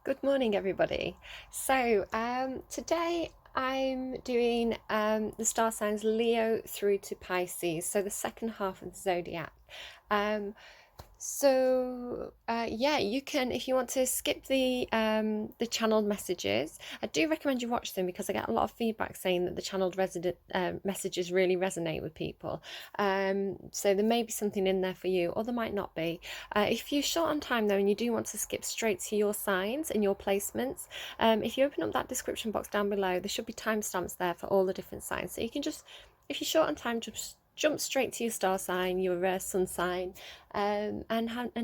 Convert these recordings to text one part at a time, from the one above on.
Good morning, everybody. Today I'm doing the star signs Leo through to Pisces, so the second half of the zodiac. Um, yeah, you can, if you want to skip the channeled messages. I do recommend you watch them because I get a lot of feedback saying that the channeled resident messages really resonate with people. So there may be something in there for you, or there might not be. If you're short on time though, and you do want to skip straight to your signs and your placements, if you open up that description box down below, there should be timestamps there for all the different signs. So you can just, if you're short on time, just jump straight to your star sign, your sun sign, and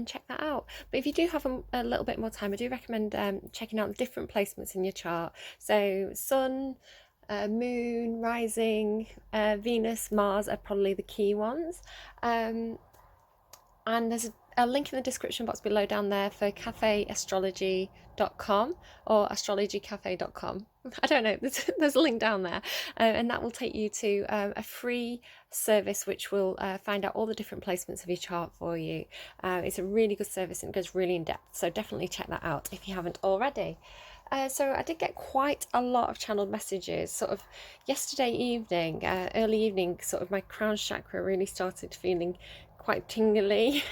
check that out. But if you do have a little bit more time, I do recommend checking out the different placements in your chart. So sun, moon, rising, Venus, Mars are probably the key ones. And there's a link in the description box below down there for cafeastrology.com or astrologycafe.com. I don't know, there's a link down there, and that will take you to a free service which will find out all the different placements of your chart for you. It's a really good service and it goes really in depth, so definitely check that out if you haven't already. So I did get quite a lot of channeled messages sort of yesterday evening, early evening. Sort of my crown chakra really started feeling quite tingly.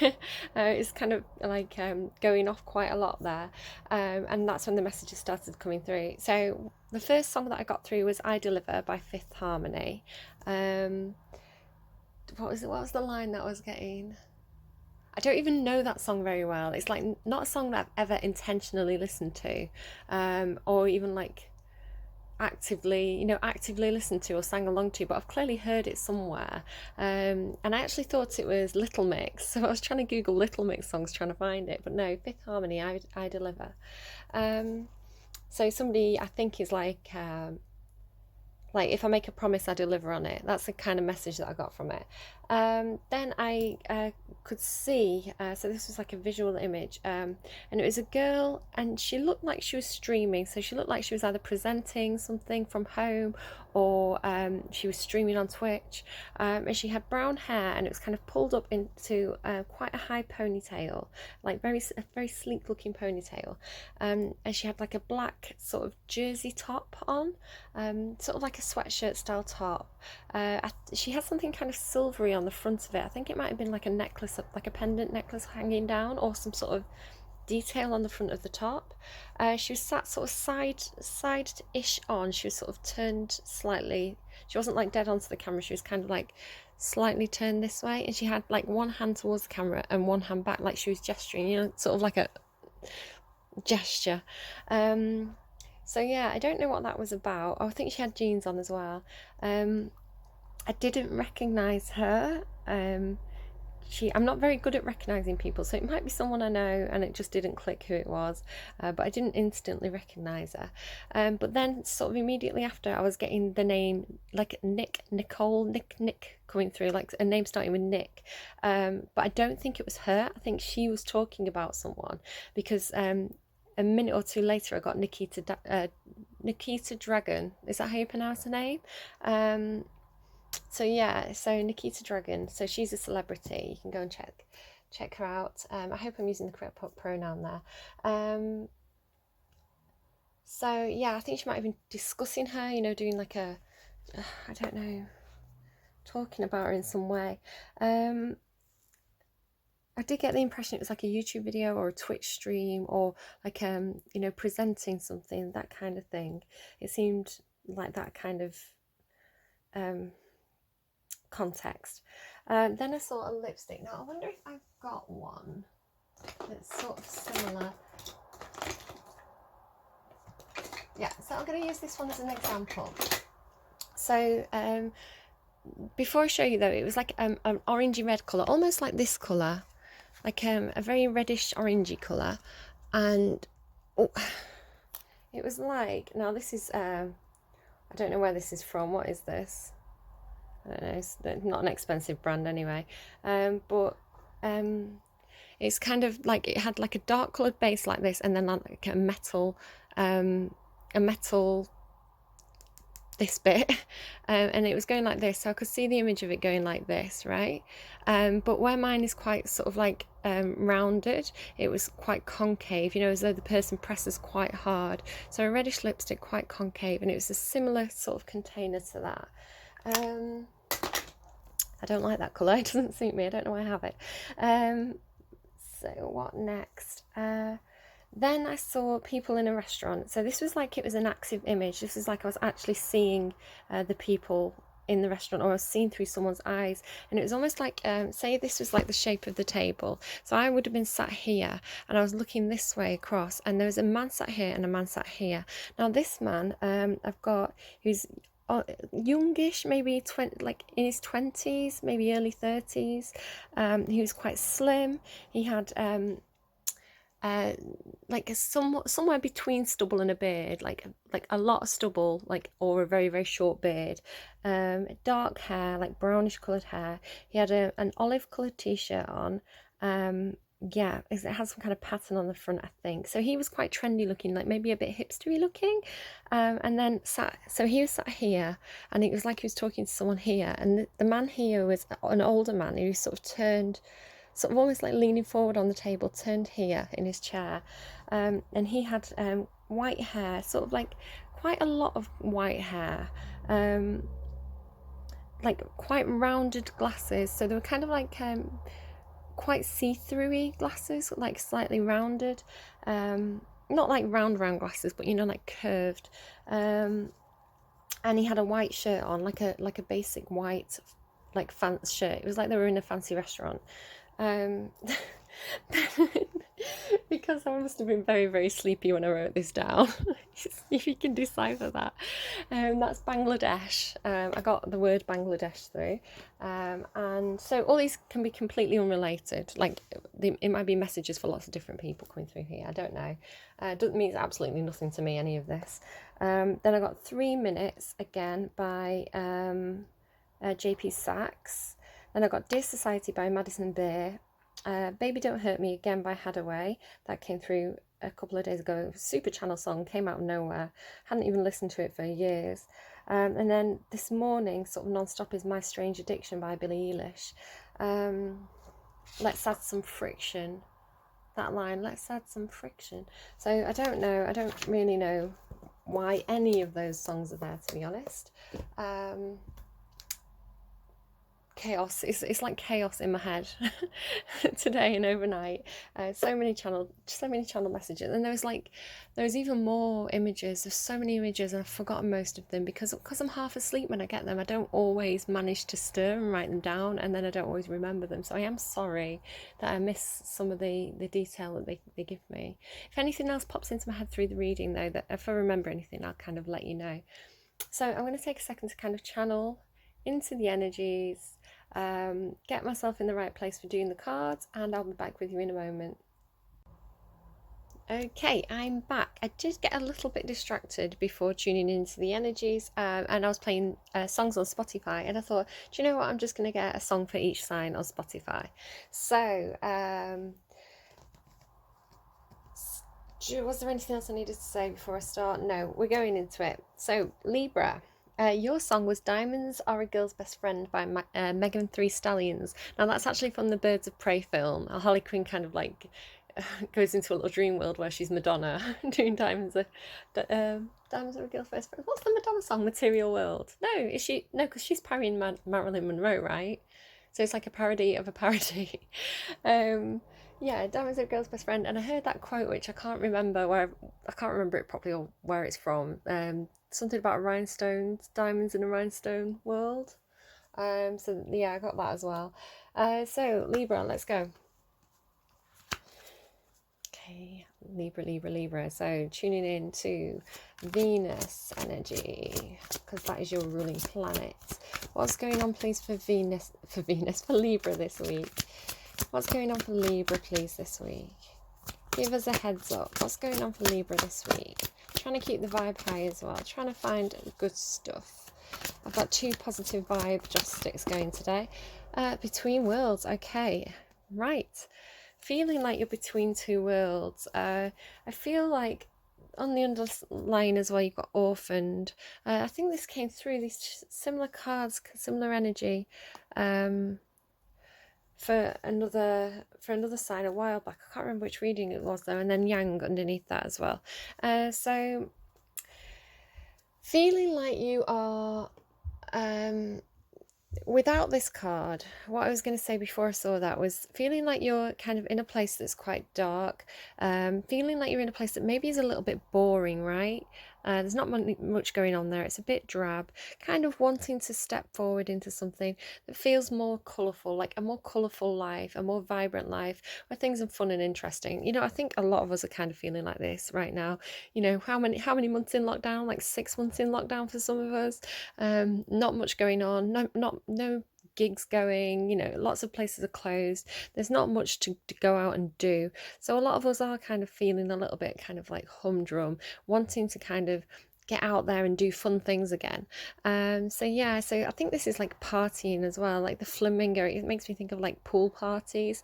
It's kind of like going off quite a lot there, and that's when the messages started coming through. So the first song that I got through was I Deliver by Fifth Harmony. What was the line that I was getting? I don't even know that song very well. It's like not a song that I've ever intentionally listened to, or even like actively listened to or sang along to, but I've clearly heard it somewhere. And I actually thought it was Little Mix, so I was trying to Google Little Mix songs trying to find it, but no, Fifth Harmony, I Deliver. So somebody I think is like if I make a promise I deliver on it. That's the kind of message that I got from it. Then I could see, so this was like a visual image, and it was a girl and she looked like she was streaming, so she looked like she was either presenting something from home or she was streaming on Twitch, and she had brown hair and it was kind of pulled up into quite a high ponytail, like a very sleek looking ponytail, and she had like a black sort of jersey top on, sort of like a sweatshirt style top. She had something kind of silvery on the front of it. I think it might have been like a necklace, like a pendant necklace hanging down, or some sort of detail on the front of the top. She was sat sort of side-ish on. She was sort of turned slightly. She wasn't like dead onto the camera. She was kind of like slightly turned this way, and she had like one hand towards the camera and one hand back, like she was gesturing, sort of like a gesture. So yeah, I don't know what that was about. Oh, I think she had jeans on as well. I didn't recognise her. I'm not very good at recognising people, so it might be someone I know and it just didn't click who it was, but I didn't instantly recognise her. But then sort of immediately after, I was getting the name like Nick coming through, like a name starting with Nick, but I don't think it was her. I think she was talking about someone, because a minute or two later I got Nikita Dragon. Is that how you pronounce her name? So yeah, so Nikita Dragon, so she's a celebrity. You can go and check her out. I hope I'm using the correct pronoun there. So yeah, I think she might have been discussing her, doing like I don't know, talking about her in some way. I did get the impression it was like a YouTube video or a Twitch stream, or like presenting something, that kind of thing. It seemed like that kind of context. Then I saw a lipstick. Now I wonder if I've got one that's sort of similar. Yeah, so I'm going to use this one as an example. So before I show you though, it was like an orangey red colour, almost like this colour, like a very reddish orangey colour, and it was like, now this is I don't know where this is from. What is this? I don't know, it's not an expensive brand anyway, but it's kind of like, it had like a dark coloured base like this, and then like a metal this bit, and it was going like this, so I could see the image of it going like this, right? But where mine is quite sort of like rounded, it was quite concave, you know, as though the person presses quite hard. So a reddish lipstick, quite concave, and it was a similar sort of container to that. I don't like that colour, it doesn't suit me, I don't know why I have it. So what next? Then I saw people in a restaurant. So this was like, it was an active image. This was like I was actually seeing the people in the restaurant, or I was seeing through someone's eyes. And it was almost like, say this was like the shape of the table. So I would have been sat here and I was looking this way across, and there was a man sat here and a man sat here. Now this man I've got, who's youngish, maybe like in his 20s, maybe early 30s. He was quite slim. He had like somewhere between stubble and a beard, like a lot of stubble, like, or a very very short beard. Dark hair, like brownish coloured hair. He had an olive coloured t-shirt on. Yeah, it has some kind of pattern on the front, I think. So he was quite trendy looking, like maybe a bit hipstery looking. And then so he was sat here, and it was like he was talking to someone here, and the man here was an older man who sort of turned, sort of almost like leaning forward on the table, turned here in his chair. And he had white hair, sort of like quite a lot of white hair, like quite rounded glasses. So they were kind of like quite see-through-y glasses, like slightly rounded, not like round glasses, but you know, like curved. And he had a white shirt on, like a basic white, like fancy shirt. It was like they were in a fancy restaurant. Because I must have been very very sleepy when I wrote this down. If you can decipher that, that's Bangladesh. I got the word Bangladesh through, and so all these can be completely unrelated, like it might be messages for lots of different people coming through here, I don't know. Doesn't mean absolutely nothing to me, any of this. Then I got 3 Minutes again by JP Sachs. Then I got Dear Society by Madison Beer. Baby Don't Hurt Me again by Hadaway. That came through a couple of days ago. Super channel song, came out of nowhere. Hadn't even listened to it for years. And then this morning, sort of non-stop, is My Strange Addiction by Billie Eilish. Let's add some friction. That line, let's add some friction. So I don't know, I don't really know why any of those songs are there, to be honest. Chaos, it's like chaos in my head today and overnight. So many channel messages, and there was even more images. There's so many images, and I've forgotten most of them because I'm half asleep when I get them. I don't always manage to stir and write them down, and then I don't always remember them. So I am sorry that I miss some of the detail that they give me. If anything else pops into my head through the reading, though, that if I remember anything, I'll kind of let you know. So I'm going to take a second to kind of channel into the energies, get myself in the right place for doing the cards, and I'll be back with you in a moment. Okay, I'm back. I did get a little bit distracted before tuning into the energies, and I was playing songs on Spotify, and I thought, do you know what, I'm just going to get a song for each sign on Spotify. So was there anything else I needed to say before I start? No, we're going into it. So Libra, your song was Diamonds Are a Girl's Best Friend by Megan Thee Stallions. Now that's actually from the Birds of Prey film. Harley Quinn kind of like goes into a little dream world where she's Madonna doing Diamonds Are a Girl's Best Friend. What's the Madonna song? Material World. No, is she? No, because she's parrying Marilyn Monroe, right? So it's like a parody of a parody. Yeah, Diamonds Are a Girl's Best Friend. And I heard that quote, which I can't remember it properly or where it's from. Something about rhinestones, diamonds in a rhinestone world. So yeah, I got that as well. So Libra, let's go. Okay, Libra. So tuning in to Venus energy, because that is your ruling planet. What's going on, please, for Libra this week? What's going on for Libra, please, this week? Give us a heads up. What's going on for Libra this week? Trying to keep the vibe high as well. Trying to find good stuff. I've got 2 positive vibe sticks going today. Between worlds. Okay. Right. Feeling like you're between 2 worlds. I feel like on the underline as well, you've got orphaned. I think this came through, these similar cards, similar energy, for another sign a while back. I can't remember which reading it was though, and then yang underneath that as well. So feeling like you are, without this card, what I was going to say before I saw that was feeling like you're kind of in a place that's quite dark, feeling like you're in a place that maybe is a little bit boring, right? There's not much going on there. It's a bit drab, kind of wanting to step forward into something that feels more colourful, like a more colourful life, a more vibrant life, where things are fun and interesting. You know, I think a lot of us are kind of feeling like this right now. You know, how many months in lockdown? Like 6 months in lockdown for some of us. Not much going on. No gigs going, you know, lots of places are closed. There's not much to go out and do. So a lot of us are kind of feeling a little bit kind of like humdrum, wanting to kind of get out there and do fun things again. So yeah, so I think this is like partying as well, like the flamingo. It makes me think of like pool parties.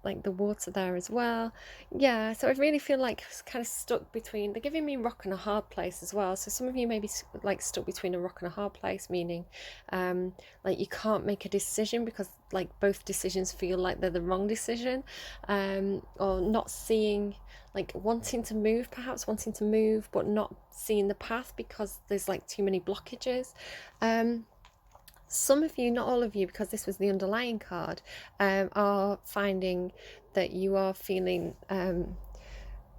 Like the water there as well. Yeah, so I really feel like kind of stuck between, they're giving me rock and a hard place as well. So some of you may be like stuck between a rock and a hard place, meaning like you can't make a decision because like both decisions feel like they're the wrong decision, or not seeing, like wanting to move, perhaps wanting to move but not seeing the path because there's like too many blockages. Some of you, not all of you, because this was the underlying card, are finding that you are feeling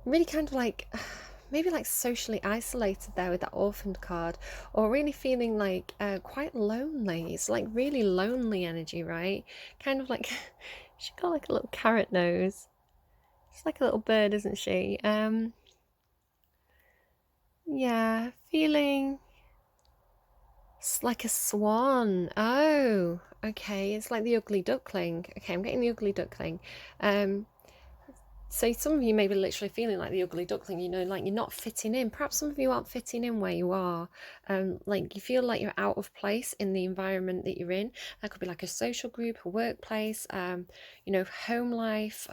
really kind of like maybe like socially isolated there with that orphaned card, or really feeling like quite lonely. It's like really lonely energy, right? Kind of like she's got like a little carrot nose. She's like a little bird, isn't she? Yeah, feeling like a swan. Oh, okay. It's like the ugly duckling. Okay, I'm getting the ugly duckling. So some of you may be literally feeling like the ugly duckling, you know, like you're not fitting in. Perhaps some of you aren't fitting in where you are. Like you feel like you're out of place in the environment that you're in. That could be like a social group, a workplace, you know, home life,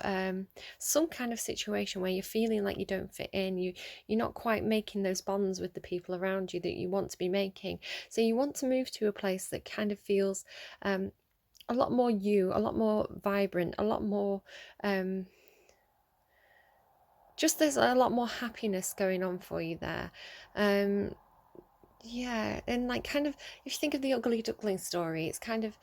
some kind of situation where you're feeling like you don't fit in. You're not quite making those bonds with the people around you that you want to be making. So you want to move to a place that kind of feels a lot more you, a lot more vibrant, a lot more just there's a lot more happiness going on for you there. Yeah, and like kind of, if you think of the ugly duckling story, it's kind of,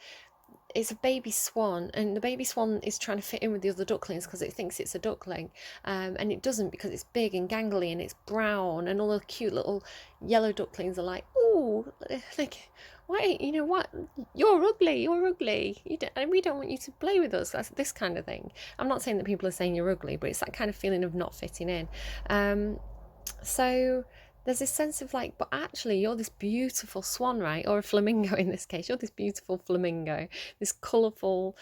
it's a baby swan, and the baby swan is trying to fit in with the other ducklings because it thinks it's a duckling, and it doesn't because it's big and gangly and it's brown, and all the cute little yellow ducklings are like, ooh, like, why, you know what, you're ugly, and we don't want you to play with us. That's this kind of thing. I'm not saying that people are saying you're ugly, but it's that kind of feeling of not fitting in. So there's this sense of like, but actually you're this beautiful swan, right? Or a flamingo in this case. You're this beautiful flamingo, this colourful,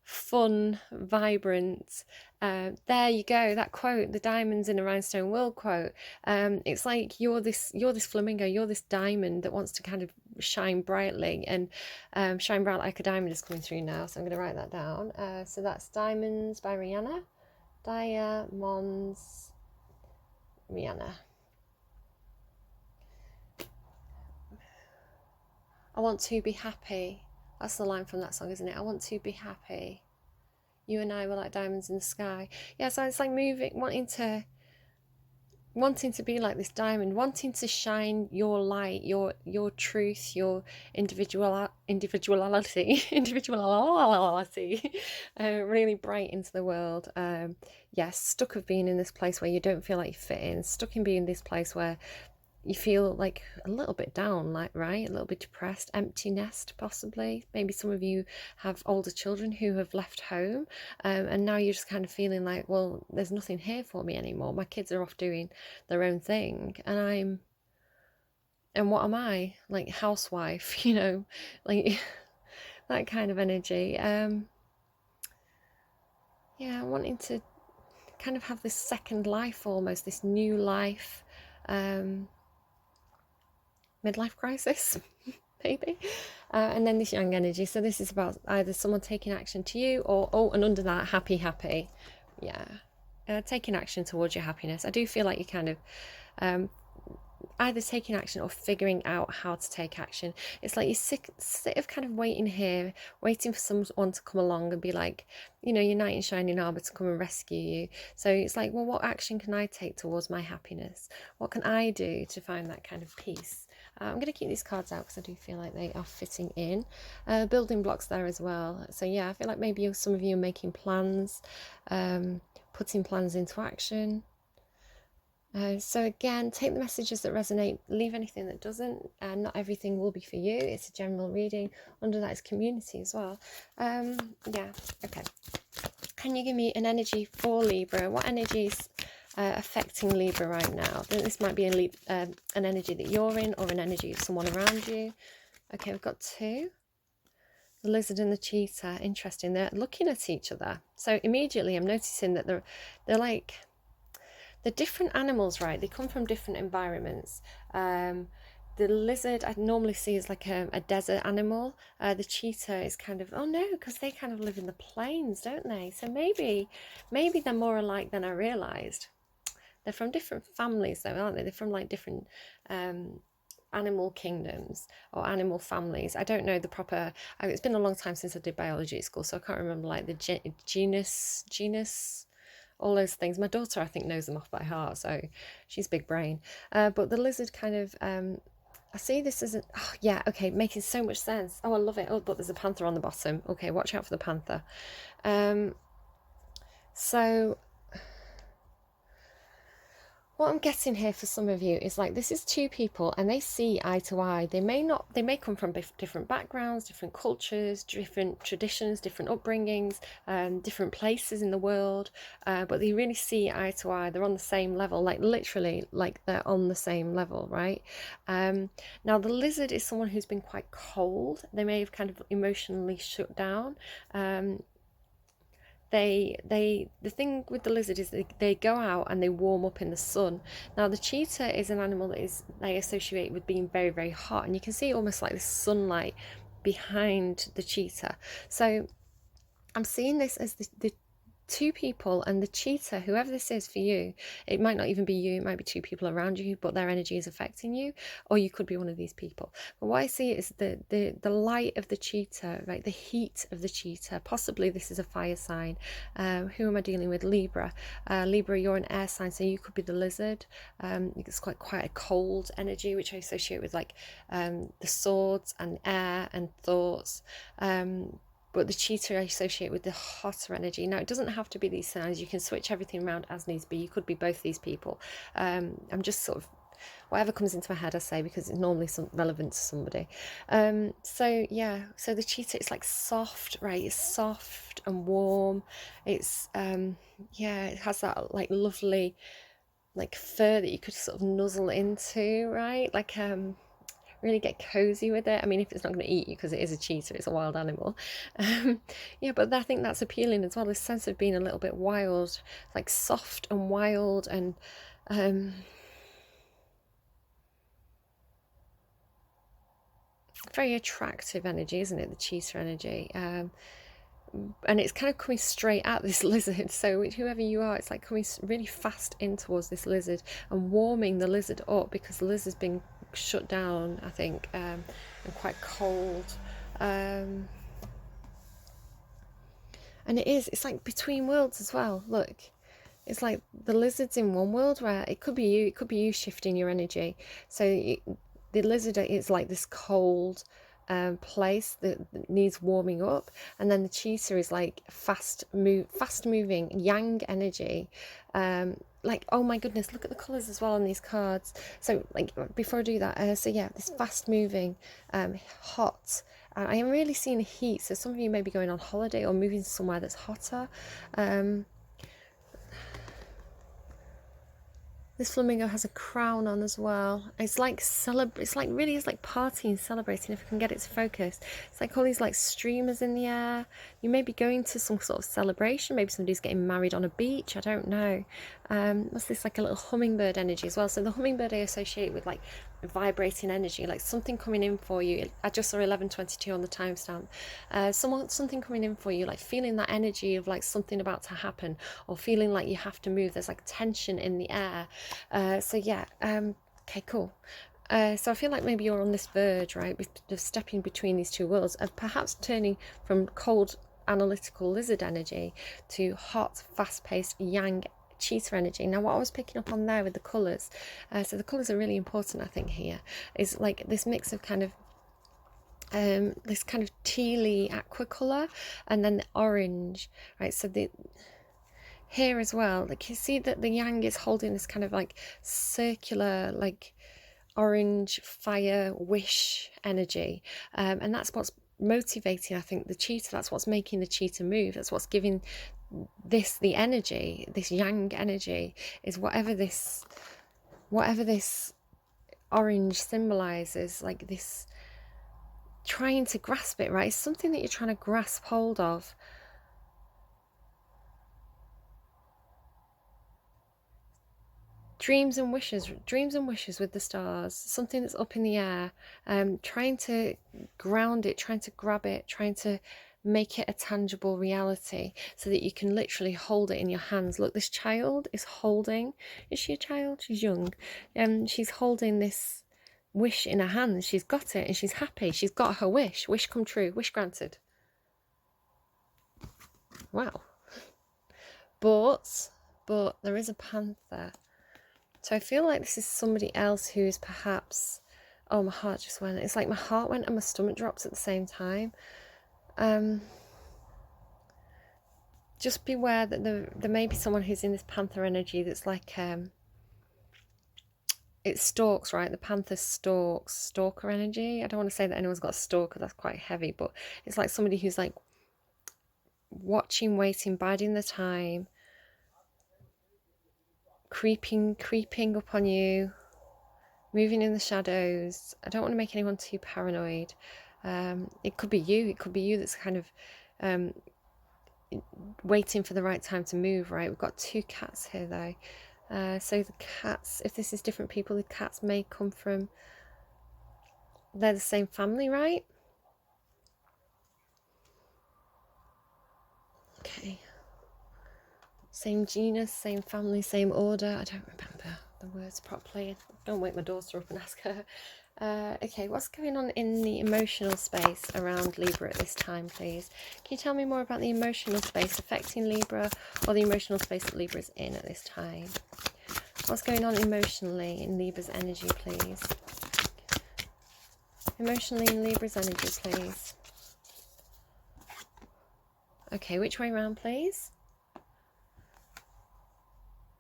fun, vibrant. There you go, that quote, the diamonds in a rhinestone world quote. It's like you're this flamingo, you're this diamond that wants to kind of shine brightly, and shine bright like a diamond is coming through now. So I'm going to write that down. So that's Diamonds by Rihanna. Diamonds, Rihanna. I want to be happy. That's the line from that song, isn't it? I want to be happy. You and I were like diamonds in the sky. Yeah, so it's like moving, wanting to be like this diamond, wanting to shine your light, your truth, your individuality really bright into the world. Yes, stuck of being in this place where you don't feel like you fit in, stuck in being this place where you feel like a little bit down, like, right, a little bit depressed, empty nest possibly. Maybe some of you have older children who have left home, and now you're just kind of feeling like, well, there's nothing here for me anymore. My kids are off doing their own thing, and what am I, like, housewife, you know, like that kind of energy. Yeah, wanting to kind of have this second life, almost this new life. Midlife crisis, maybe. And then this yang energy. So this is about either someone taking action to you, or, oh, and under that, happy. Yeah. taking action towards your happiness. I do feel like you're kind of either taking action or figuring out how to take action. It's like you're sick of kind of waiting here, waiting for someone to come along and be like, you know, your knight in shining armor to come and rescue you. So it's like, well, what action can I take towards my happiness? What can I do to find that kind of peace? I'm going to keep these cards out because I do feel like they are fitting in. Building blocks there as well. So yeah, I feel like maybe some of you are making plans, putting plans into action. So again, take the messages that resonate, leave anything that doesn't, and not everything will be for you. It's a general reading. Under that is community as well. Yeah, okay. Can you give me an energy for Libra? What energy is affecting Libra right now? I think this might be an energy that you're in, or an energy of someone around you. Okay, we've got two. The lizard and the cheetah. Interesting. They're looking at each other. So immediately I'm noticing that they're like... They're different animals, right? They come from different environments. The lizard I normally see as like a desert animal. The cheetah is kind of, oh no, because they kind of live in the plains, don't they? So maybe they're more alike than I realised. They're from different families though, aren't they? They're from like different animal kingdoms or animal families. I don't know the proper... It's been a long time since I did biology at school, so I can't remember like the genus... all those things. My daughter, I think, knows them off by heart, so she's big brain. But the lizard kind of, I see this as a... Oh, yeah, okay, making so much sense. Oh, I love it. Oh, but there's a panther on the bottom. Okay, watch out for the panther. So what I'm getting here for some of you is like, this is two people and they see eye to eye. They may come from different backgrounds, different cultures, different traditions, different upbringings, different places in the world, but they really see eye to eye. They're on the same level, like literally, like they're on the same level, right? Now the lizard is someone who's been quite cold. They may have kind of emotionally shut down. The thing with the lizard is they go out and they warm up in the sun. Now the cheetah is an animal that they associate with being very, very hot, and you can see almost like the sunlight behind the cheetah. So I'm seeing this as the two people, and the cheetah, whoever this is for you, it might not even be you, it might be two people around you, but their energy is affecting you, or you could be one of these people. But what I see is the light of the cheetah, right? The heat of the cheetah. Possibly this is a fire sign. Who am I dealing with? Libra. Libra, you're an air sign, so you could be the lizard. It's quite a cold energy, which I associate with like the swords and air and thoughts. But the cheetah I associate with the hotter energy. Now, it doesn't have to be these signs. You can switch everything around as needs be. You could be both these people. I'm just sort of, whatever comes into my head I say, because it's normally relevant to somebody. So yeah, so the cheetah is like soft, right? It's soft and warm. It's, yeah, it has that like lovely like fur that you could sort of nuzzle into, right? Like, really get cozy with it. I mean, if it's not going to eat you, because it is a cheetah, it's a wild animal. Yeah, but I think that's appealing as well, this sense of being a little bit wild, like soft and wild, and very attractive energy, isn't it? The cheetah energy. And it's kind of coming straight at this lizard, so whoever you are, it's like coming really fast in towards this lizard and warming the lizard up, because the lizard's been shut down, I think, and quite cold. And it's like between worlds as well. Look, it's like the lizard's in one world where it could be you shifting your energy. So the lizard is like this cold place that needs warming up, and then the cheetah is like fast moving yang energy. Like, oh my goodness, look at the colours as well on these cards. So like, before I do that, so yeah, this fast moving, hot. I am really seeing heat, so some of you may be going on holiday or moving somewhere that's hotter. This flamingo has a crown on as well. It's like it's like partying, celebrating, if I can get it to focus. It's like all these like streamers in the air. You may be going to some sort of celebration. Maybe somebody's getting married on a beach. I don't know. What's this, like a little hummingbird energy as well? So the hummingbird I associate with like vibrating energy, like something coming in for you. I just saw 11:22 on the timestamp. Something coming in for you, like feeling that energy of like something about to happen, or feeling like you have to move. There's like tension in the air. So yeah, okay, cool. So I feel like maybe you're on this verge, right, of stepping between these two worlds, of perhaps turning from cold analytical lizard energy to hot, fast-paced yang cheetah energy. Now what I was picking up on there with the colours, so the colours are really important I think here, is like this mix of kind of this kind of tealy aqua colour, and then the orange, right? So the here as well, like you see that the yang is holding this kind of like circular, like orange fire wish energy, and that's what's motivating I think the cheetah. That's what's making the cheetah move. That's what's giving this the energy, this yang energy, is whatever this orange symbolizes, like this trying to grasp it, right? It's something that you're trying to grasp hold of. Dreams and wishes with the stars, something that's up in the air, trying to ground it, trying to grab it, trying to make it a tangible reality so that you can literally hold it in your hands. Look, this child is holding, is she a child? She's young, and she's holding this wish in her hands. She's got it and she's happy. She's got her wish come true, wish granted. Wow. But there is a panther. So I feel like this is somebody else who is perhaps, oh, my heart just went. It's like my heart went and my stomach dropped at the same time. Just beware that there may be someone who's in this panther energy that's like, it stalks, right? The panther stalks, stalker energy. I don't want to say that anyone's got a stalker, that's quite heavy, but it's like somebody who's like watching, waiting, biding the time, creeping up on you, moving in the shadows. I don't want to make anyone too paranoid. It could be you that's kind of waiting for the right time to move, right? We've got two cats here though. So the cats, if this is different people, the cats may come from, they're the same family, right? Okay. Same genus, same family, same order. I don't remember the words properly. Don't wake my daughter up and ask her. Okay, what's going on in the emotional space around Libra at this time, please? Can you tell me more about the emotional space affecting Libra, or the emotional space that Libra is in at this time? What's going on emotionally in Libra's energy, please? Emotionally in Libra's energy, please. Okay, which way around, please?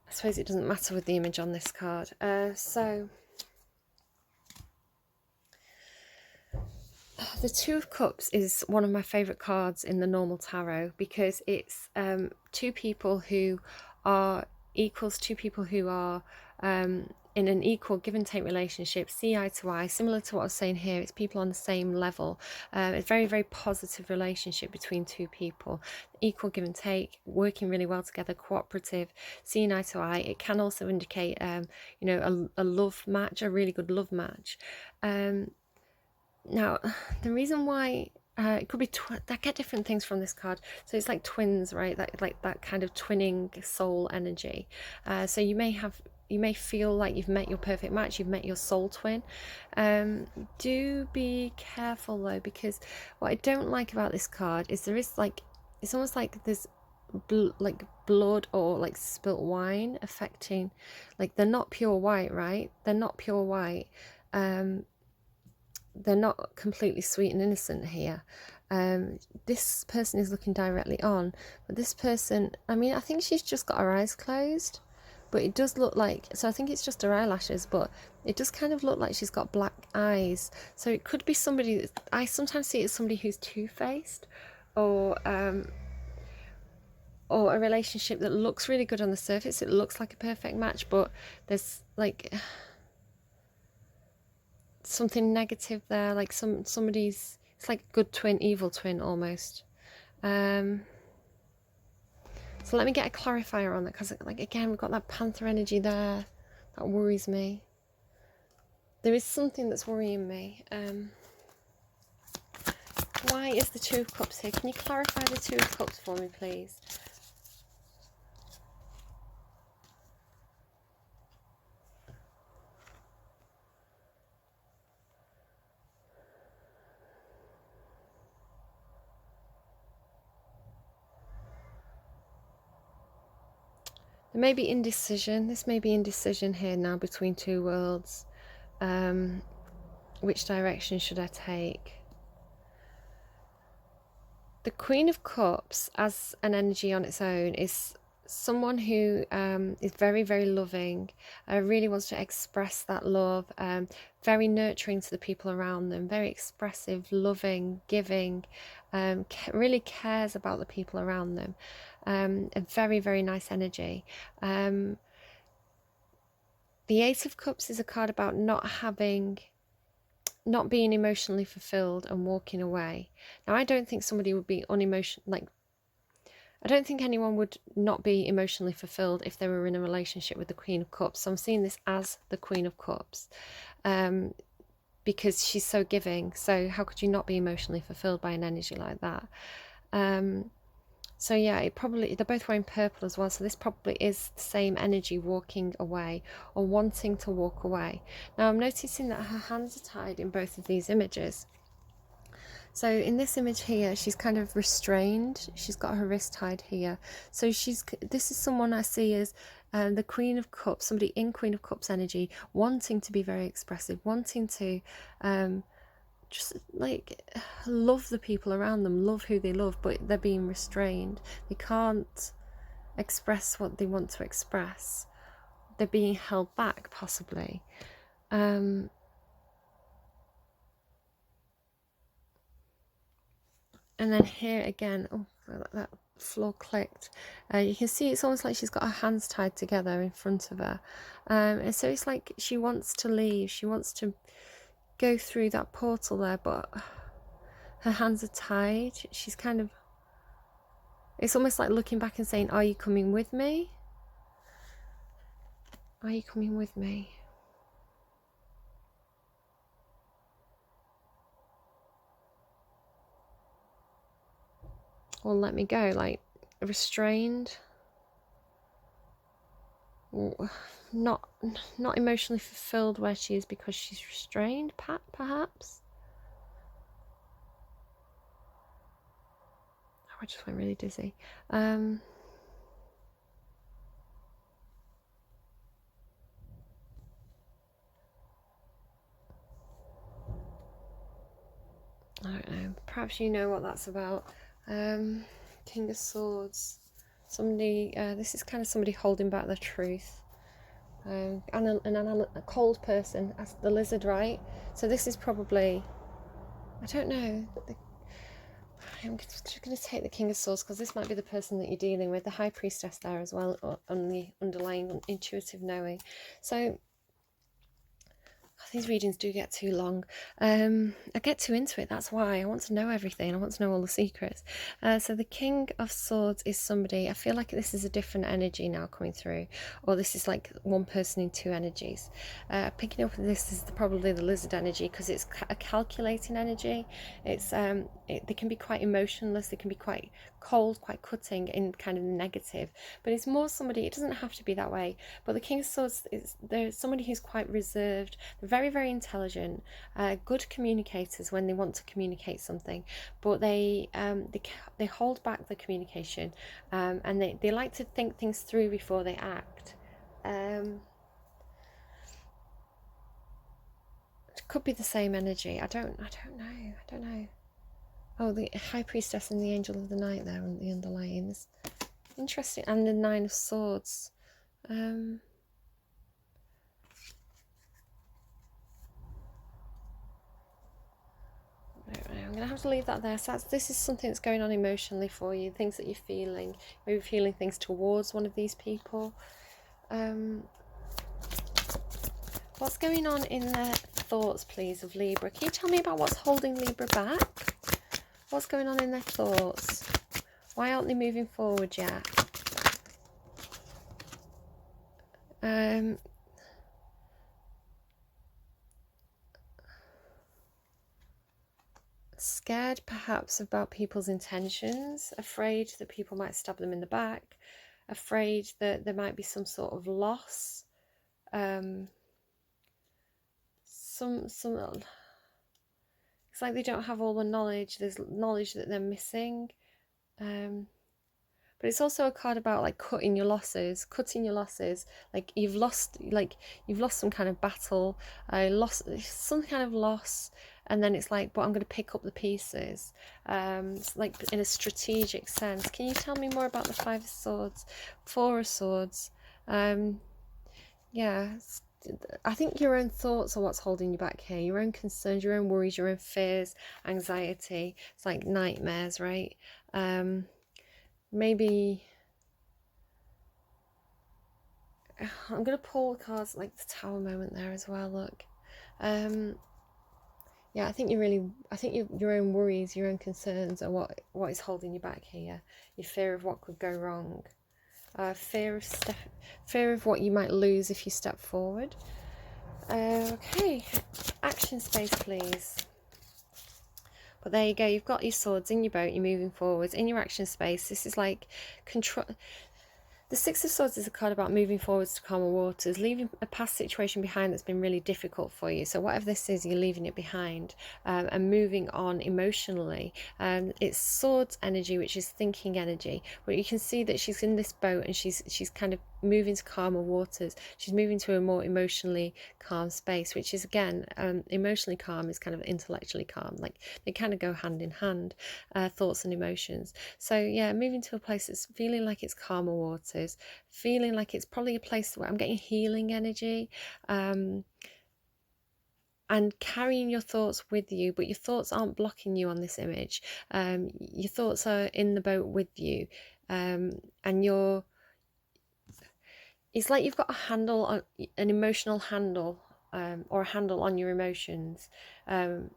I suppose it doesn't matter with the image on this card. So the Two of Cups is one of my favourite cards in the normal tarot, because it's two people who are equals, two people who are in an equal give and take relationship, see eye to eye, similar to what I was saying here. It's people on the same level. It's very, very positive relationship between two people, equal give and take, working really well together, cooperative, seeing eye to eye. It can also indicate you know, a love match, a really good love match. Now the reason why it could be I get different things from this card. So it's like twins, right? That kind of twinning soul energy. So you may feel like you've met your perfect match, you've met your soul twin. Do be careful though, because what I don't like about this card is there is like, it's almost like there's like blood or like spilt wine affecting, like they're not pure white, right? They're not pure white. They're not completely sweet and innocent here. This person is looking directly on, but this person, I mean, I think she's just got her eyes closed, but it does look like, so I think it's just her eyelashes, but it does kind of look like she's got black eyes. So it could be somebody that, I sometimes see it as somebody who's two-faced, or a relationship that looks really good on the surface. It looks like a perfect match, but there's like something negative there, like somebody's, it's like good twin, evil twin almost. So let me get a clarifier on that, because like again we've got that panther energy there that worries me. There is something that's worrying me. Why is the Two of Cups here? Can you clarify the Two of Cups for me, please? There may be indecision. This may be indecision here now between two worlds. Which direction should I take? The Queen of Cups as an energy on its own is someone who is very, very loving, really wants to express that love, very nurturing to the people around them, very expressive, loving, giving, really cares about the people around them. A very, very nice energy. The Eight of Cups is a card about not being emotionally fulfilled and walking away. Now, I don't think somebody would be I don't think anyone would not be emotionally fulfilled if they were in a relationship with the Queen of Cups. So I'm seeing this as the Queen of Cups, because she's so giving. So how could you not be emotionally fulfilled by an energy like that? So yeah, they're both wearing purple as well. So this probably is the same energy, walking away or wanting to walk away. Now I'm noticing that her hands are tied in both of these images. So in this image here, she's kind of restrained. She's got her wrist tied here. So this is someone I see as the Queen of Cups, somebody in Queen of Cups energy, wanting to be very expressive, wanting to just like love the people around them, love who they love, but they're being restrained. They can't express what they want to express. They're being held back, possibly. And then here again, oh, that floor clicked. You can see it's almost like she's got her hands tied together in front of her. And so it's like she wants to leave. She wants to go through that portal there, but her hands are tied. She's kind of... It's almost like looking back and saying, are you coming with me? Are you coming with me? Or let me go, like restrained, not emotionally fulfilled where she is because she's restrained, perhaps. Oh, I just went really dizzy. I don't know, perhaps you know what that's about. King of Swords, somebody, this is kind of somebody holding back the truth, and a cold person, as the lizard, right? So this is probably, I don't know, I'm just going to take the King of Swords because this might be the person that you're dealing with, the High Priestess there as well, on the underlying intuitive knowing. So these readings do get too long. I get too into it, that's why. I want to know everything. I want to know all the secrets. So the King of Swords is somebody, I feel like this is a different energy now coming through, or this is like one person in two energies. Picking up this is probably the lizard energy because it's a calculating energy. It's they can be quite emotionless, they can be quite cold, quite cutting in kind of negative, but it's more somebody, it doesn't have to be that way, but the King of Swords is, there's somebody who's quite reserved. They're very, very intelligent, good communicators when they want to communicate something, but they hold back the communication, and they like to think things through before they act. It could be the same energy. I don't know. Oh, the High Priestess and the Angel of the Night there on the underlying is interesting, and the Nine of Swords. I'm going to have to leave that there. So this is something that's going on emotionally for you, things that you're feeling, maybe feeling things towards one of these people. What's going on in their thoughts, please, of Libra? Can you tell me about what's holding Libra back? What's going on in their thoughts? Why aren't they moving forward yet? scared perhaps about people's intentions, afraid that people might stab them in the back, afraid that there might be some sort of loss, some it's like they don't have all the knowledge. There's knowledge that they're missing. But it's also a card about like cutting your losses, like you've lost some kind of battle, lost some kind of loss, and then it's like, but I'm going to pick up the pieces, like in a strategic sense. Can you tell me more about the Five of Swords, Four of Swords? Yeah, I think your own thoughts are what's holding you back here. Your own concerns, your own worries, your own fears, anxiety. It's like nightmares, right? Maybe I'm gonna pull cards like the Tower moment there as well. Look, yeah, I think your own worries, your own concerns are what is holding you back here. Your fear of what could go wrong, fear of what you might lose if you step forward. Okay, action space, please. But there you go, you've got your swords in your boat, you're moving forwards in your action space. This is like control. The Six of Swords is a card about moving forwards to calmer waters, leaving a past situation behind that's been really difficult for you. So whatever this is, you're leaving it behind, and moving on emotionally. It's Swords energy, which is thinking energy. But you can see that she's in this boat and she's kind of moving to calmer waters. She's moving to a more emotionally calm space, which is again, emotionally calm is kind of intellectually calm. Like they kind of go hand in hand, thoughts and emotions. So yeah, moving to a place that's feeling like it's calmer waters, feeling like it's probably a place where I'm getting healing energy, and carrying your thoughts with you, but your thoughts aren't blocking you on this image. Your thoughts are in the boat with you, and it's like you've got a handle on an emotional handle, or a handle on your emotions. I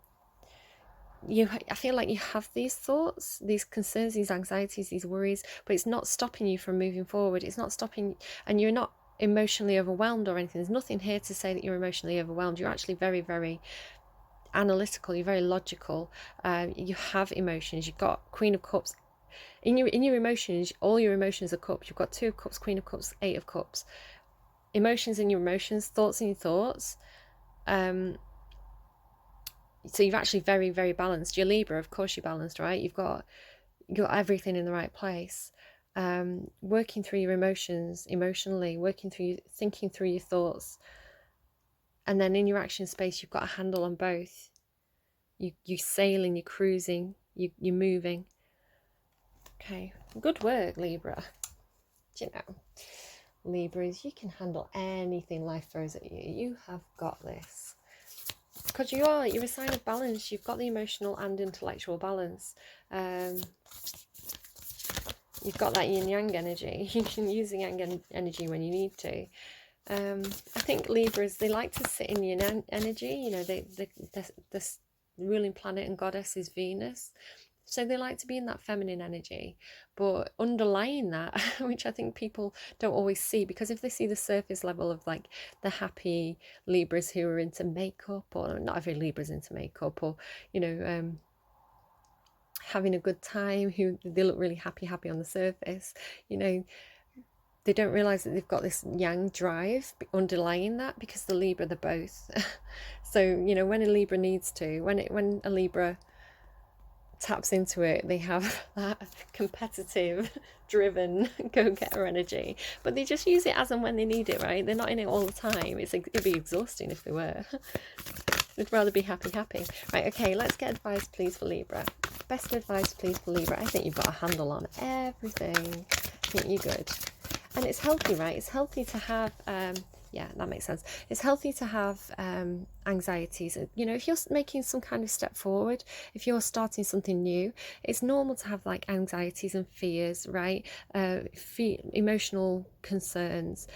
feel like you have these thoughts, these concerns, these anxieties, these worries, but it's not stopping you from moving forward. It's not stopping, and you're not emotionally overwhelmed or anything. There's nothing here to say that you're emotionally overwhelmed. You're actually very, very analytical. You're very logical. You have emotions. You've got Queen of Cups. In your emotions, all your emotions are cups. You've got Two of Cups, Queen of Cups, Eight of Cups. Emotions in your emotions, thoughts in your thoughts. So you're actually very, very balanced. You're Libra, of course you're balanced, right? You've got everything in the right place. Working through your emotions emotionally, thinking through your thoughts. And then in your action space, you've got a handle on both. You're sailing, you're cruising, you're moving. Okay, good work, Libra. Do you know, Libras, you can handle anything life throws at you. You have got this. Because you're a sign of balance. You've got the emotional and intellectual balance. You've got that yin-yang energy. You can use the yang energy when you need to. I think Libras, they like to sit in yin energy. You know, the ruling planet and goddess is Venus. So they like to be in that feminine energy, but underlying that, which I think people don't always see, because if they see the surface level of like the happy Libras who are into makeup, or not every Libra's into makeup, or, you know, having a good time, who they look really happy on the surface, you know, they don't realize that they've got this yang drive underlying that, because the Libra, they're both. So, you know, when a Libra needs to, when a Libra taps into it, they have that competitive, driven, go-getter energy, but they just use it as and when they need it, right? They're not in it all the time. It'd be exhausting if they were. We'd rather be happy. Right, okay, let's get advice, please, for Libra. Best advice, please, for Libra. I think you've got a handle on everything. I think you're good. And it's healthy, right? It's healthy to have, yeah, that makes sense. It's healthy to have anxieties. You know, if you're making some kind of step forward, if you're starting something new, it's normal to have like anxieties and fears, right? Emotional concerns.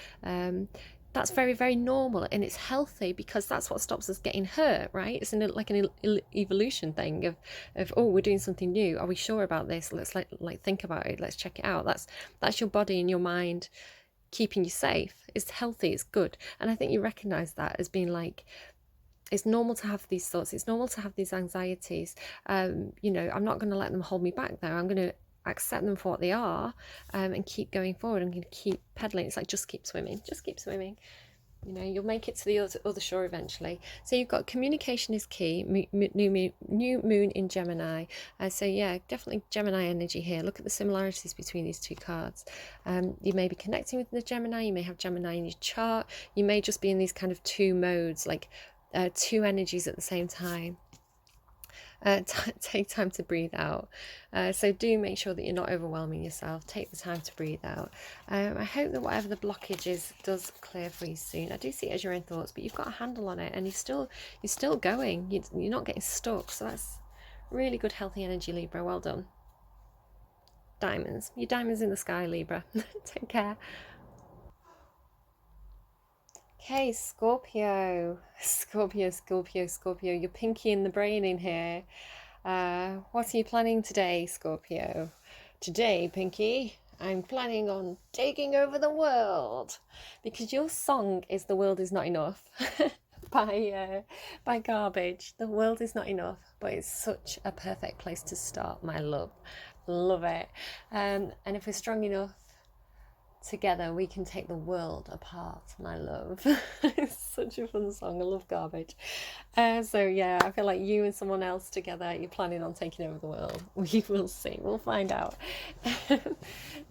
That's very, very normal, and it's healthy, because that's what stops us getting hurt, right? It's like an evolution thing of oh, we're doing something new. Are we sure about this? Let's like think about it. Let's check it out. That's your body and your mind keeping you safe. It's healthy. It's good. And I think you recognize that as being like it's normal to have these thoughts. It's normal to have these anxieties. You know, I'm not going to let them hold me back there. I'm going to accept them for what they are, and keep going forward. I'm going to keep pedaling. It's like, just keep swimming. Just keep swimming. You know, you'll make it to the other shore eventually. So you've got communication is key. New moon in Gemini. So yeah, definitely Gemini energy here. Look at the similarities between these two cards. You may be connecting with the Gemini. You may have Gemini in your chart. You may just be in these kind of two modes, like two energies at the same time. Take time to breathe out. So do make sure that you're not overwhelming yourself. Take the time to breathe out. I hope that whatever the blockage is does clear for you soon. I do see it as your own thoughts, but you've got a handle on it, and you're still going. You're not getting stuck. So that's really good, healthy energy, Libra. Well done. Diamonds. Your diamonds in the sky, Libra. Take care. Okay, Scorpio. Scorpio. You're pinky in the brain in here. What are you planning today, Scorpio? Today, Pinky, I'm planning on taking over the world, because your song is "The World Is Not Enough" by Garbage. The world is not enough, but it's such a perfect place to start, my love. Love it. And if we're strong enough, together we can take the world apart, my love. It's such a fun song. I love Garbage. So yeah, I feel like you and someone else together, you're planning on taking over the world. We will see. We'll find out.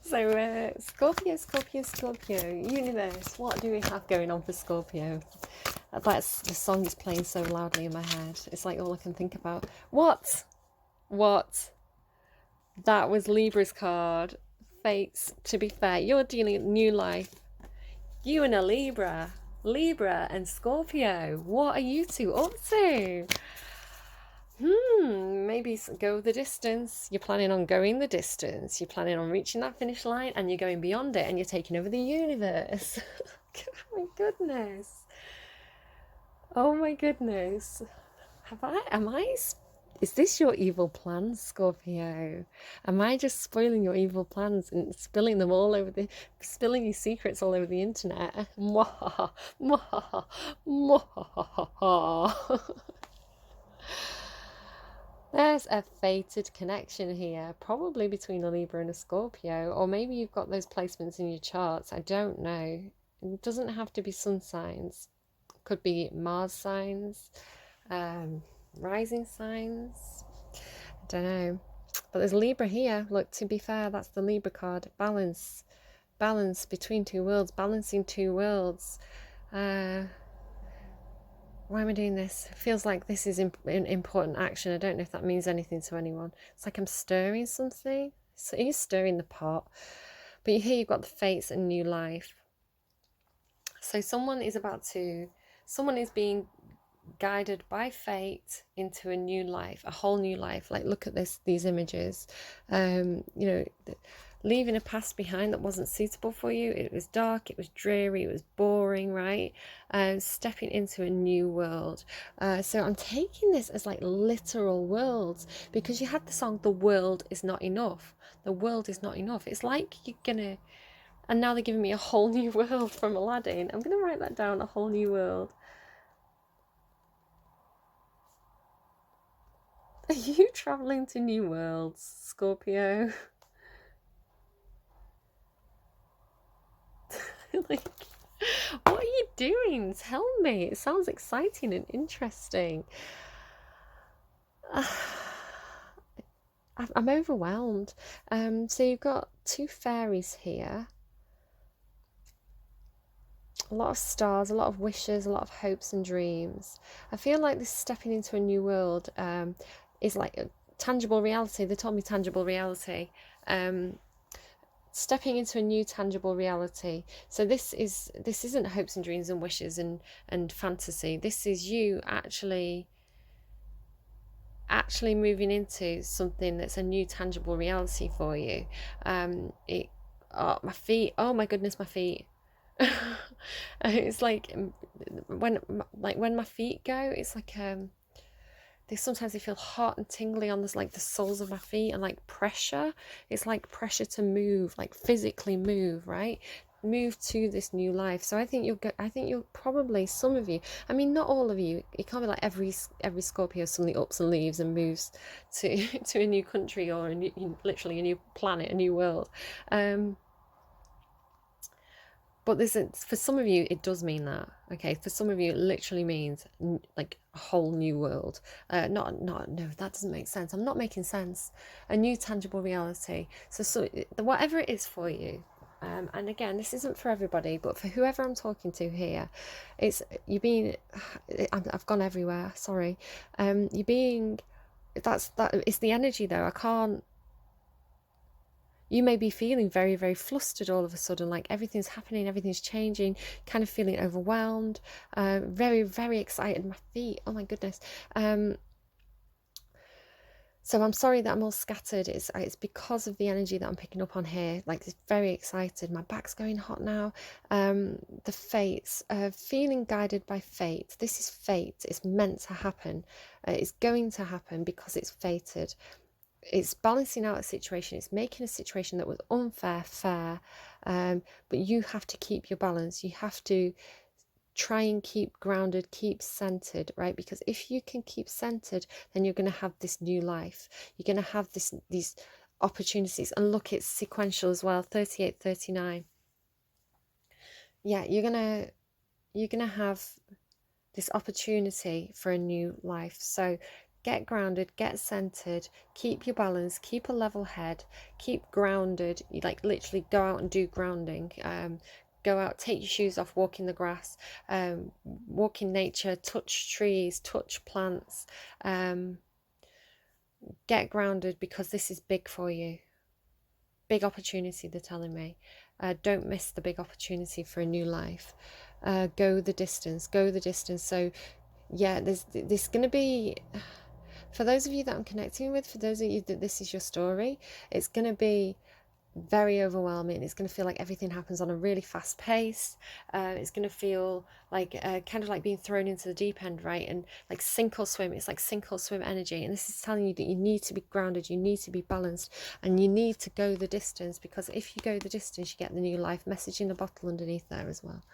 So Scorpio, universe, what do we have going on for Scorpio? The song is playing so loudly in my head. It's like all I can think about. What? That was Libra's card. Fates, to be fair, you're dealing with new life. You and a Libra and Scorpio. What are you two up to? Maybe go the distance. You're planning on going the distance. You're planning on reaching that finish line, and you're going beyond it, and you're taking over the universe. Oh my goodness. Oh my goodness. Is this your evil plans, Scorpio? Am I just spoiling your evil plans and spilling your secrets all over the internet? Mwahaha, mwahaha, mwahaha. There's a fated connection here, probably between a Libra and a Scorpio, or maybe you've got those placements in your charts. I don't know. It doesn't have to be sun signs. Could be Mars signs. Rising signs, I don't know, but there's Libra here. Look, to be fair, that's the Libra card. Balance between two worlds, balancing two worlds. Why am I doing this? It feels like this is important action. I don't know if that means anything to anyone. It's like I'm stirring something. So you're stirring the pot, but here you've got the fates and new life. So someone is being guided by fate into a new life, a whole new life. Like, look at these images. You know, leaving a past behind that wasn't suitable for you. It was dark, it was dreary, it was boring, right? Stepping into a new world. So I'm taking this as like literal worlds, because you had the song "The World Is Not Enough." The world is not enough. It's like you're gonna, and now they're giving me a whole new world from Aladdin. I'm gonna write that down, a whole new world. Are you traveling to new worlds, Scorpio? Like, what are you doing? Tell me. It sounds exciting and interesting. I'm overwhelmed. So you've got two fairies here. A lot of stars, a lot of wishes, a lot of hopes and dreams. I feel like this stepping into a new world is like a tangible reality. They told me tangible reality. Stepping into a new tangible reality. So this isn't hopes and dreams and wishes and fantasy. This is you actually moving into something that's a new tangible reality for you. My feet. Oh my goodness, my feet. It's like when my feet go, it's like sometimes they feel hot and tingly on this, like the soles of my feet, and like pressure. It's like pressure to move, like physically move, right? move to this new life. So I think you'll probably, some of you, I mean, not all of you, it can't be like every Scorpio suddenly ups and leaves and moves to to a new country or literally a new planet, a new world. But for some of you, it does mean that. Okay, for some of you, it literally means like a whole new world. No, that doesn't make sense. I'm not making sense. A new tangible reality. So whatever it is for you, and again, this isn't for everybody, but for whoever I'm talking to here, it's you being. I've gone everywhere. Sorry. You being. It's the energy though. I can't. You may be feeling very, very flustered all of a sudden, like everything's happening, everything's changing, kind of feeling overwhelmed, very, very excited. My feet, oh my goodness. So I'm sorry that I'm all scattered. It's because of the energy that I'm picking up on here. Like, it's very excited. My back's going hot now. The fates, feeling guided by fate. This is fate. It's meant to happen. It's going to happen because it's fated. It's balancing out a situation. It's making a situation that was unfair fair, but you have to keep your balance. You have to try and keep grounded, keep centered, right? Because if you can keep centered, then you're going to have this new life. You're going to have these opportunities. And look, it's sequential as well. 38, 39. Yeah, you're gonna have this opportunity for a new life. So get grounded, get centered, keep your balance, keep a level head, keep grounded. You like literally go out and do grounding. Go out, take your shoes off, walk in the grass, walk in nature, touch trees, touch plants. Get grounded because this is big for you. Big opportunity, they're telling me. Don't miss the big opportunity for a new life. Go the distance. So yeah, there's going to be, for those of you that I'm connecting with, for those of you that this is your story, it's going to be very overwhelming. It's going to feel like everything happens on a really fast pace. It's going to feel like kind of like being thrown into the deep end, right? And like sink or swim. It's like sink or swim energy. And this is telling you that you need to be grounded, you need to be balanced, and you need to go the distance, because if you go the distance, you get the new life. Message in the bottle underneath there as well.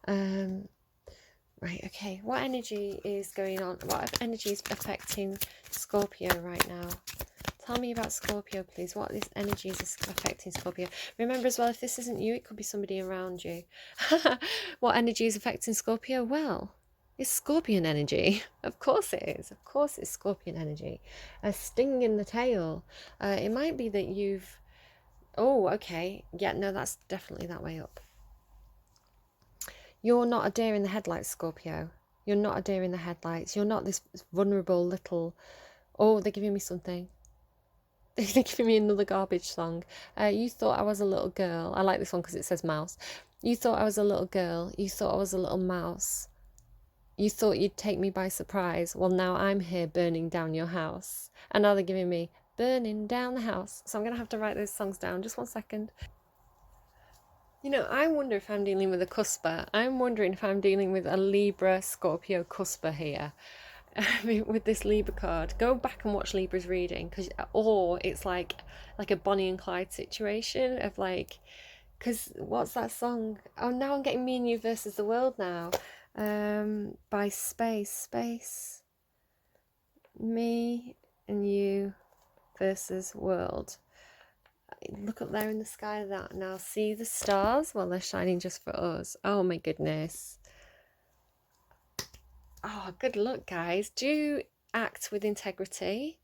Right, okay. What energy is going on? What energy is affecting Scorpio right now? Tell me about Scorpio, please. What this energy is affecting Scorpio? Remember as well, if this isn't you, it could be somebody around you. What energy is affecting Scorpio? Well, it's Scorpion energy. Of course it is. Of course it's Scorpion energy. A sting in the tail. It might be that you've... Oh, okay. Yeah, no, that's definitely that way up. You're not a deer in the headlights, Scorpio. You're not a deer in the headlights. You're not this vulnerable little... Oh, they're giving me something. They're giving me another garbage song. You thought I was a little girl. I like this one because it says mouse. You thought I was a little girl. You thought I was a little mouse. You thought you'd take me by surprise. Well, now I'm here burning down your house. And now they're giving me burning down the house. So I'm going to have to write those songs down. Just one second. You know, I wonder if I'm dealing with a cusper. I'm wondering if I'm dealing with a Libra Scorpio cusper here. With this Libra card, go back and watch Libra's reading, or it's like a Bonnie and Clyde situation of like, because what's that song? Oh, now I'm getting Me and You versus the World now, by Space, Me and You versus World. Look up there in the sky that now, see the stars? Well, they're shining just for us. Oh my goodness. Oh, good luck, guys. Do act with integrity.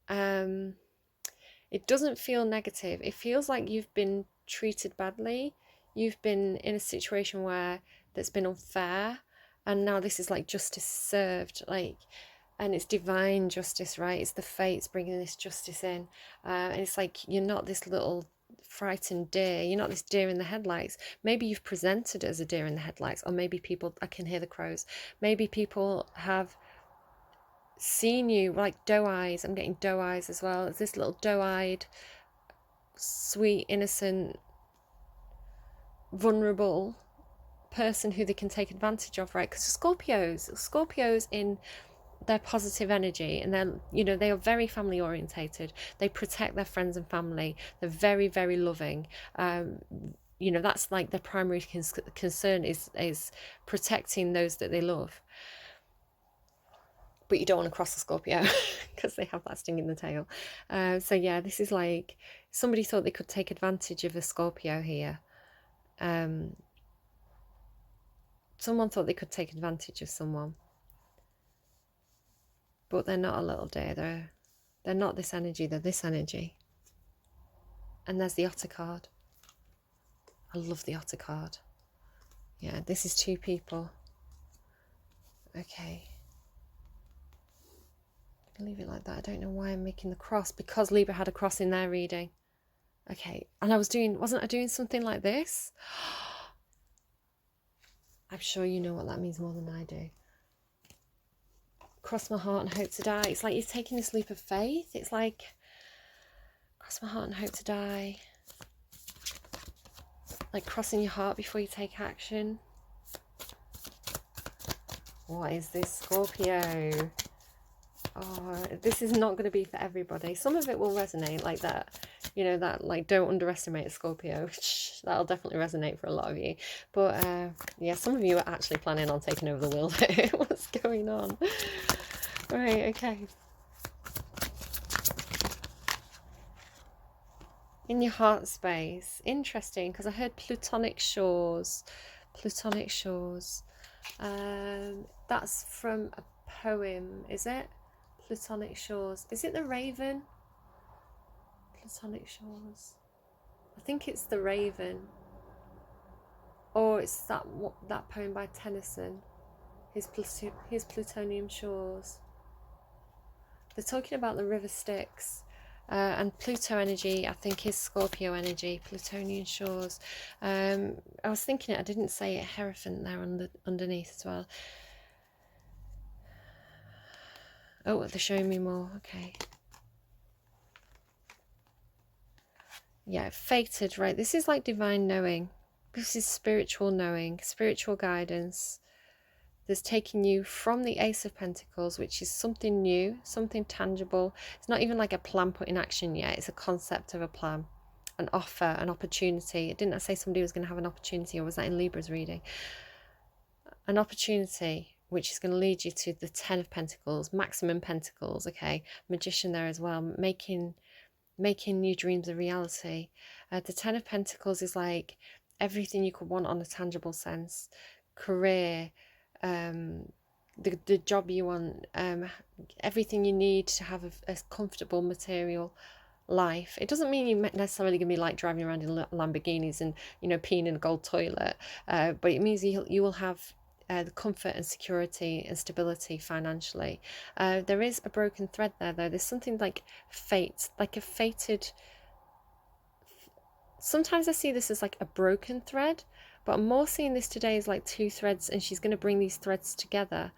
It doesn't feel negative. It feels like you've been treated badly. You've been in a situation where that's been unfair, and now this is like justice served, like, and it's divine justice, right? It's the fates bringing this justice in, and it's like you're not this little frightened deer. You're not this deer in the headlights. Maybe you've presented as a deer in the headlights, or maybe people, I can hear the crows, maybe people have seen you like doe eyes. I'm getting doe eyes as well. It's this little doe-eyed, sweet, innocent, vulnerable person who they can take advantage of, right? Because Scorpios in their positive energy, and they're, you know, they are very family orientated. They protect their friends and family. They're very, very loving. you know, that's like their primary concern is protecting those that they love. But you don't want to cross a Scorpio because they have that sting in the tail. So yeah, this is like somebody thought they could take advantage of a Scorpio here. Someone thought they could take advantage of someone, but they're not a little deer. They're not this energy. They're this energy. And there's the Otter card. I love the Otter card. Yeah, this is two people. Okay. Leave it like that. I don't know why I'm making the cross, because Libra had a cross in their reading. Okay, and wasn't I doing something like this? I'm sure you know what that means more than I do. Cross my heart and hope to die. It's like you're taking this leap of faith. It's like cross my heart and hope to die. Like crossing your heart before you take action. What is this, Scorpio? Oh, this is not going to be for everybody. Some of it will resonate like that. You know, that like, don't underestimate a Scorpio. That'll definitely resonate for a lot of you. But yeah, some of you are actually planning on taking over the world. What's going on? Right, okay. In your heart space. Interesting, because I heard platonic shores. Platonic shores. That's from a poem, is it? Platonic shores. Is it the Raven? Platonic shores. I think it's the Raven. Or it's that poem by Tennyson. His Plutonian shores. They're talking about the river Styx. And Pluto energy, I think, is Scorpio energy. Plutonian shores. I was thinking it. I didn't say it. Hierophant there underneath as well. Oh, they're showing me more. Okay. Yeah, fated, right? This is like divine knowing. This is spiritual knowing, spiritual guidance. That's taking you from the Ace of Pentacles, which is something new, something tangible. It's not even like a plan put in action yet. It's a concept of a plan, an offer, an opportunity. Didn't I say somebody was going to have an opportunity, or was that in Libra's reading? An opportunity which is going to lead you to the 10 of Pentacles, maximum Pentacles, okay? Magician there as well, making new dreams a reality. The 10 of Pentacles is like everything you could want on a tangible sense. Career, the job you want, everything you need to have a comfortable material life. It doesn't mean you're necessarily going to be like driving around in Lamborghinis and, you know, peeing in a gold toilet, but it means you will have the comfort and security and stability financially. There is a broken thread there, though. There's something like fate, like a fated. Sometimes I see this as like a broken thread, but I'm more seeing this today as like two threads, and she's going to bring these threads together.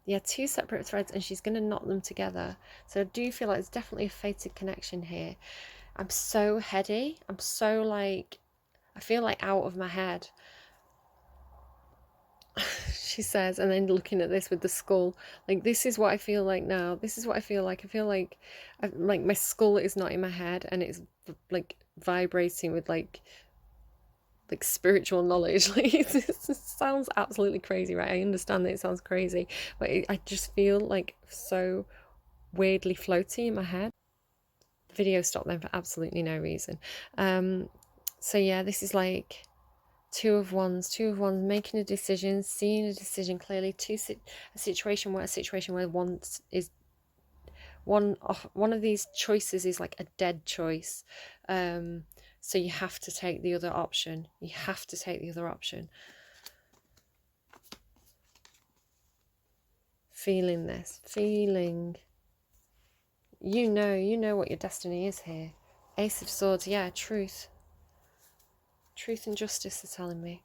Yeah, two separate threads, and she's going to knot them together. So I do feel like it's definitely a fated connection here. I'm so heady. I'm so like, I feel like out of my head. She says, and then looking at this with the skull, like, this is what I feel like now. This is what I feel like. I feel like my skull is not in my head, and it's like vibrating with like spiritual knowledge. Like, it sounds absolutely crazy, right? I understand that it sounds crazy, but I just feel like so weirdly floaty in my head. The video stopped then for absolutely no reason. So yeah, this is like two of wands, making a decision, seeing a decision clearly. A situation where one of these choices is like a dead choice. So you have to take the other option. You have to take the other option. Feeling this, you know what your destiny is here. Ace of Swords, yeah, truth and justice are telling me.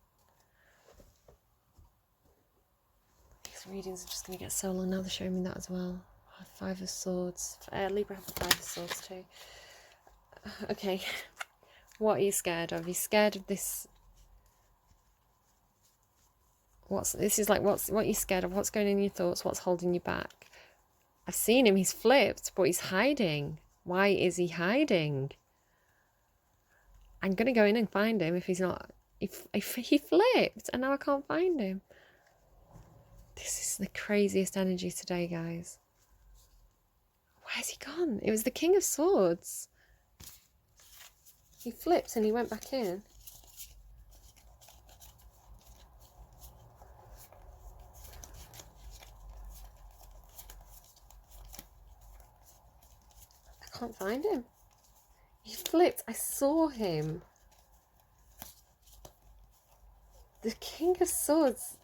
These readings are just going to get so long now. They're showing me that as well. Five of Swords. Libra have the Five of Swords too. Okay, what are you scared of? You're scared of this. What are you scared of? What's going on in your thoughts? What's holding you back? I've seen him. He's flipped, but he's hiding. Why is he hiding? I'm going to go in and find him if he's not he flipped, and now I can't find him. This is the craziest energy today, guys. Where's he gone? It was the King of Swords. He flipped and he went back in. I can't find him. He flipped. I saw him. The King of Swords.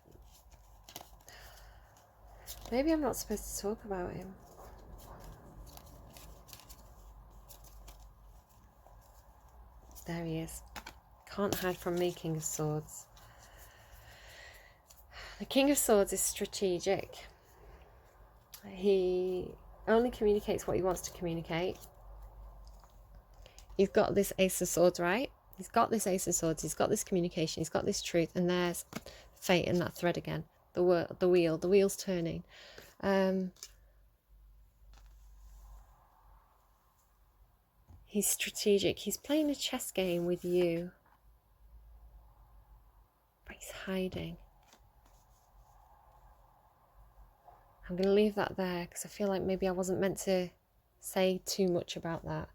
Maybe I'm not supposed to talk about him. There he is. Can't hide from me, King of Swords. The King of Swords is strategic. He only communicates what he wants to communicate. You've got this Ace of Swords, right? He's got this Ace of Swords. He's got this communication. He's got this truth. And there's fate and that thread again. The wheel. The wheel's turning. He's strategic. He's playing a chess game with you. But he's hiding. I'm going to leave that there because I feel like maybe I wasn't meant to say too much about that.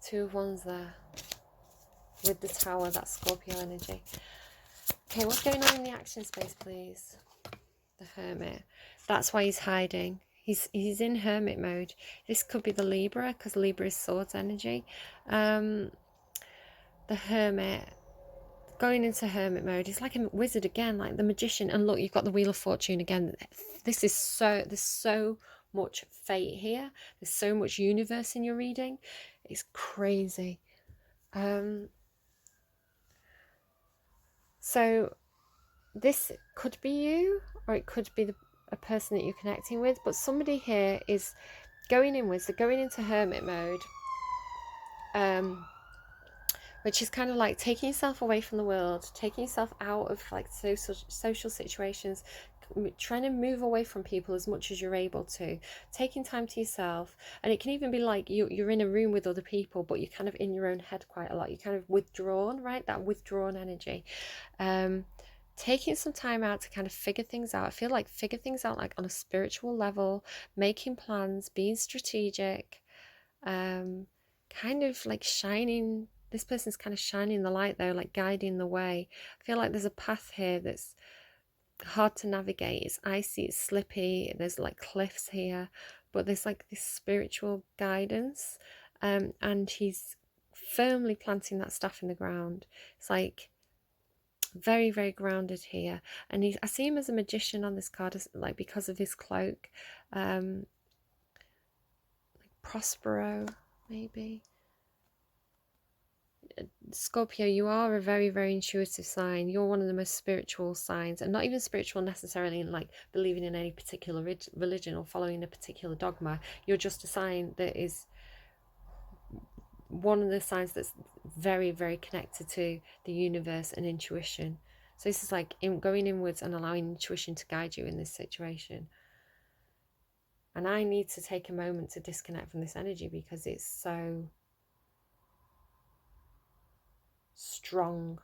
Two of Wands there. With the Tower, that's Scorpio energy. Okay, what's going on in the action space, please? The Hermit. That's why he's hiding. He's in Hermit mode. This could be the Libra, because Libra is Swords energy. The Hermit. Going into Hermit mode. He's like a wizard again, like the Magician. And look, you've got the Wheel of Fortune again. There's so much fate here. There's so much universe in your reading. It's crazy. So this could be you, or it could be a person that you're connecting with, but somebody here is going inwards. They're going into Hermit mode, which is kind of like taking yourself away from the world, taking yourself out of like social situations, trying to move away from people as much as you're able to, taking time to yourself. And it can even be like you're in a room with other people, but you're kind of in your own head quite a lot. You're kind of withdrawn, right? That withdrawn energy. Taking some time out to kind of figure things out. I feel like figure things out like on a spiritual level, making plans, being strategic, kind of like shining. This person's kind of shining the light though, like guiding the way. I feel like there's a path here that's hard to navigate. It's icy, it's slippy, there's like cliffs here, but there's like this spiritual guidance, and he's firmly planting that stuff in the ground. It's like very, very grounded here. And I see him as a magician on this card, like because of his cloak, like Prospero maybe. Scorpio, you are a very, very intuitive sign. You're one of the most spiritual signs, and not even spiritual necessarily in like believing in any particular religion or following a particular dogma. You're just a sign that is one of the signs that's very, very connected to the universe and intuition. So this is like going inwards and allowing intuition to guide you in this situation. And I need to take a moment to disconnect from this energy because it's so strong,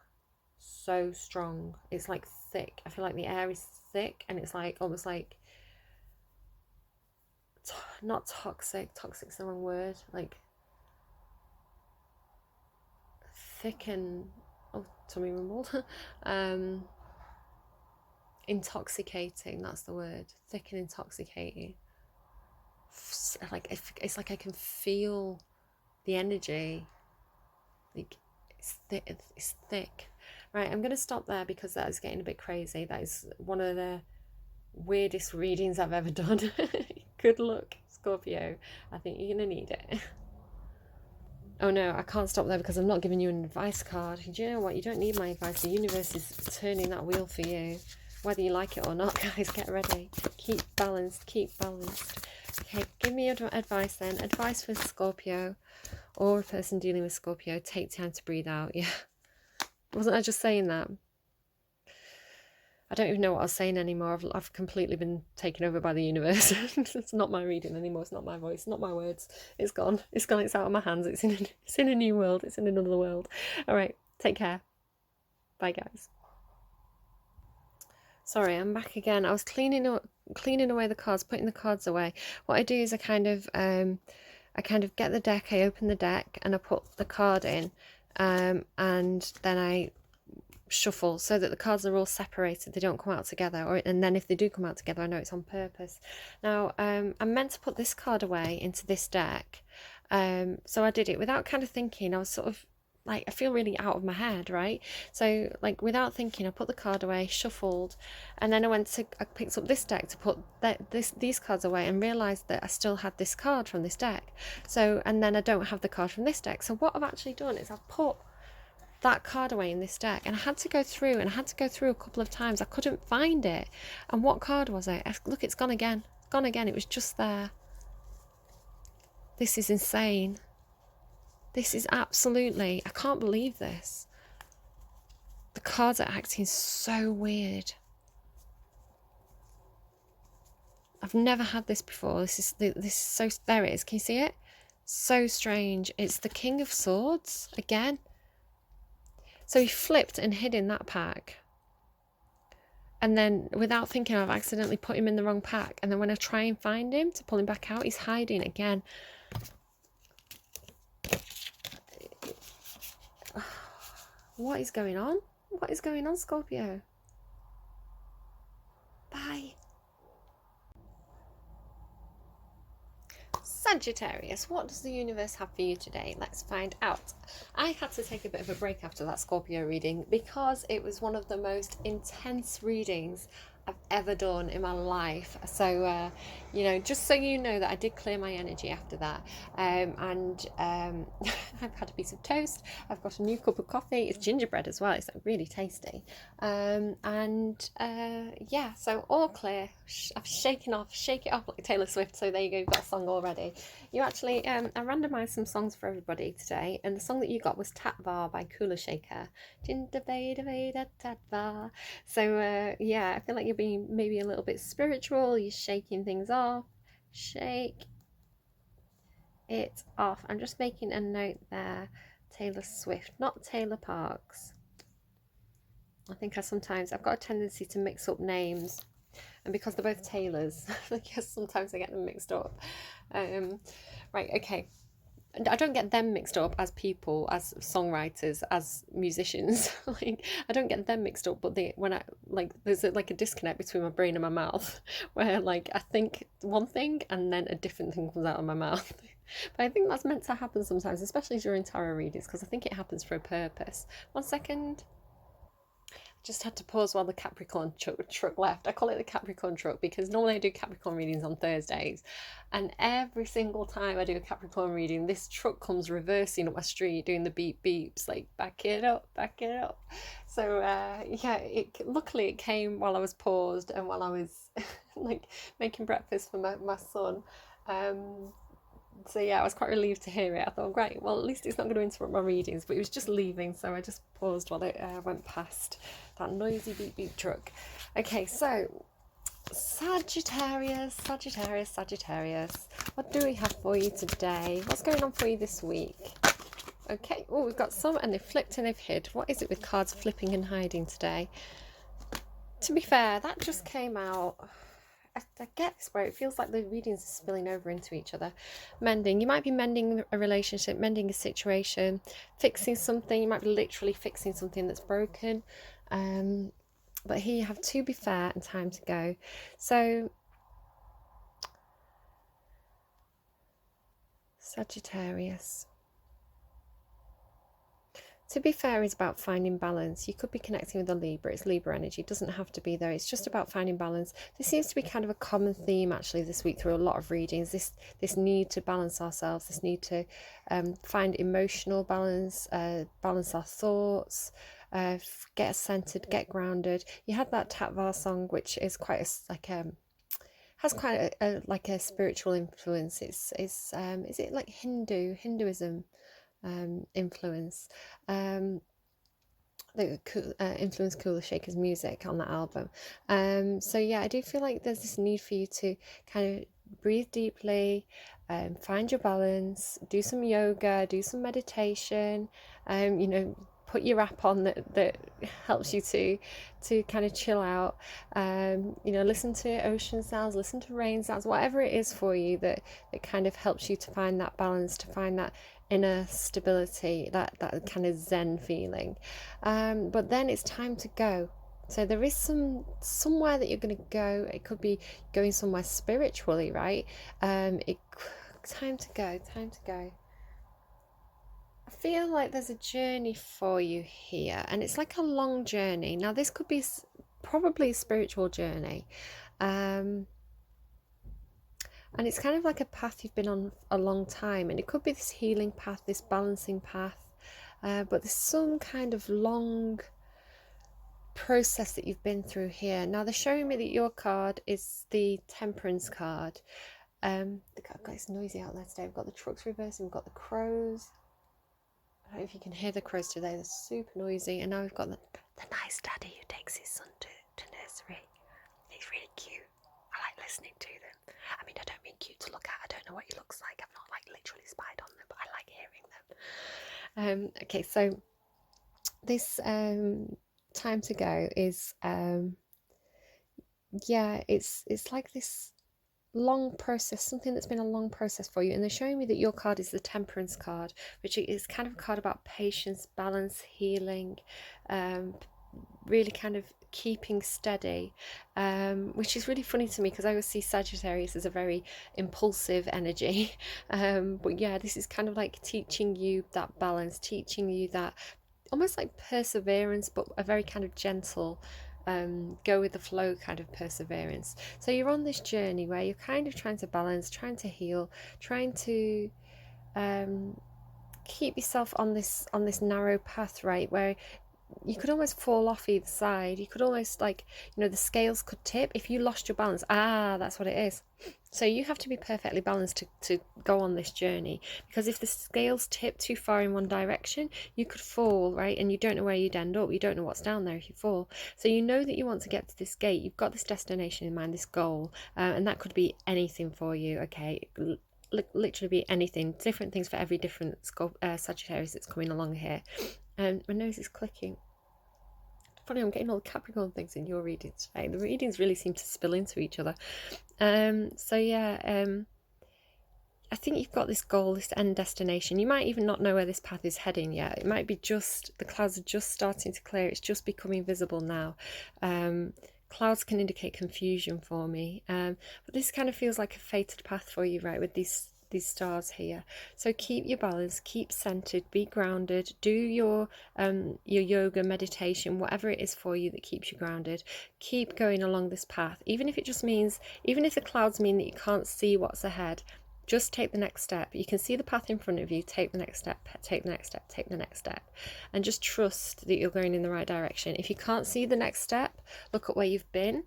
so strong. It's like thick. I feel like the air is thick, and it's like almost like not toxic. Toxic's the wrong word. Like thick and tummy rumbled. Intoxicating. That's the word. Thick and intoxicating. Like it's like I can feel the energy. Like it's thick. Right, I'm going to stop there because that is getting a bit crazy. That is one of the weirdest readings I've ever done. Good luck, Scorpio. I think you're going to need it. Oh no, I can't stop there because I'm not giving you an advice card. Do you know what? You don't need my advice. The universe is turning that wheel for you. Whether you like it or not, guys, get ready. Keep balanced, keep balanced. Okay, give me your advice then. Advice for Scorpio or a person dealing with Scorpio. Take time to breathe out. Yeah. Wasn't I just saying that? I don't even know what I was saying anymore. I've completely been taken over by the universe. It's not my reading anymore. It's not my voice, not my words. It's gone. It's gone. It's out of my hands. It's in a new world. It's in another world. All right. Take care. Bye, guys. Sorry, I'm back again. I was cleaning away the cards, putting the cards away. What I do is I kind of get the deck. I open the deck and I put the card in, and then I shuffle so that the cards are all separated, they don't come out together, and then if they do come out together, I know it's on purpose. Now I'm meant to put this card away into this deck, so I did it without kind of thinking. I was sort of like, I feel really out of my head, right? So like without thinking, I put the card away, shuffled, and then I picked up this deck to put these cards away, and realised that I still had this card from this deck. So, and then I don't have the card from this deck. So what I've actually done is I've put that card away in this deck, and I had to go through a couple of times. I couldn't find it. And what card was it? Look, it's gone again. It's gone again. It was just there. This is insane. This is absolutely, I can't believe this. The cards are acting so weird. I've never had this before. This is so, there it is. Can you see it? So strange. It's the King of Swords again. So he flipped and hid in that pack. And then without thinking, I've accidentally put him in the wrong pack. And then when I try and find him to pull him back out, he's hiding again. What is going on? What is going on, Scorpio? Bye. Sagittarius, what does the universe have for you today? Let's find out. I had to take a bit of a break after that Scorpio reading because it was one of the most intense readings I've ever done in my life. So, you know, just so you know that I did clear my energy after that. I've had a piece of toast. I've got a new cup of coffee. It's gingerbread as well. It's like really tasty. Yeah, so all clear. I've shake it off like Taylor Swift. So there you go. You've got a song already. You actually, I randomised some songs for everybody today, and the song that you got was Tatvar by Cooler Shaker. So yeah, I feel like you're being maybe a little bit spiritual. You're shaking things off. Shake it off. I'm just making a note there. Taylor Swift, not Taylor Parks. I think I've got a tendency to mix up names, and because they're both Taylors, I guess sometimes I get them mixed up. Right, okay. I don't get them mixed up as people, as songwriters, as musicians. Like, I don't get them mixed up, but there's a disconnect between my brain and my mouth, where like I think one thing and then a different thing comes out of my mouth. But I think that's meant to happen sometimes, especially during tarot readings, because I think it happens for a purpose. 1 second. Just had to pause while the Capricorn truck left. I call it the Capricorn truck because normally I do Capricorn readings on Thursdays, and every single time I do a Capricorn reading, this truck comes reversing up my street doing the beep beeps, like back it up. So yeah, luckily it came while I was paused and while I was like making breakfast for my son. So yeah, I was quite relieved to hear it. I thought, great, well, at least it's not going to interrupt my readings. But it was just leaving, so I just paused while it went past that noisy beep beep truck. Okay, so Sagittarius. What do we have for you today? What's going on for you this week? Okay, oh, we've got some, and they've flipped and they've hid. What is it with cards flipping and hiding today? To be fair, that just came out. I get this where it feels like the readings are spilling over into each other. Mending. You might be mending a relationship, mending a situation, fixing something. You might be literally fixing something that's broken. But here you have to be fair and time to go. So, Sagittarius. To be fair is about finding balance. You could be connecting with a Libra. It's Libra energy. It doesn't have to be there. It's just about finding balance. This seems to be kind of a common theme actually this week through a lot of readings. This need to balance ourselves. This need to find emotional balance, balance our thoughts, get centered, get grounded. You had that Tatvar song, which is quite has quite a spiritual influence. Is it like Hinduism? Influence, that influenced Cooler Shaker's music on that album. So yeah, I do feel like there's this need for you to kind of breathe deeply, find your balance, do some yoga, do some meditation, you know, put your app on that helps you to kind of chill out, you know, listen to ocean sounds, listen to rain sounds, whatever it is for you that kind of helps you to find that balance, to find that inner stability, that kind of zen feeling. But then it's time to go. So there is somewhere that you're going to go. It could be going somewhere spiritually, right? Time to go, time to go. I feel like there's a journey for you here, and it's like a long journey. Now this could be probably a spiritual journey, and it's kind of like a path you've been on a long time, and it could be this healing path, this balancing path, but there's some kind of long process that you've been through here. Now they're showing me that your card is the Temperance card. It's noisy out there today. We've got the trucks reversing, we've got the crows. I don't know if you can hear the crows today, they're super noisy. And now we've got the nice daddy who takes his son to nursery. He's really cute. I like listening to them. I mean, I don't mean cute to look at. I don't know what he looks like. I've not like literally spied on them, but I like hearing them. Okay, so this time to go is yeah, it's like this long process, something that's been a long process for you. And they're showing me that your card is the Temperance card, which is kind of a card about patience, balance, healing, really kind of keeping steady, which is really funny to me because I always see Sagittarius as a very impulsive energy, but yeah, this is kind of like teaching you that balance, teaching you that almost like perseverance, but a very kind of gentle, go with the flow kind of perseverance. So you're on this journey where you're kind of trying to balance, trying to heal, trying to keep yourself on this narrow path, right, where you could almost fall off either side. You could almost, like, you know, the scales could tip if you lost your balance. That's what it is. So you have to be perfectly balanced to go on this journey, because if the scales tip too far in one direction, you could fall, right? And you don't know where you'd end up. You don't know what's down there if you fall. So you know that you want to get to this gate. You've got this destination in mind, this goal, and that could be anything for you, okay? Literally be anything. Different things for every different Sagittarius that's coming along here. And my nose is clicking. Funny, I'm getting all the Capricorn things in your readings today. The readings really seem to spill into each other. So yeah, I think you've got this goal, this end destination. You might even not know where this path is heading yet. It might be just, the clouds are just starting to clear. It's just becoming visible now. Clouds can indicate confusion for me. But this kind of feels like a fated path for you, right, with these stars here. So keep your balance, keep centered, be grounded, do your yoga, meditation, whatever it is for you that keeps you grounded. Keep going along this path, even if it just means, even if the clouds mean that you can't see what's ahead, just take the next step. You can see the path in front of you, take the next step, take the next step, take the next step, and just trust that you're going in the right direction. If you can't see the next step, look at where you've been,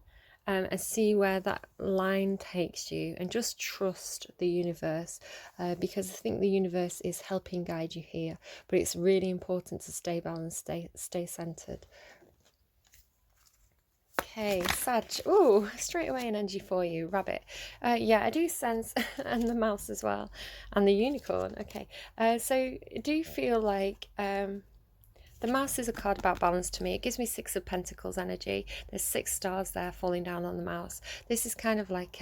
and see where that line takes you, and just trust the universe, because I think the universe is helping guide you here, but it's really important to stay balanced, stay centered. Okay, Sag. Oh, straight away an energy for you, rabbit. Yeah, I do sense, and the mouse as well, and the unicorn. Okay, so I do feel like the mouse is a card about balance to me. It gives me 6 of Pentacles energy. There's 6 stars there falling down on the mouse. This is kind of like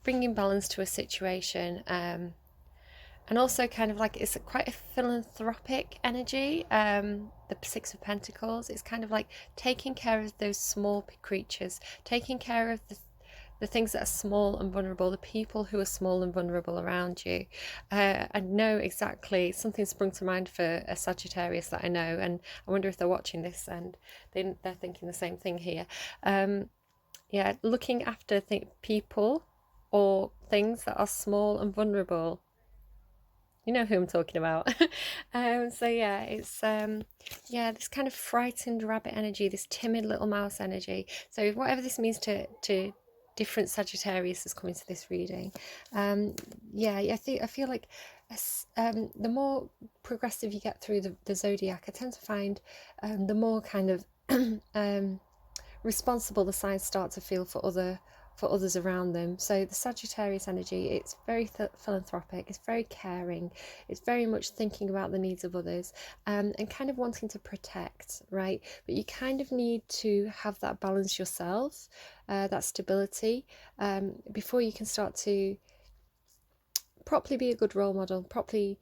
bringing balance to a situation, and also kind of like it's quite a philanthropic energy. The 6 of Pentacles, it's kind of like taking care of those small creatures, taking care of the things that are small and vulnerable, the people who are small and vulnerable around you. I know exactly, something sprung to mind for a Sagittarius that I know, and I wonder if they're watching this and they're thinking the same thing here. Yeah, looking after people or things that are small and vulnerable. You know who I'm talking about. So yeah, it's yeah, this kind of frightened rabbit energy, this timid little mouse energy. So whatever this means to different Sagittarius is coming to this reading. Yeah, I feel like the more progressive you get through the zodiac, I tend to find the more kind of responsible the signs start to feel for others around them. So the Sagittarius energy, it's very philanthropic, it's very caring, it's very much thinking about the needs of others, and kind of wanting to protect, right? But you kind of need to have that balance yourself, that stability, before you can start to properly be a good role model, properly.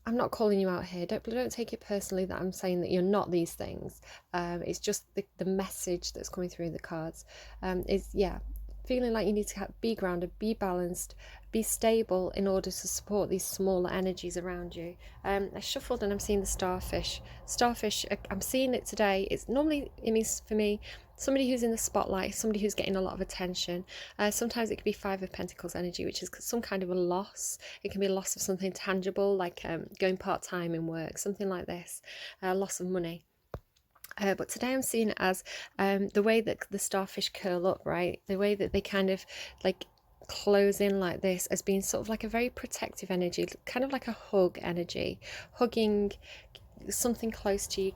I'm not calling you out here. Don't take it personally that I'm saying that you're not these things. It's just the message that's coming through the cards. Feeling like you need to be grounded, be balanced, be stable in order to support these smaller energies around you. I shuffled and I'm seeing the starfish. Starfish, I'm seeing it today. It means for me somebody who's in the spotlight, somebody who's getting a lot of attention. Sometimes it could be Five of Pentacles energy, which is some kind of a loss. It can be a loss of something tangible, like going part-time in work, something like this, loss of money. But today I'm seeing it as the way that the starfish curl up, right? The way that they kind of like close in like this, as being sort of like a very protective energy, kind of like a hug energy, hugging something close to you,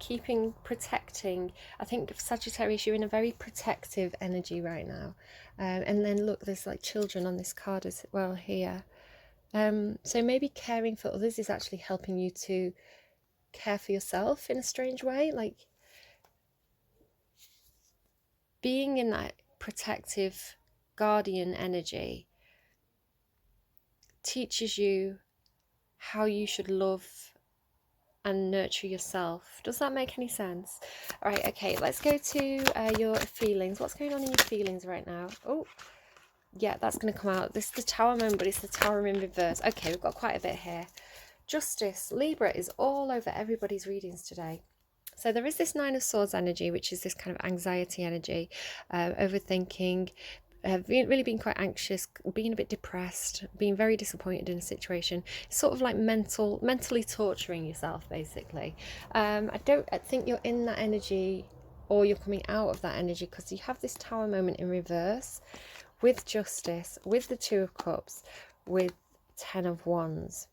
protecting. I think Sagittarius, you're in a very protective energy right now. And then look, there's like children on this card as well here. So maybe caring for others is actually helping you to care for yourself in a strange way, like being in that protective guardian energy teaches you how you should love and nurture yourself. Does that make any sense? All right, okay, let's go to your feelings. What's going on in your feelings right now? Oh, yeah, that's going to come out. This is the Tower moment, but it's the Tower in reverse. Okay, we've got quite a bit here. Justice. Libra is all over everybody's readings today. So there is this Nine of Swords energy, which is this kind of anxiety energy, overthinking, really being quite anxious, being a bit depressed, being very disappointed in a situation. It's sort of like mentally torturing yourself, basically. I think you're in that energy, or you're coming out of that energy, because you have this Tower moment in reverse with Justice, with the Two of Cups, with Ten of Wands.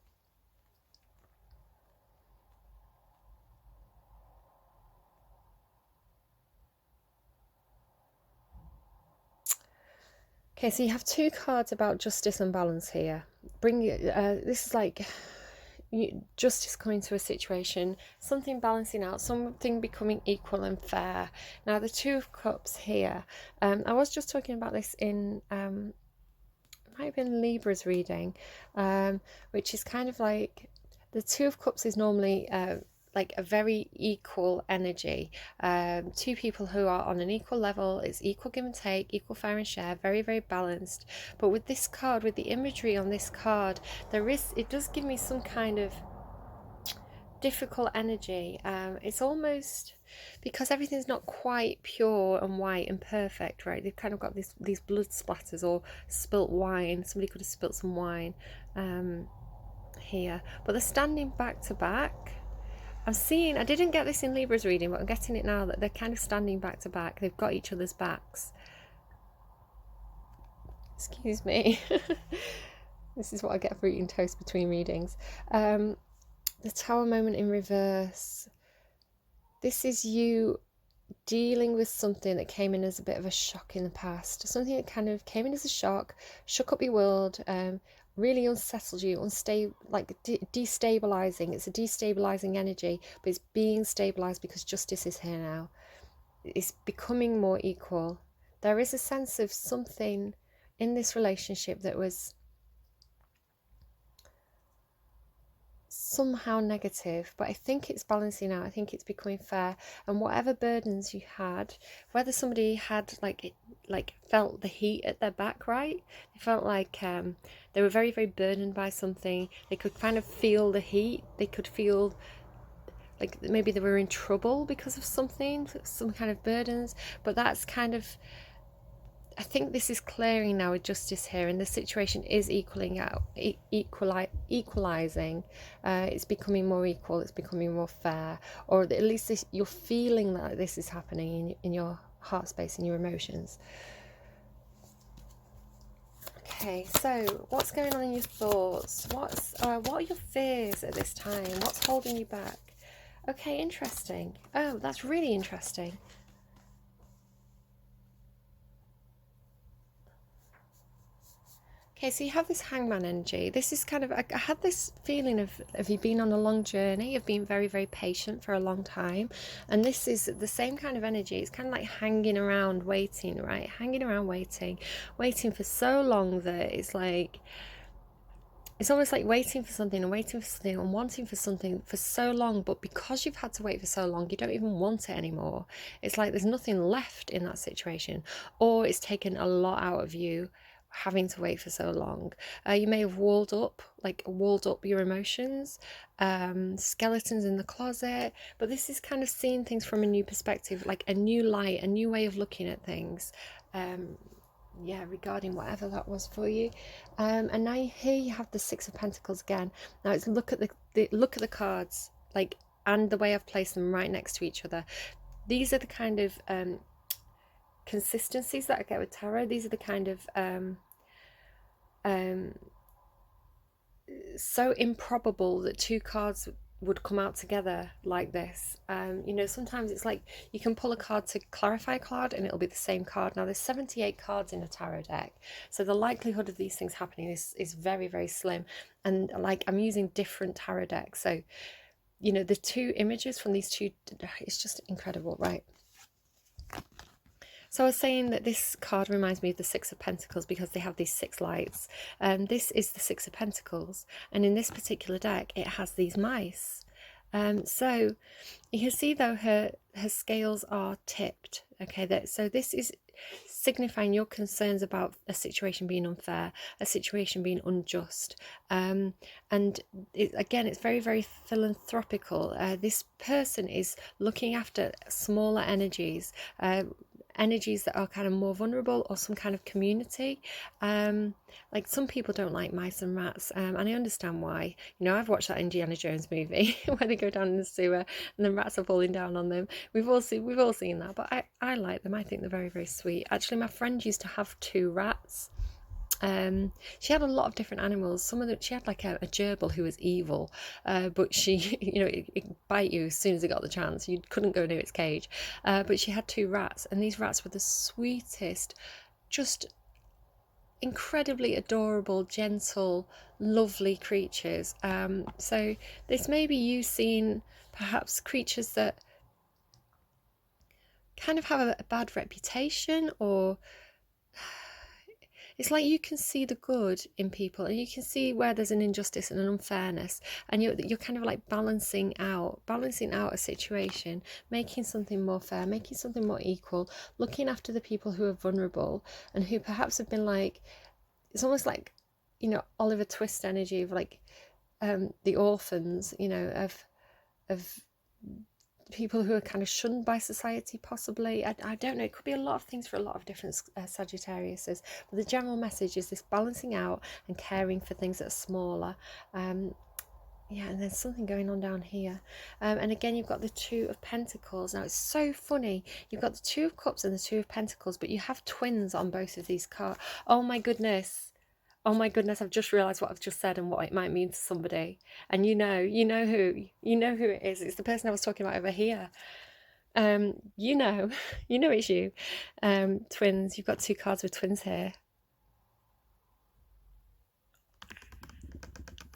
Okay, so you have two cards about justice and balance here. This is like justice coming to a situation, something balancing out, something becoming equal and fair. Now, the Two of Cups here, I was just talking about this in, it might have been Libra's reading, which is kind of like, the Two of Cups is normally like a very equal energy, two people who are on an equal level. It's equal give and take, equal fire and share, very, very balanced. But with this card, with the imagery on this card, it does give me some kind of difficult energy. It's almost, because everything's not quite pure and white and perfect, right? They've kind of got these blood splatters, or spilt wine. Somebody could have spilt some wine here, but they're standing back to back. I didn't get this in Libra's reading, but I'm getting it now, that they're kind of standing back to back. They've got each other's backs. Excuse me. This is what I get for eating toast between readings. The Tower moment in reverse. This is you dealing with something that came in as a bit of a shock in the past. Something that kind of came in as a shock, shook up your world, really unsettled you, destabilizing. It's a destabilizing energy, but it's being stabilized because justice is here now. It's becoming more equal. There is a sense of something in this relationship that was somehow negative, but I think it's balancing out. I think it's becoming fair, and whatever burdens you had, whether somebody had felt the heat at their back, right? They felt like they were very, very burdened by something. They could kind of feel the heat. They could feel like maybe they were in trouble because of something, some kind of burdens. But that's kind of, I think this is clearing now with justice here, and the situation is equalizing. It's becoming more equal. It's becoming more fair, or at least you're feeling that this is happening in your heart space, in your emotions. Okay, so what's going on in your thoughts? What are your fears at this time? What's holding you back? Okay, interesting. Oh, that's really interesting. Okay, so you have this hangman energy. This is kind of, I had this feeling of you being on a long journey, of being very, very patient for a long time. And this is the same kind of energy. It's kind of like hanging around waiting, right? Hanging around waiting, waiting for so long that it's like, it's almost like waiting for something and waiting for something and wanting for something for so long, but because you've had to wait for so long, you don't even want it anymore. It's like there's nothing left in that situation, or it's taken a lot out of you having to wait for so long. You may have walled up your emotions, skeletons in the closet, but this is kind of seeing things from a new perspective, like a new light, a new way of looking at things. Yeah, regarding whatever that was for you. And now here you have the Six of Pentacles again. Now it's look at the cards, like, and the way I've placed them right next to each other. These are the kind of consistencies that I get with tarot. These are the kind of so improbable that two cards would come out together like this. You know, sometimes it's like you can pull a card to clarify a card and it'll be the same card. Now there's 78 cards in a tarot deck, so the likelihood of these things happening is very, very slim. And like, I'm using different tarot decks, so you know, the two images from these two, it's just incredible, right? So I was saying that this card reminds me of the Six of Pentacles because they have these six lights. This is the Six of Pentacles, and in this particular deck it has these mice. So you can see though her scales are tipped. Okay, so this is signifying your concerns about a situation being unfair, a situation being unjust. And again, it's very, very philanthropical. This person is looking after smaller energies, energies that are kind of more vulnerable, or some kind of community. Like, some people don't like mice and rats, and I understand why. You know, I've watched that Indiana Jones movie where they go down in the sewer and the rats are falling down on them. We've all seen that, but I like them. I think they're very, very sweet. Actually, my friend used to have 2 rats. She had a lot of different animals. Some of them, she had like a gerbil who was evil, but she, you know, it bite you as soon as it got the chance. You couldn't go near its cage. But she had 2 rats, and these rats were the sweetest, just incredibly adorable, gentle, lovely creatures. So this may be you seeing perhaps creatures that kind of have a bad reputation, or it's like you can see the good in people, and you can see where there's an injustice and an unfairness, and you're kind of like balancing out a situation, making something more fair, making something more equal, looking after the people who are vulnerable and who perhaps have been like, it's almost like, you know, Oliver Twist energy of like the orphans, you know, of people who are kind of shunned by society, possibly. I don't know, it could be a lot of things for a lot of different Sagittariuses, but the general message is this balancing out and caring for things that are smaller. Yeah, and there's something going on down here. And again, you've got the 2 of Pentacles. Now, it's so funny. You've got the 2 of Cups and the 2 of Pentacles, but you have twins on both of these cards. Oh my goodness. Oh my goodness, I've just realised what I've just said and what it might mean to somebody. And you know who it is. It's the person I was talking about over here. You know it's you. Twins. You've got 2 cards with twins here.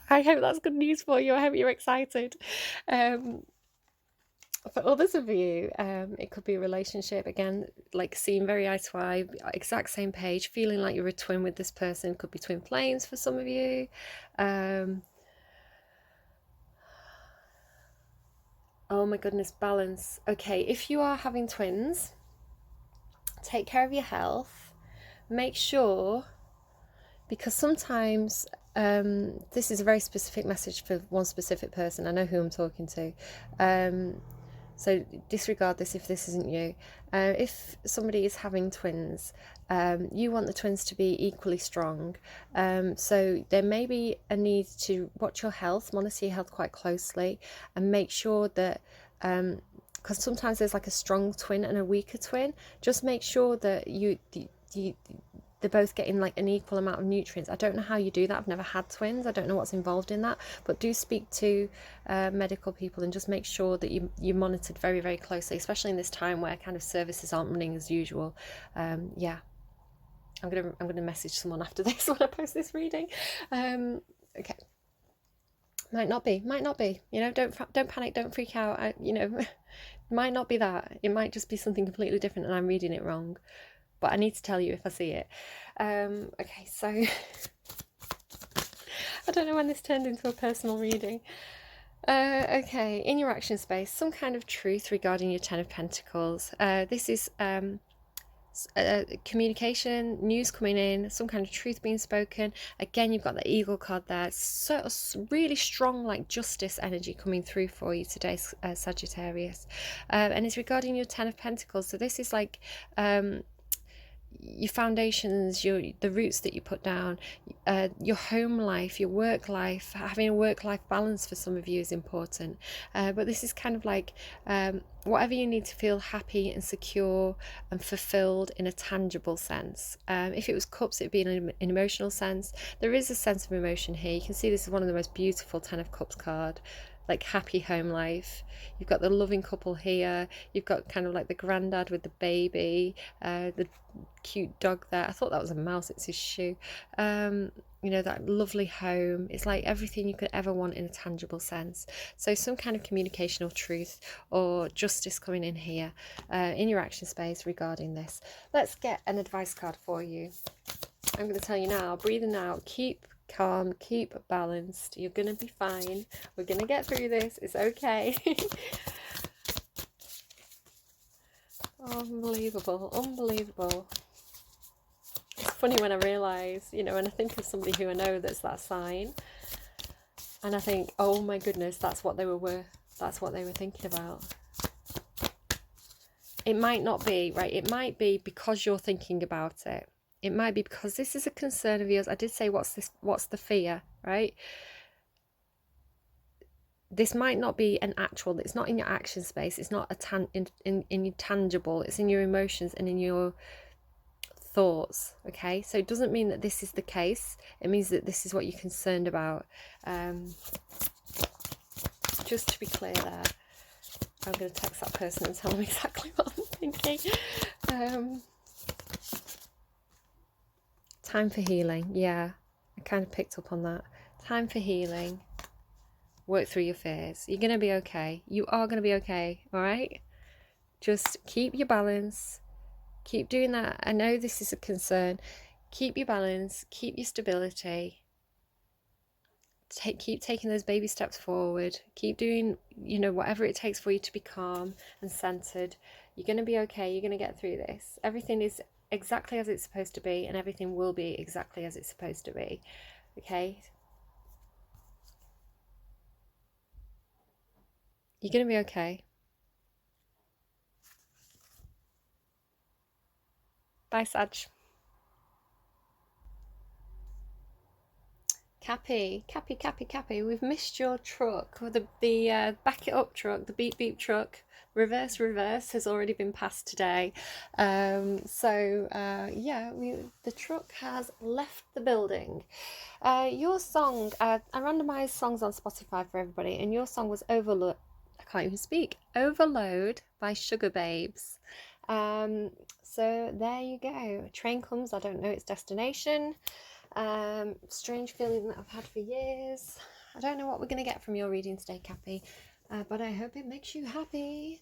I hope that's good news for you. I hope you're excited. For others of you, it could be a relationship, again, like seeing very eye to eye, exact same page, feeling like you're a twin with this person. Could be twin flames for some of you. Oh my goodness, balance. Okay, if you are having twins, take care of your health. Make sure, because sometimes this is a very specific message for one specific person. I know who I'm talking to. So disregard this if this isn't you. If somebody is having twins, you want the twins to be equally strong. So there may be a need to watch your health, monitor your health quite closely, and make sure that, because sometimes there's like a strong twin and a weaker twin, just make sure that they're both getting like an equal amount of nutrients. I don't know how you do that. I've never had twins. I don't know what's involved in that, but do speak to medical people and just make sure that you're monitored very, very closely, especially in this time where kind of services aren't running as usual. Yeah, I'm gonna message someone after this when I post this reading. Okay. Might not be, you know, don't panic, don't freak out. You know, might not be that. It might just be something completely different and I'm reading it wrong, but I need to tell you if I see it. Okay, so I don't know when this turned into a personal reading. Okay, in your action space, some kind of truth regarding your Ten of Pentacles. This is communication, news coming in, some kind of truth being spoken. Again, you've got the Eagle card there. So really strong, like justice energy coming through for you today, Sagittarius. And it's regarding your Ten of Pentacles. So this is like your foundations, the roots that you put down, your home life, your work life. Having a work-life balance for some of you is important, but this is kind of like whatever you need to feel happy and secure and fulfilled in a tangible sense. If it was cups, it'd be in an emotional sense. There is a sense of emotion here. You can see this is one of the most beautiful Ten of Cups card, like happy home life. You've got the loving couple here. You've got kind of like the granddad with the baby, the cute dog there. I thought that was a mouse, it's his shoe. You know, that lovely home. It's like everything you could ever want in a tangible sense. So some kind of communication or truth or justice coming in here in your action space regarding this. Let's get an advice card for you. I'm going to tell you now, breathing out, keep calm, keep balanced. You're going to be fine. We're going to get through this. It's okay. Unbelievable, unbelievable. It's funny when I realise, you know, and I think of somebody who I know that's that sign, and I think, oh my goodness, that's what they were thinking about. It might not be, right? It might be because you're thinking about it. It might be because this is a concern of yours. I did say, what's the fear, right? This might not be an actual, it's not in your action space, it's not in your tangible, it's in your emotions and in your thoughts. Okay, so it doesn't mean that this is the case. It means that this is what you're concerned about. Just to be clear there, I'm going to text that person and tell them exactly what I'm thinking. Time for healing. Yeah, I kind of picked up on that. Time for healing. Work through your fears. You're going to be okay. You are going to be okay, all right? Just keep your balance. Keep doing that. I know this is a concern. Keep your balance. Keep your stability. Keep taking those baby steps forward. Keep doing, you know, whatever it takes for you to be calm and centered. You're going to be okay. You're going to get through this. Everything is exactly as it's supposed to be, and everything will be exactly as it's supposed to be. Okay? You're going to be okay. Bye, Sag. Cappy, we've missed your truck. The back it up truck, the beep beep truck, reverse has already been passed today. Yeah, the truck has left the building. Your song, I randomized songs on Spotify for everybody, and your song was Overload. I can't even speak. Overload by Sugar Babes. So there you go. A train comes, I don't know its destination. Strange feeling that I've had for years. I don't know what we're going to get from your reading today, Cappy, but I hope it makes you happy.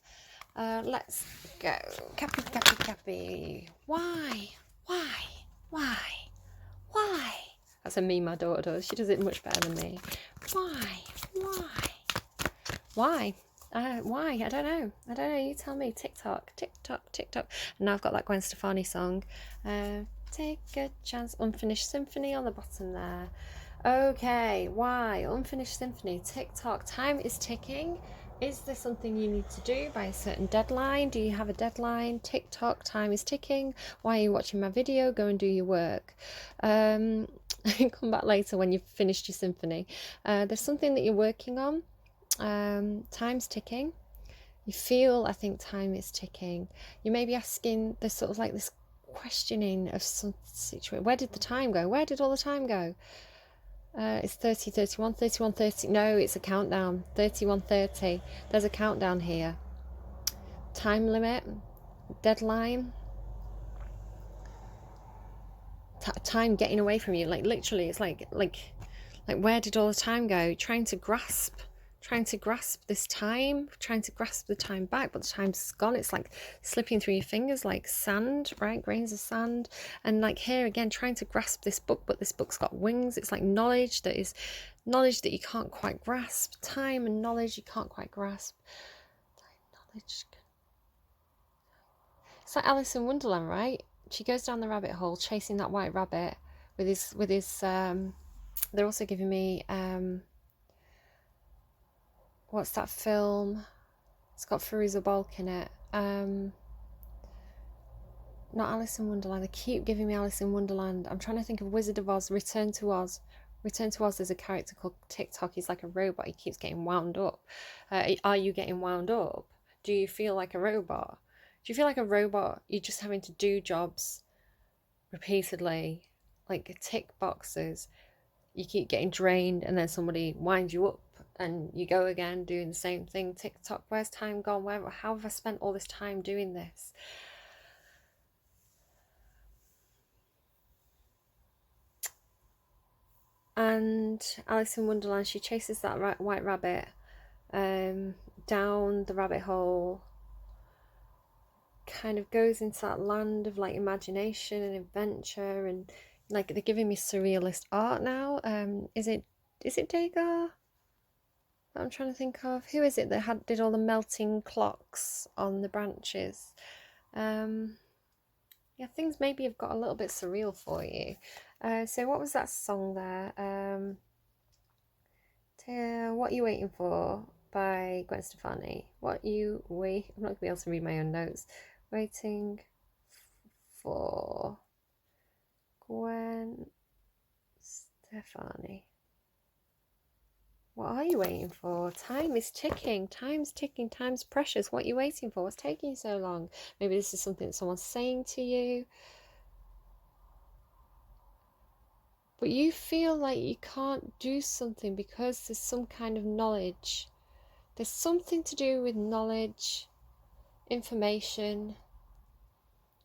Let's go. Cappy. Why? That's a me my daughter does. She does it much better than me. Why? I don't know. You tell me. TikTok. And now I've got that Gwen Stefani song. Take a chance. Unfinished symphony on the bottom there. Okay, why? Unfinished symphony. TikTok. Time is ticking. Is there something you need to do by a certain deadline? Do you have a deadline? TikTok. Time is ticking. Why are you watching my video? Go and do your work. Come back later when you've finished your symphony. There's something that you're working on. Time's ticking. You feel, I think, time is ticking. You may be asking, there's sort of like this questioning of some situation. Where did the time go? Where did all the time go? It's 30, 31, 31, 30. No, it's a countdown. 31, 30. There's a countdown here. Time limit, deadline, time getting away from you. Like literally, it's like where did all the time go? Trying to grasp this time, trying to grasp the time back, but the time's gone. It's like slipping through your fingers like sand, right? Grains of sand. And like here again, trying to grasp this book, but this book's got wings. It's like knowledge that you can't quite grasp. Time and knowledge you can't quite grasp. Knowledge. It's like Alice in Wonderland, right? She goes down the rabbit hole chasing that white rabbit with his they're also giving me what's that film? It's got Fairuza Balk in it. Not Alice in Wonderland. They keep giving me Alice in Wonderland. I'm trying to think of Wizard of Oz. Return to Oz. Return to Oz, there's a character called TikTok. He's like a robot. He keeps getting wound up. Are you getting wound up? Do you feel like a robot? Do you feel like a robot? You're just having to do jobs repeatedly, like tick boxes. You keep getting drained and then somebody winds you up and you go again doing the same thing. TikTok, where's time gone? How have I spent all this time doing this? And Alice in Wonderland, she chases that white rabbit down the rabbit hole, kind of goes into that land of like imagination and adventure, and like they're giving me surrealist art now. Is it Degas that I'm trying to think of? Who is it that did all the melting clocks on the branches? Yeah, things maybe have got a little bit surreal for you. So what was that song there? What Are You Waiting For by Gwen Stefani. I'm not going to be able to read my own notes. Waiting for Gwen Stefani. What are you waiting for? Time is ticking. Time's ticking. Time's precious. What are you waiting for? What's taking you so long? Maybe this is something that someone's saying to you. But you feel like you can't do something because there's some kind of knowledge. There's something to do with knowledge, information.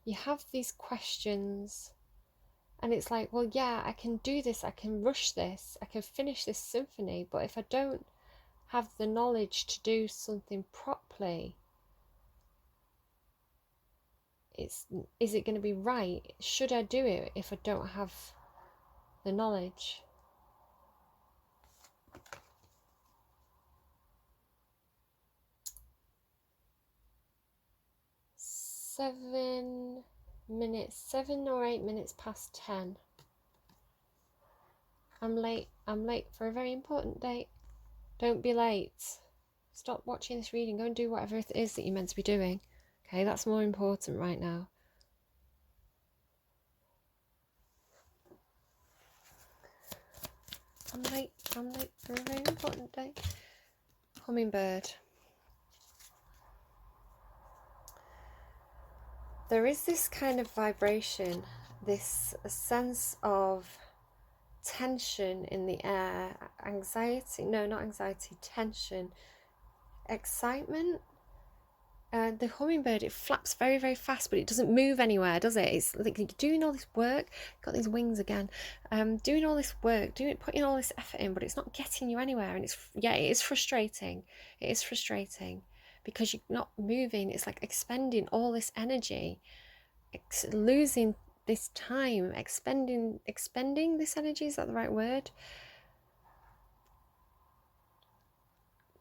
You have these questions. And it's like, well, yeah, I can do this, I can rush this, I can finish this symphony, but if I don't have the knowledge to do something properly, is it going to be right? Should I do it if I don't have the knowledge? Seven or 8 minutes past 10. I'm late for a very important date. Don't be late. Stop watching this reading. Go and do whatever it is that you're meant to be doing. Okay, that's more important right now. I'm late for a very important date. Hummingbird. There is this kind of vibration, this sense of tension in the air, tension, excitement. The hummingbird, it flaps very, very fast, but it doesn't move anywhere, does it? It's like you're doing all this work, got these wings again, doing all this work, putting all this effort in, but it's not getting you anywhere, and it is frustrating. It is frustrating. Because you're not moving. It's like expending all this energy, losing this time, expending this energy. Is that the right word?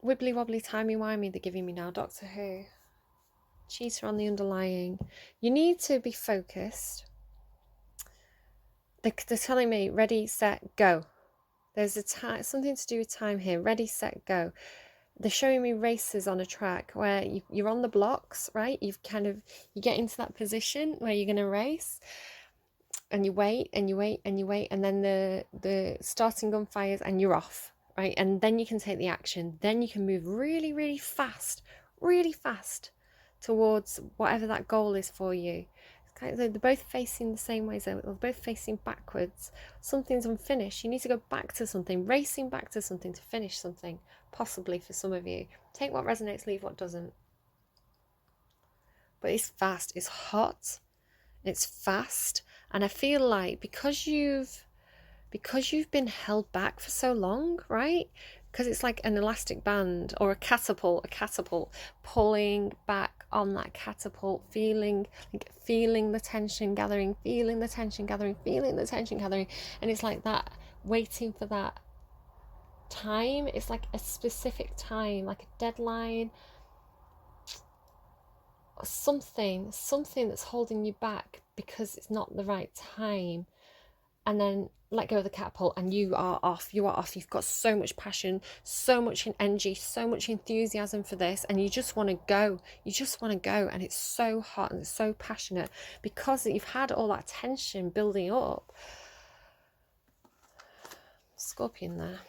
Wibbly wobbly, timey wimey, they're giving me now. Doctor Who. Cheater on the underlying. You need to be focused. They're telling me ready, set, go. There's something to do with time here. Ready, set, go. They're showing me races on a track where you're on the blocks, right? You get into that position where you're going to race, and you wait and you wait and you wait, and then the starting gun fires and you're off, right? And then you can take the action. Then you can move really, really fast towards whatever that goal is for you. It's like they're both facing the same way, so they're both facing backwards. Something's unfinished. You need to go back to something, racing back to something to finish something, possibly for some of you. Take what resonates, leave what doesn't. But it's fast, it's hot, it's fast, and I feel like because you've been held back for so long, right? Because it's like an elastic band or a catapult pulling back on that catapult, feeling the tension gathering, feeling the tension gathering, and it's like that, waiting for that time. It's like a specific time, like a deadline, or something that's holding you back because it's not the right time. And then let go of the catapult and you are off. You've got so much passion, so much energy, so much enthusiasm for this, and you just want to go. And it's so hot and it's so passionate because you've had all that tension building up. Scorpion there,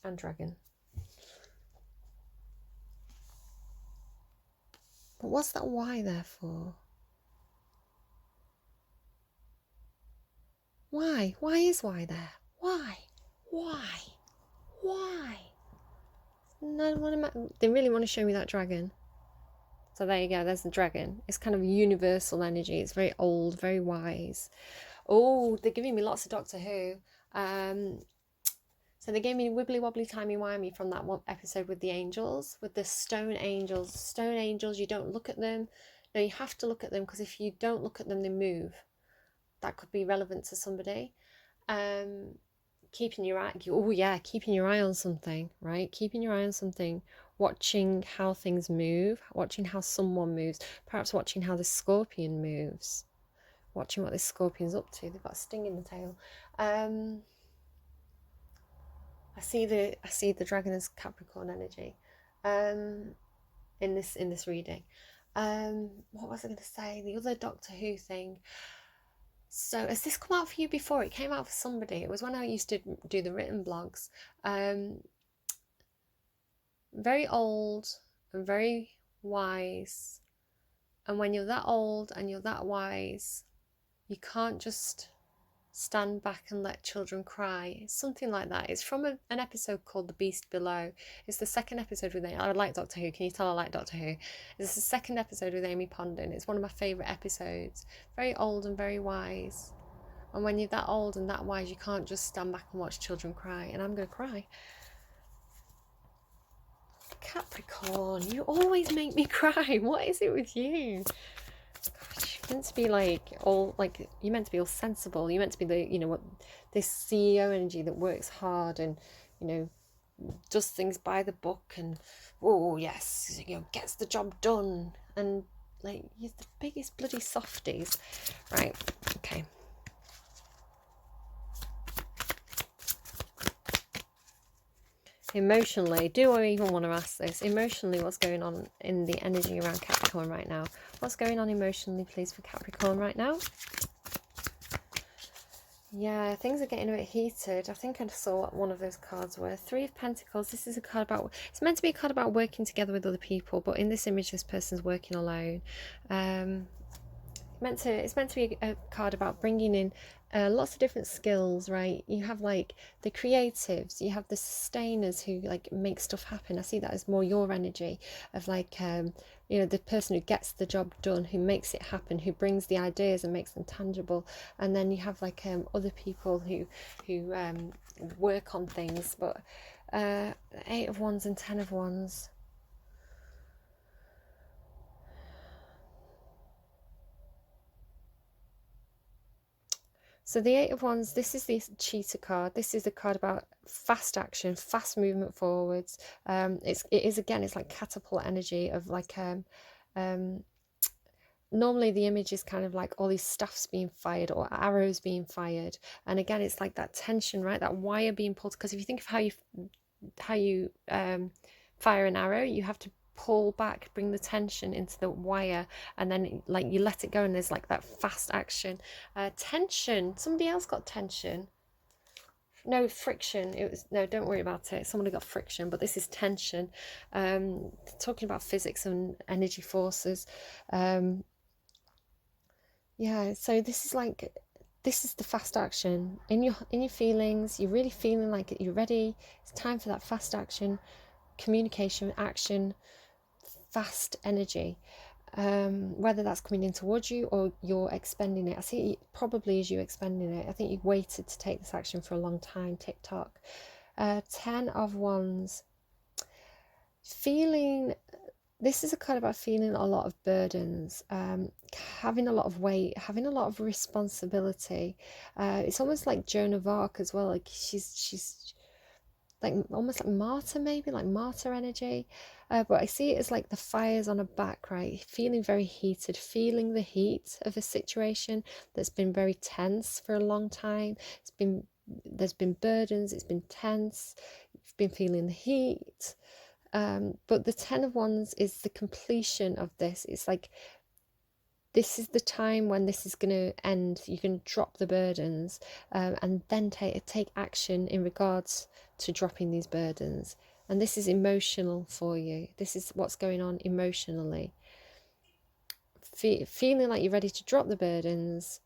and dragon. But what's that Y there for? Why? Why is Y there? Why? No, they really want to show me that dragon. So there you go, there's the dragon. It's kind of universal energy. It's very old, very wise. Oh, they're giving me lots of Doctor Who. So they gave me wibbly wobbly timey wimey from that one episode with the angels, with the stone angels. Stone angels, you don't look at them. No, you have to look at them, because if you don't look at them, they move. That could be relevant to somebody. Keeping your eye on something, right? Keeping your eye on something, watching how things move, watching how someone moves, perhaps watching how the scorpion moves, watching what this scorpion's up to. They've got a sting in the tail. I see the dragon as Capricorn energy in this reading. What was I going to say? The other Doctor Who thing. So has this come out for you before? It came out for somebody. It was when I used to do the written blogs. Very old and very wise. And when you're that old and you're that wise, you can't just stand back and let children cry. It's something like that. It's from an episode called The Beast Below. It's the second episode with Amy. I like Doctor Who. Can you tell I like Doctor Who? It's the second episode with Amy Pondon. It's one of my favourite episodes. Very old and very wise. And when you're that old and that wise, you can't just stand back and watch children cry. And I'm going to cry. Capricorn, you always make me cry. What is it with you? Gosh, you're meant to be you're meant to be all sensible. You're meant to be this CEO energy that works hard and, does things by the book and, oh yes, gets the job done. And you're the biggest bloody softies. Right, okay. Emotionally, do I even want to ask this? Emotionally, what's going on in the energy around Capricorn right now? What's going on emotionally, please, for Capricorn right now? Yeah, things are getting a bit heated. I think I saw what one of those cards were. Three of Pentacles. This is a card about... It's meant to be a card about working together with other people, but in this image, this person's working alone. It's meant to be a card about bringing in lots of different skills, right? You have the creatives, you have the sustainers who make stuff happen. I see that as more your energy of the person who gets the job done, who makes it happen, who brings the ideas and makes them tangible. And then you have other people who work on things. But 8 of Wands and 10 of Wands. So the 8 of Wands, this is the cheetah card. This is a card about fast action, fast movement forwards. It is again, it's like catapult energy of normally the image is kind of like all these staffs being fired or arrows being fired. And again, it's like that tension, right? That wire being pulled. Because if you think of how you fire an arrow, you have to pull back, bring the tension into the wire, and then you let it go, and there's that fast action. Tension, somebody else got tension. No, friction. Don't worry about it. Somebody got friction, but this is tension. Talking about physics and energy forces. Yeah, so this is like, this is the fast action in your feelings. You're really feeling like you're ready. It's time for that fast action, communication, action, fast energy. Whether that's coming in towards you or you're expending it. I see it probably as you expending it. I think you've waited to take this action for a long time. TikTok. 10 of Wands. Feeling, this is a card about feeling a lot of burdens, having a lot of weight, having a lot of responsibility. It's almost like Joan of Arc as well. Like she's like almost like martyr, maybe like martyr energy. But I see it as like the fires on her back, right? Feeling very heated, feeling the heat of a situation that's been very tense for a long time. There's been burdens, it's been tense, you've been feeling the heat. But the 10 of Wands is the completion of this. It's like, this is the time when this is going to end. You're going to drop the burdens, and then take action in regards to dropping these burdens. And this is emotional for you. This is what's going on emotionally. Feeling like you're ready to drop the burdens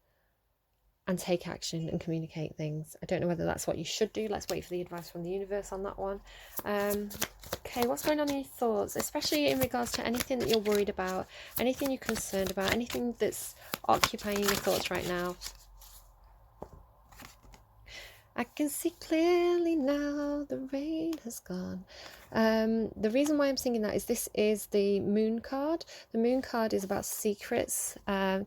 and take action and communicate things. I don't know whether that's what you should do. Let's wait for the advice from the universe on that one. Okay, what's going on in your thoughts, especially in regards to anything that you're worried about, anything you're concerned about, anything that's occupying your thoughts right now? I can see clearly now, the rain has gone. The reason why I'm singing that is this is the Moon card. The Moon card is about secrets,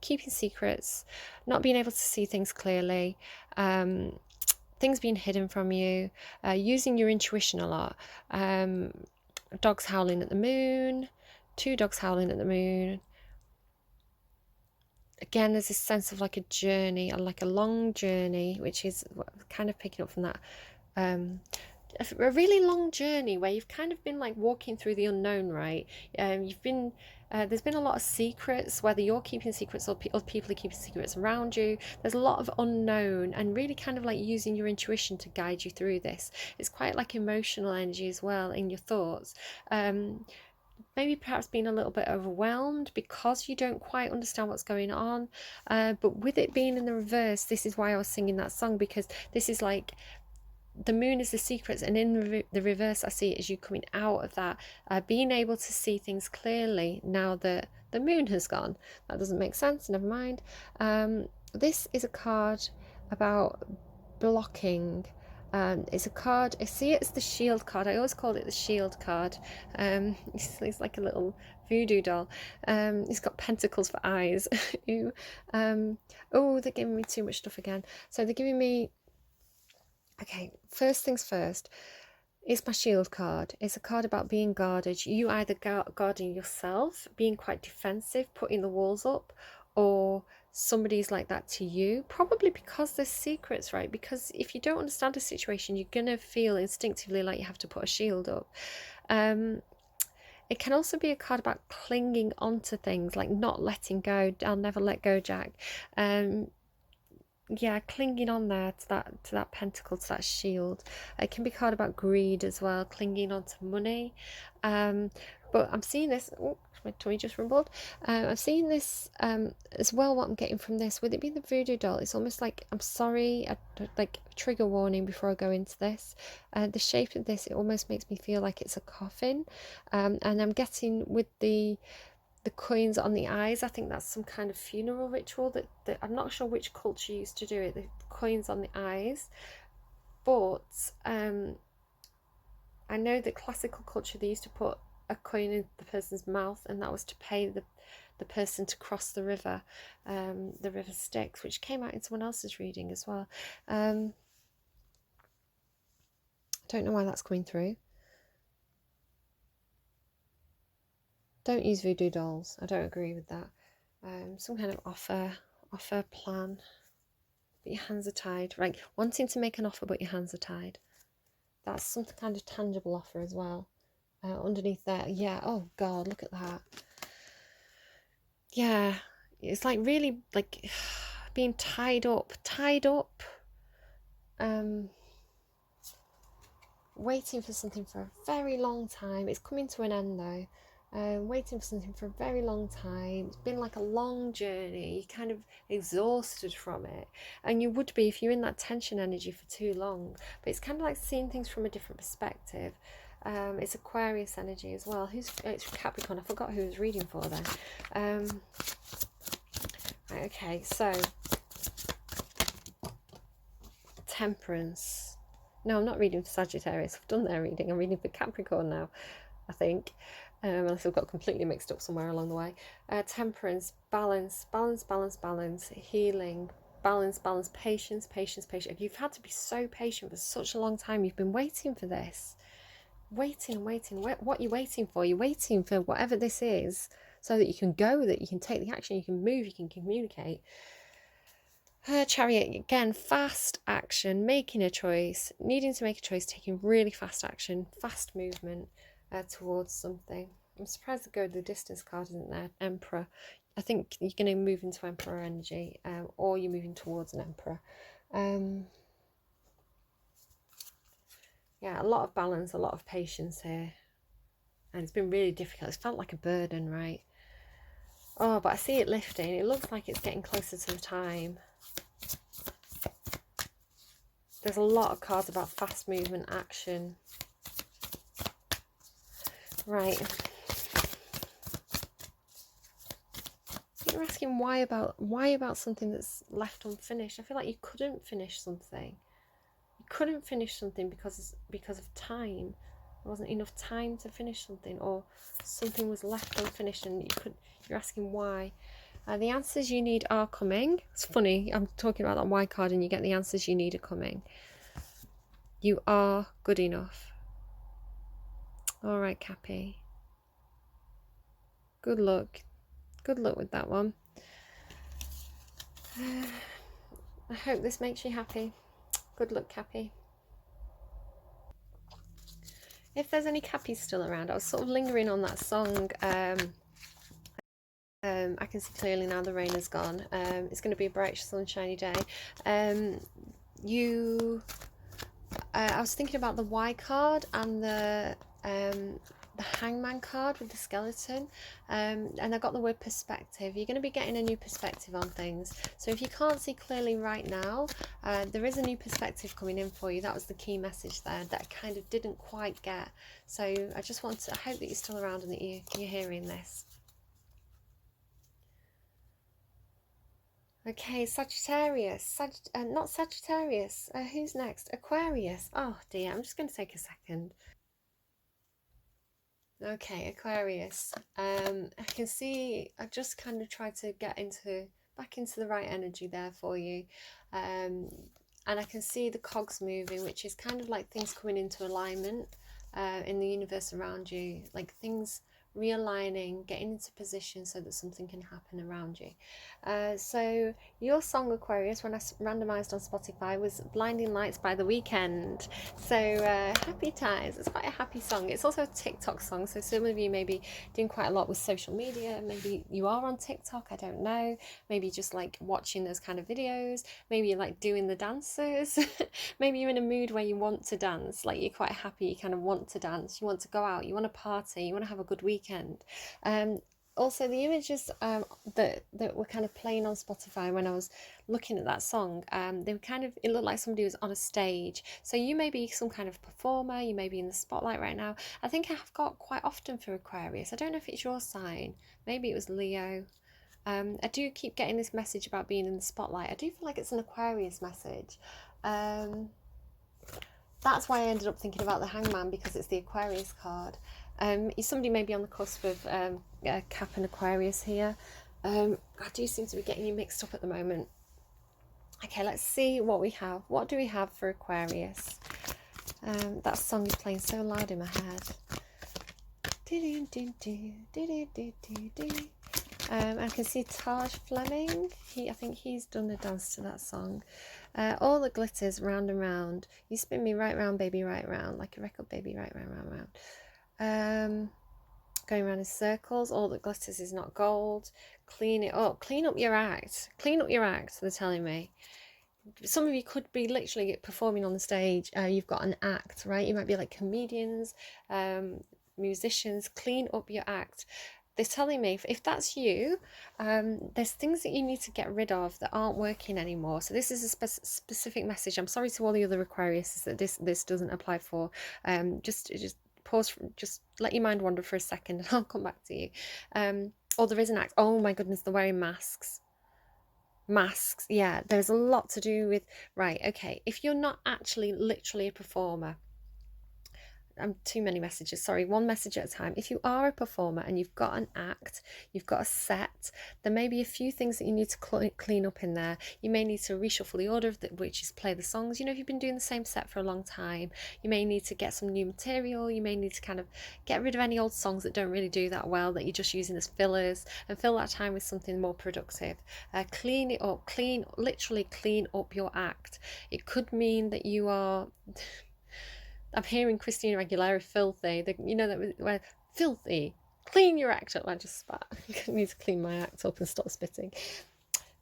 keeping secrets, not being able to see things clearly, things being hidden from you, using your intuition a lot. Dogs howling at the moon, 2 dogs howling at the moon. Again, there's this sense of like a journey, or like a long journey, which is kind of picking up from that, a really long journey where you've kind of been like walking through the unknown, right? You've been there's been a lot of secrets, whether you're keeping secrets or other people are keeping secrets around you. There's a lot of unknown, and really kind of like using your intuition to guide you through this. It's quite like emotional energy as well in your thoughts. Maybe perhaps being a little bit overwhelmed because you don't quite understand what's going on. But with it being in the reverse, this is why I was singing that song, because this is like, the moon is the secrets, and in the reverse I see it as you coming out of that, being able to see things clearly now that the moon has gone. That doesn't make sense, never mind. This is a card about blocking. It's a card, I see it as the shield card. I always call it the shield card. It's like a little voodoo doll. It's got pentacles for eyes. Ew. Oh, they're giving me too much stuff again. So they're giving me, okay, first things first, it's my shield card. It's a card about being guarded. You either guarding yourself, being quite defensive, putting the walls up, or somebody's like that to you, probably because there's secrets, right? Because if you don't understand a situation, you're gonna feel instinctively like you have to put a shield up. It can also be a card about clinging onto things, like not letting go. I'll never let go, Jack. Yeah, clinging on there to that pentacle, to that shield. It can be a card about greed as well, clinging on to money. But I'm seeing this, oh, my tummy just rumbled. I'm seeing this as well, what I'm getting from this, with it being the voodoo doll, it's almost like, I'm sorry, like trigger warning before I go into this. The shape of this, it almost makes me feel like it's a coffin. And I'm getting with the coins on the eyes, I think that's some kind of funeral ritual that I'm not sure which culture used to do it, the coins on the eyes. But I know that classical culture, they used to put a coin in the person's mouth, and that was to pay the person to cross the river Styx, which came out in someone else's reading as well. I don't know why that's coming through. Don't use voodoo dolls. I don't agree with that. Some kind of offer plan, but your hands are tied. Right, wanting to make an offer but your hands are tied. That's some kind of tangible offer as well. Underneath there, yeah. Oh God, look at that. Yeah, it's like really like being tied up. Waiting for something for a very long time. It's coming to an end though. waiting for something for a very long time. It's been like a long journey. You're kind of exhausted from it, and you would be if you're in that tension energy for too long. But it's kind of like seeing things from a different perspective. It's Aquarius energy as well. It's Capricorn. I forgot who I was reading for there. Right, okay, so Temperance. No, I'm not reading for Sagittarius. I've done their reading. I'm reading for Capricorn now, I think. Unless I've got completely mixed up somewhere along the way. Temperance, balance, healing, balance, patience. You've had to be so patient for such a long time. You've been waiting for this. Waiting. What are you waiting for? You're waiting for whatever this is so that you can go, that you can take the action, you can move, you can communicate. Chariot, again, fast action, making a choice, needing to make a choice, taking really fast action, fast movement towards something. I'm surprised the go the distance card isn't there. Emperor. I think you're going to move into Emperor energy, or you're moving towards an Emperor. Yeah, a lot of balance, a lot of patience here. And it's been really difficult. It's felt like a burden, right? Oh, but I see it lifting. It looks like it's getting closer to the time. There's a lot of cards about fast movement, action. Right. You're asking why about something that's left unfinished. I feel like you couldn't finish something. You couldn't finish something because of time. There wasn't enough time to finish something, or something was left unfinished, and you're asking why. The answers you need are coming. It's funny, I'm talking about that why card and you get the answers you need are coming. You are good enough. All right, Cappy. Good luck. Good luck with that one. I hope this makes you happy. Good luck, Cappy. If there's any Cappies still around, I was sort of lingering on that song. I can see clearly now the rain has gone. It's going to be a bright, sunshiny day. I was thinking about the Y card and the Hangman card with the skeleton, and I got the word perspective. You're going to be getting a new perspective on things. So if you can't see clearly right now, there is a new perspective coming in for you. That was the key message there that I kind of didn't quite get. So I hope that you're still around and that you're hearing this. Okay, Sagittarius. Not Sagittarius. Who's next? Aquarius. Oh dear, I'm just going to take a second. Okay, Aquarius. I can see I just kind of tried to get back into the right energy there for you. And I can see the cogs moving, which is kind of like things coming into alignment in the universe around you, like things realigning, getting into position so that something can happen around you. So your song, Aquarius, when I randomized on Spotify, was Blinding Lights by The Weeknd. So happy times. It's quite a happy song. It's also a TikTok song, so some of you may be doing quite a lot with social media. Maybe you are on TikTok, I don't know. Maybe just like watching those kind of videos. Maybe you like doing the dances. Maybe you're in a mood where you want to dance, like you're quite happy, you kind of want to dance, you want to go out, you want to party, you want to have a good weekend. Also, the images that were kind of playing on Spotify when I was looking at that song, they were it looked like somebody was on a stage. So you may be some kind of performer, you may be in the spotlight right now. I think I have got quite often for Aquarius. I don't know if it's your sign. Maybe it was Leo. I do keep getting this message about being in the spotlight. I do feel like it's an Aquarius message. That's why I ended up thinking about the Hangman, because it's the Aquarius card. Somebody may be on the cusp of Cap and Aquarius here. I do seem to be getting you mixed up at the moment. Okay, let's see what we have. What do we have for Aquarius? That song is playing so loud in my head. I can see Taj Fleming. I think he's done a dance to that song. All the glitters round and round. You spin me right round, baby, right round. Like a record, baby, right round, round, round. Going around in circles. All that glitters is not gold. Clean it up. Clean up your act. Clean up your act, they're telling me. Some of you could be literally performing on the stage. You've got an act, right? You might be like comedians. musicians, clean up your act. They're telling me if that's you, there's things that you need to get rid of that aren't working anymore. So this is a specific message. I'm sorry to all the other Aquarius that this doesn't apply for. Just pause, just let your mind wander for a second, and I'll come back to you. Or there is an act. Oh my goodness, they're wearing masks. Masks, yeah, there's a lot to do with, right, okay, if you're not actually literally a performer, too many messages, sorry, one message at a time. If you are a performer and you've got an act, you've got a set, there may be a few things that you need to clean up in there. You may need to reshuffle the order of which is play the songs. You know, if you've been doing the same set for a long time, you may need to get some new material. You may need to kind of get rid of any old songs that don't really do that well, that you're just using as fillers, and fill that time with something more productive. Clean it up, literally clean up your act. It could mean that you are I'm hearing Christina Aguilera filthy. You know that where filthy. Clean your act up. I just spat. I need to clean my act up and stop spitting.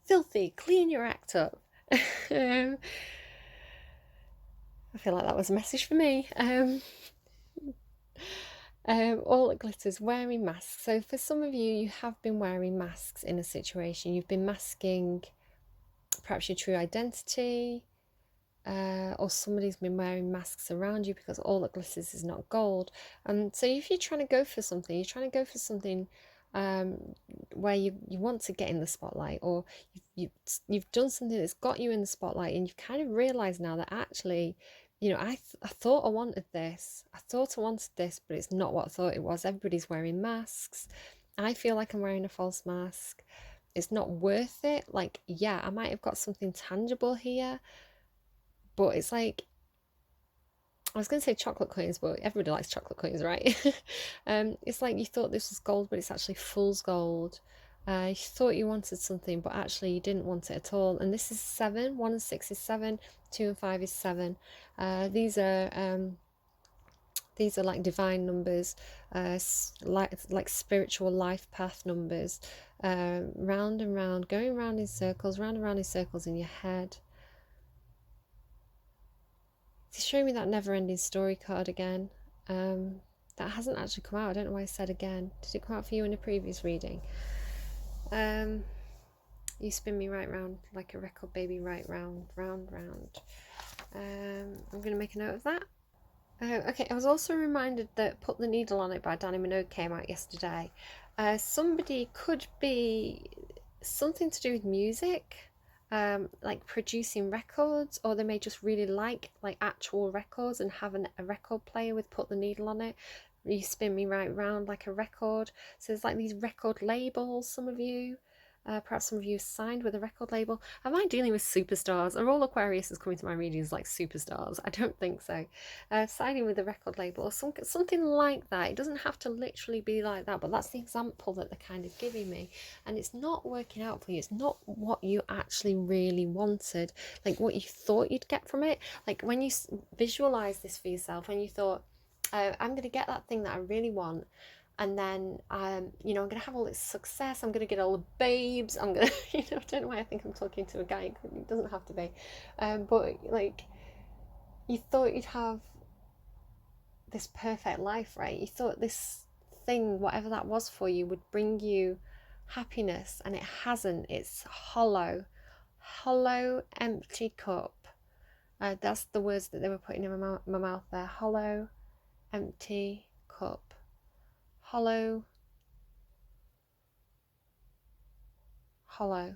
Filthy. Clean your act up. I feel like that was a message for me. All that glitters, wearing masks. So for some of you, you have been wearing masks in a situation. You've been masking perhaps your true identity. Or somebody's been wearing masks around you, because all that glitters is not gold. So if you're trying to go for something, where you want to get in the spotlight, or you've done something that's got you in the spotlight, and you've kind of realised now that actually, you know, I thought I wanted this, but it's not what I thought it was. Everybody's wearing masks. I feel like I'm wearing a false mask. It's not worth it. Like, yeah, I might have got something tangible here, but it's like, I was going to say chocolate coins, but everybody likes chocolate coins, right? It's like you thought this was gold, but it's actually fool's gold. You thought you wanted something, but actually you didn't want it at all. And this is 7. 1 and 6 is 7. 2 and 5 is 7. These are like divine numbers, like spiritual life path numbers. Round and round, going round in circles, round and round in circles in your head. It's showing me that never-ending story card again. That hasn't actually come out. I don't know why I said again. Did it come out for you in a previous reading? You spin me right round like a record, baby, right round, round, round. I'm going to make a note of that. Okay, I was also reminded that Put the Needle on It by Danny Minogue came out yesterday. Somebody could be something to do with music. Like producing records, or they may just really like actual records and have a record player with Put the Needle on It. You spin me right round like a record. So there's like these record labels. Some of you, perhaps some of you signed with a record label. Am I dealing with superstars? Are all Aquarius is coming to my readings like superstars? I don't think so. Signing with a record label or something like that. It doesn't have to literally be like that, but that's the example that they're kind of giving me. And it's not working out for you. It's not what you actually really wanted, like what you thought you'd get from it. Like when you visualize this for yourself, when you thought, I'm going to get that thing that I really want, and then you know, I'm gonna have all this success, I'm gonna get all the babes, I'm gonna you know, I don't know why I think I'm talking to a guy, it doesn't have to be, but like, you thought you'd have this perfect life, right? You thought this thing, whatever that was for you, would bring you happiness, and it hasn't. It's hollow, empty cup. That's the words that they were putting in my mouth there. Hollow, empty cup. Hollow. I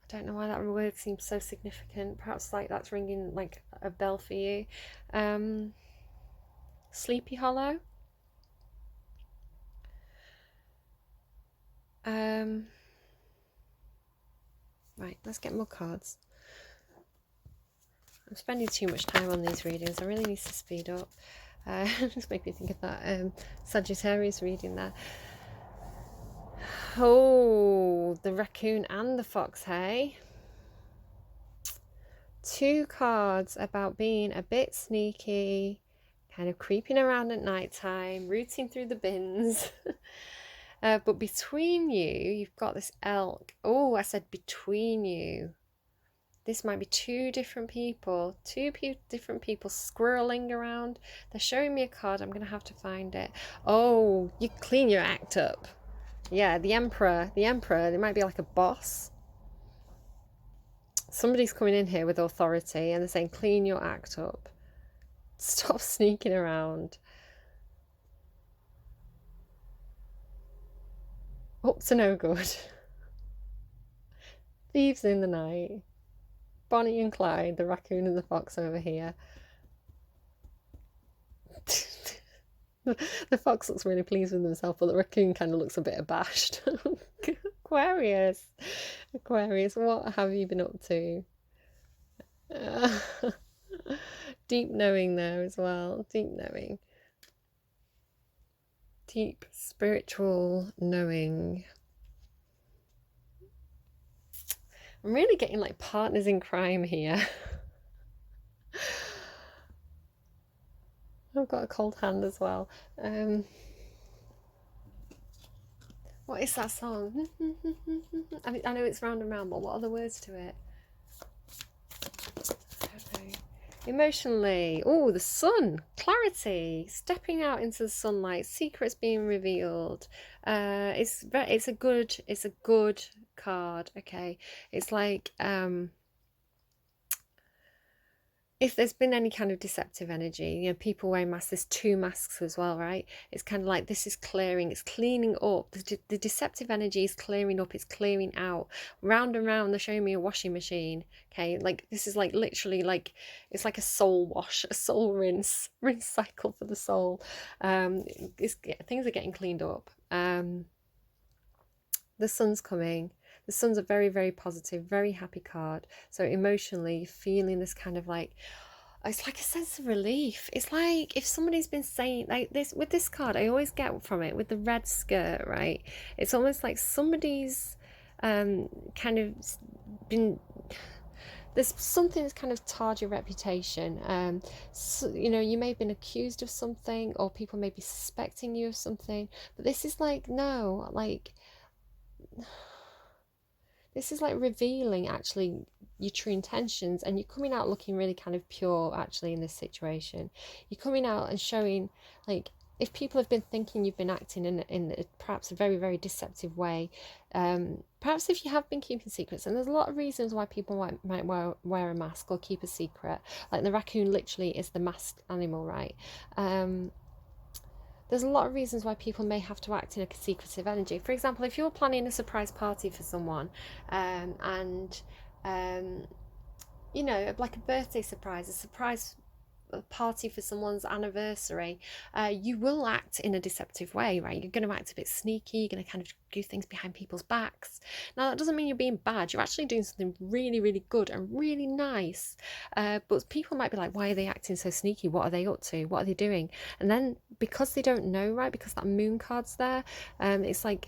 don't know why that word seems so significant. Perhaps like that's ringing like a bell for you. Sleepy Hollow. Right, let's get more cards. I'm spending too much time on these readings. I really need to speed up. Just make me think of that Sagittarius reading there. Oh, the raccoon and the fox, hey? 2 cards about being a bit sneaky, kind of creeping around at night time, rooting through the bins. But between you, you've got this elk. Oh, I said between you. This might be two different people squirreling around. They're showing me a card. I'm going to have to find it. Oh, you clean your act up. Yeah, the Emperor. There might be like a boss. Somebody's coming in here with authority and they're saying, clean your act up. Stop sneaking around. Up to no good. Thieves in the night. Bonnie and Clyde, the raccoon and the fox over here. The fox looks really pleased with himself, but the raccoon kind of looks a bit abashed. Aquarius, what have you been up to? Deep knowing there as well. Deep knowing. Deep spiritual knowing. I'm really getting like partners in crime here. I've got a cold hand as well. What is that song? I mean, I know it's round and round, but what are the words to it? I don't know. Emotionally, oh, the sun, clarity, stepping out into the sunlight, secrets being revealed. It's a good card. Okay, it's like if there's been any kind of deceptive energy, you know, people wearing masks, there's two masks as well, right? It's kind of like this is clearing, it's cleaning up. The deceptive energy is clearing up, it's clearing out. Round and round, they're showing me a washing machine, okay? Like, this is like literally like, it's like a soul wash, a soul rinse cycle for the soul. Things are getting cleaned up. The sun's coming. The sun's a very, very positive, very happy card. So emotionally, feeling this kind of like, it's like a sense of relief. It's like if somebody's been saying, like this, with this card, I always get from it, with the red skirt, right? It's almost like somebody's kind of been, there's something that's kind of tarred your reputation. So, you know, you may have been accused of something, or people may be suspecting you of something, but this is like, no, like, this is like revealing actually your true intentions, and you're coming out looking really kind of pure actually in this situation. You're coming out and showing, like, if people have been thinking you've been acting in perhaps a very, very deceptive way, perhaps if you have been keeping secrets, and there's a lot of reasons why people might wear a mask or keep a secret, like the raccoon literally is the masked animal, right? There's a lot of reasons why people may have to act in a secretive energy. For example, if you're planning a surprise party for someone, you know, like a birthday surprise, a surprise party for someone's anniversary, you will act in a deceptive way, right? You're going to act a bit sneaky, you're going to kind of do things behind people's backs. Now, that doesn't mean you're being bad, you're actually doing something really, really good and really nice, but people might be like, why are they acting so sneaky? What are they up to? What are they doing? And then because they don't know, right, because that moon card's there, it's like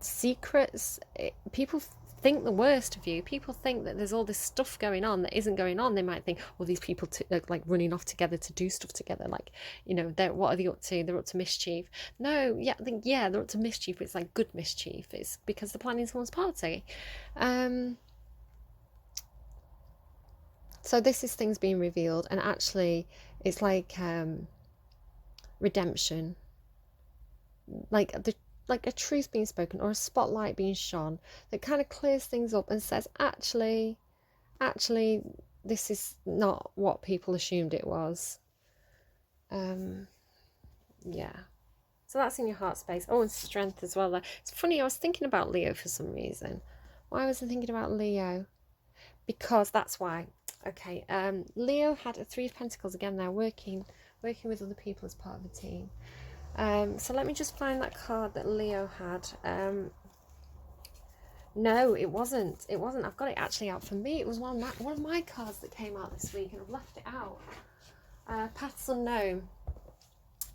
secrets, people think the worst of you. People think that there's all this stuff going on that isn't going on. They might think, well, these people like running off together to do stuff together, like, you know, what are they up to? They're up to mischief. No, yeah, I think, yeah, they're up to mischief, but it's like good mischief. It's because they're planning someone's party. So this is things being revealed, and actually it's like redemption, like a truth being spoken, or a spotlight being shone that kind of clears things up and says, actually, this is not what people assumed it was. Yeah. So that's in your heart space. Oh, and strength as well. It's funny, I was thinking about Leo for some reason. Why was I thinking about Leo? Because that's why. Okay, Leo had a Three of Pentacles again there, working with other people as part of a team. So let me just find that card that Leo had. No, it wasn't. I've got it actually out for me. It was one of my cards that came out this week, and I've left it out. Paths Unknown.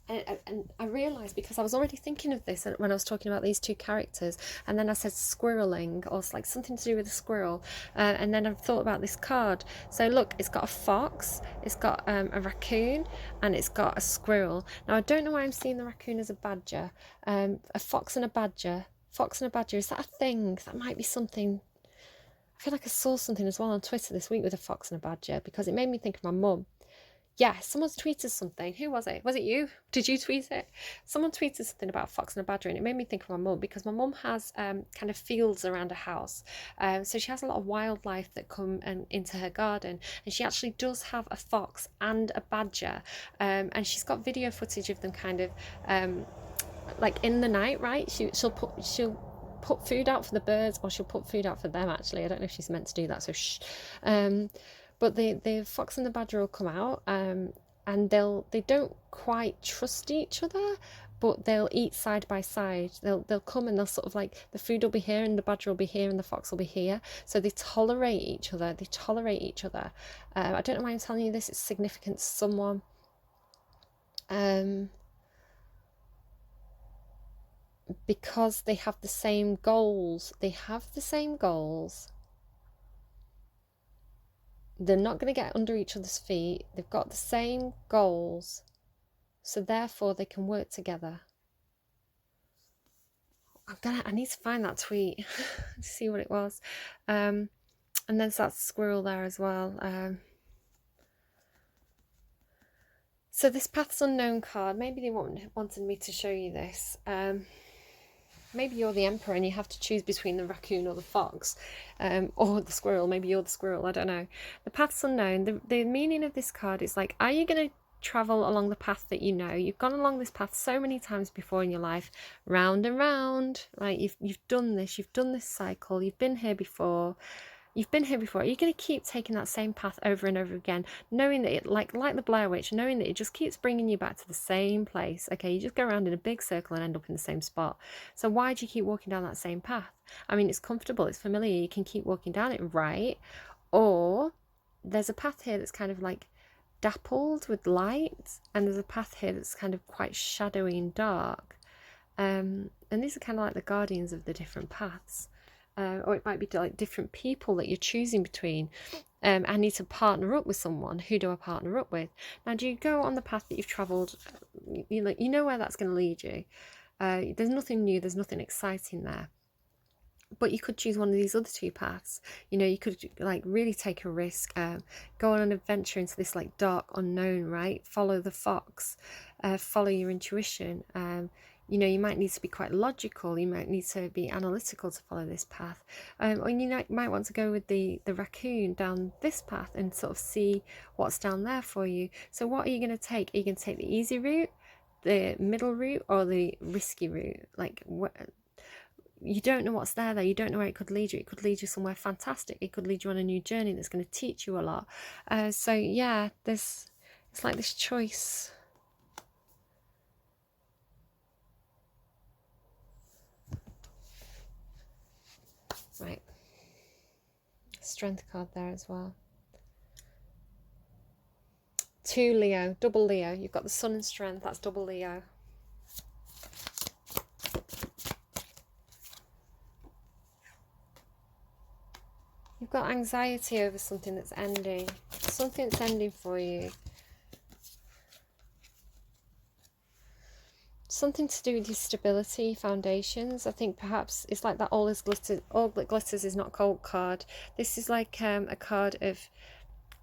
And I realised, because I was already thinking of this when I was talking about these two characters, and then I said squirreling, or like something to do with a squirrel, and then I thought about this card. So look, it's got a fox, it's got a raccoon, and it's got a squirrel. Now I don't know why I'm seeing the raccoon as a badger. A fox and a badger, is that a thing? That might be something. I feel like I saw something as well on Twitter this week with a fox and a badger, because it made me think of my mum. Yeah, someone's tweeted something. Who was it? Was it you? Did you tweet it? Someone tweeted something about a fox and a badger, and it made me think of my mum, because my mum has kind of fields around her house. So she has a lot of wildlife that come into her garden, and she actually does have a fox and a badger, and she's got video footage of them kind of like in the night, right? She'll put food out for the birds, or she'll put food out for them, actually. I don't know if she's meant to do that, so shh. But the fox and the badger will come out, and they don't quite trust each other, but they'll eat side by side. They'll come, and they'll sort of like, the food will be here and the badger will be here and the fox will be here. So they tolerate each other. I don't know why I'm telling you this. It's significant to someone. Because they have the same goals. They're not going to get under each other's feet. They've got the same goals. So therefore they can work together. I need to find that tweet to see what it was. And there's that squirrel there as well. So this Paths Unknown card, maybe they wanted me to show you this. Maybe you're the Emperor and you have to choose between the raccoon or the fox, or the squirrel. Maybe you're the squirrel, I don't know. The Paths Unknown, the meaning of this card is like, are you going to travel along the path that you know? You've gone along this path so many times before in your life, round and round, right? You've done this cycle, you've been here before. Are you going to keep taking that same path over and over again, knowing that it, like the Blair Witch, knowing that it just keeps bringing you back to the same place? Okay, you just go around in a big circle and end up in the same spot. So why do you keep walking down that same path? I mean, it's comfortable, it's familiar, you can keep walking down it, right? Or there's a path here that's kind of like dappled with light, and there's a path here that's kind of quite shadowy and dark. And these are kind of like the guardians of the different paths. Or it might be like different people that you're choosing between. I need to partner up with someone. Who do I partner up with? Now, do you go on the path that you've travelled? You know where that's going to lead you. There's nothing new, there's nothing exciting there. But you could choose one of these other two paths. You could like really take a risk, go on an adventure into this like dark unknown, right? Follow the fox, follow your intuition. You might need to be quite logical, you might need to be analytical to follow this path, or you might want to go with the raccoon down this path and sort of see what's down there for you. So what are you going to take? Are you going to take the easy route, the middle route, or the risky route? Like, you don't know what's there. You don't know where it could lead you. It could lead you somewhere fantastic. It could lead you on a new journey that's going to teach you a lot. So yeah, it's like this choice. Right, Strength card there as well. 2 Leo, double Leo. You've got the Sun and Strength, that's double Leo. You've got anxiety over something that's ending. Something that's ending for you. Something to do with your stability, foundations. I think perhaps it's like that all that glitters is not gold card. This is like a card of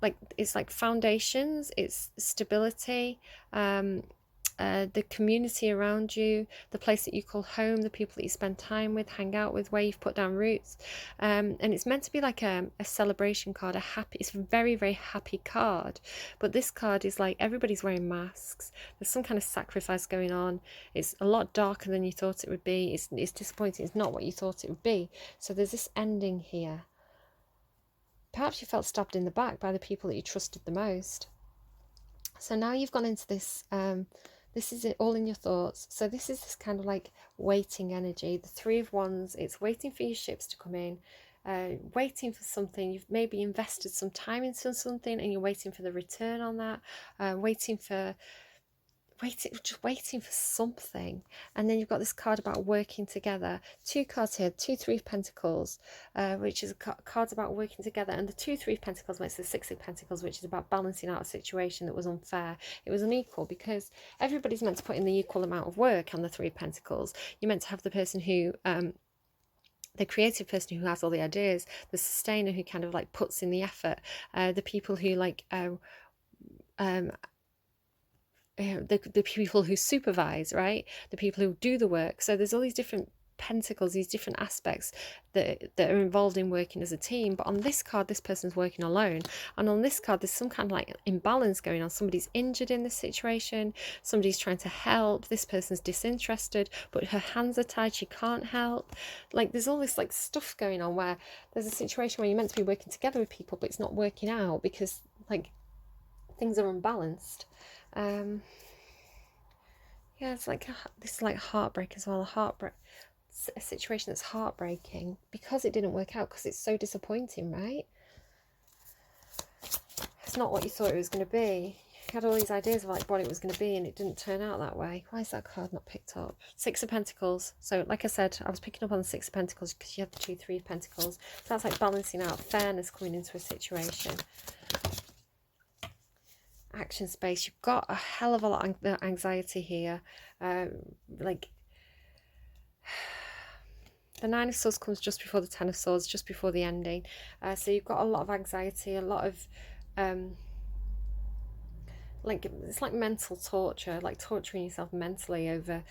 like, it's like foundations, it's stability, the community around you, the place that you call home, the people that you spend time with, hang out with, where you've put down roots, and it's meant to be like a celebration card, it's a very, very happy card. But this card is like, everybody's wearing masks, there's some kind of sacrifice going on, it's a lot darker than you thought it would be, it's disappointing, it's not what you thought it would be. So there's this ending here. Perhaps you felt stabbed in the back by the people that you trusted the most. So now you've gone into this, this is it all in your thoughts. So this is this kind of like waiting energy. The 3 of Wands, it's waiting for your ships to come in, waiting for something. You've maybe invested some time into something and you're waiting for the return on that, just waiting for something. And then you've got this card about working together. 2 cards here, 2 3 of Pentacles, which is cards about working together, and the 2 3 of Pentacles makes the 6 of Pentacles, which is about balancing out a situation that was unfair. It was unequal, because everybody's meant to put in the equal amount of work on the 3 of Pentacles. You're meant to have the person who the creative person who has all the ideas, the sustainer who kind of like puts in the effort, the people who like the people who supervise, right? The people who do the work. So there's all these different pentacles, these different aspects that are involved in working as a team. But on this card, this person's working alone, and on this card there's some kind of like imbalance going on. Somebody's injured in this situation, somebody's trying to help, this person's disinterested but her hands are tied, she can't help. Like there's all this like stuff going on where there's a situation where you're meant to be working together with people but it's not working out because like things are unbalanced. Yeah, it's like this is like heartbreak as well. A situation that's heartbreaking because it didn't work out, because it's so disappointing, right? It's not what you thought it was going to be. You had all these ideas of like what it was going to be and it didn't turn out that way. Why is that card not picked up? Six of Pentacles. So like I said, I was picking up on the Six of Pentacles because you have the 2, 3 of Pentacles. So that's like balancing out, fairness coming into a situation. Action space. You've got a hell of a lot of anxiety here. Like the Nine of Swords comes just before the Ten of Swords, just before the ending. So you've got a lot of anxiety, a lot of like it's like mental torture, like torturing yourself mentally over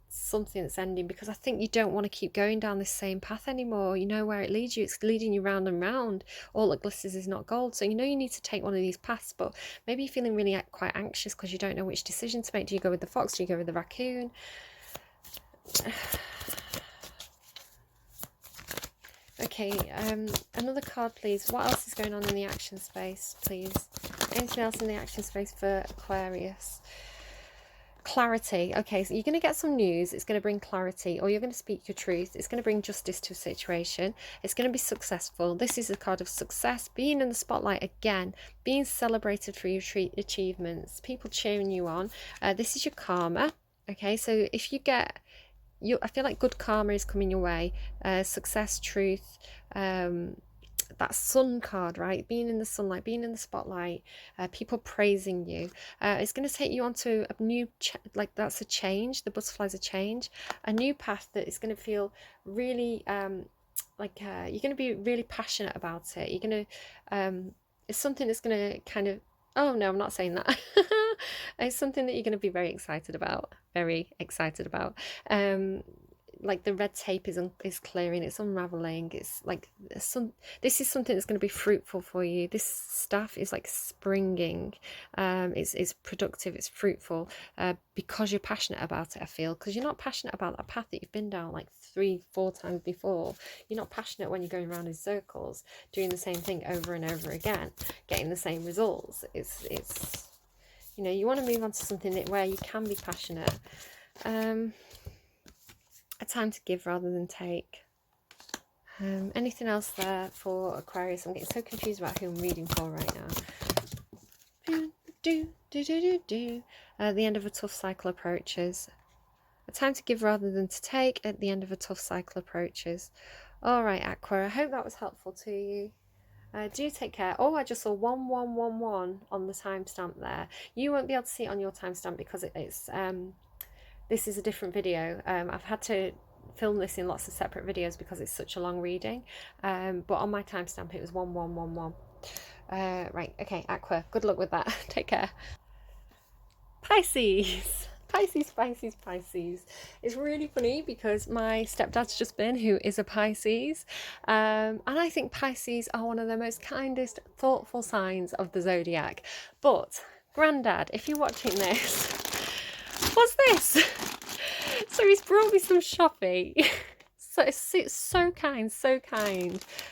something that's ending, because I think you don't want to keep going down this same path anymore. You know where it leads you. It's leading you round and round. All that glitters is not gold. So you know you need to take one of these paths, but maybe you're feeling really quite anxious because you don't know which decision to make. Do you go with the fox? Do you go with the raccoon? Okay, another card please. What else is going on in the action space, please? Anything else in the action space for Aquarius? Clarity. Okay, so you're going to get some news. It's going to bring clarity, or you're going to speak your truth. It's going to bring justice to a situation. It's going to be successful. This is a card of success, being in the spotlight again, being celebrated for your achievements, people cheering you on. This is your karma. Okay, so if you get... I feel like good karma is coming your way. Success, truth, that sun card, right? Being in the sunlight, being in the spotlight, people praising you. It's going to take you onto a new, that's a change. The butterfly's a change, a new path that is going to feel really, you're going to be really passionate about it. You're going to, it's something that's going to kind of, oh no, I'm not saying that. It's something that you're going to be very excited about. Like the red tape is clearing, it's unraveling. It's like this is something that's going to be fruitful for you. This stuff is like springing. It's productive, it's fruitful, because you're passionate about it. I feel, because you're not passionate about that path that you've been down like 3-4 times before. You're not passionate when you're going around in circles doing the same thing over and over again, getting the same results. It's you know, you want to move on to something where you can be passionate. A time to give rather than take. Anything else there for Aquarius? I'm getting so confused about who I'm reading for right now. The end of a tough cycle approaches. A time to give rather than to take at the end of a tough cycle approaches. All right, Aqua, I hope that was helpful to you. Do take care. Oh, I just saw 1111 on the timestamp there. You won't be able to see it on your timestamp because it's this is a different video. I've had to film this in lots of separate videos because it's such a long reading. But on my timestamp it was 1111. Right, okay, Aqua, good luck with that. Take care. Pisces. Pisces. It's really funny because my stepdad's just been, who is a Pisces, and I think Pisces are one of the most kindest, thoughtful signs of the zodiac. But Grandad, if you're watching this, what's this? So he's brought me some shopping. So it's so kind,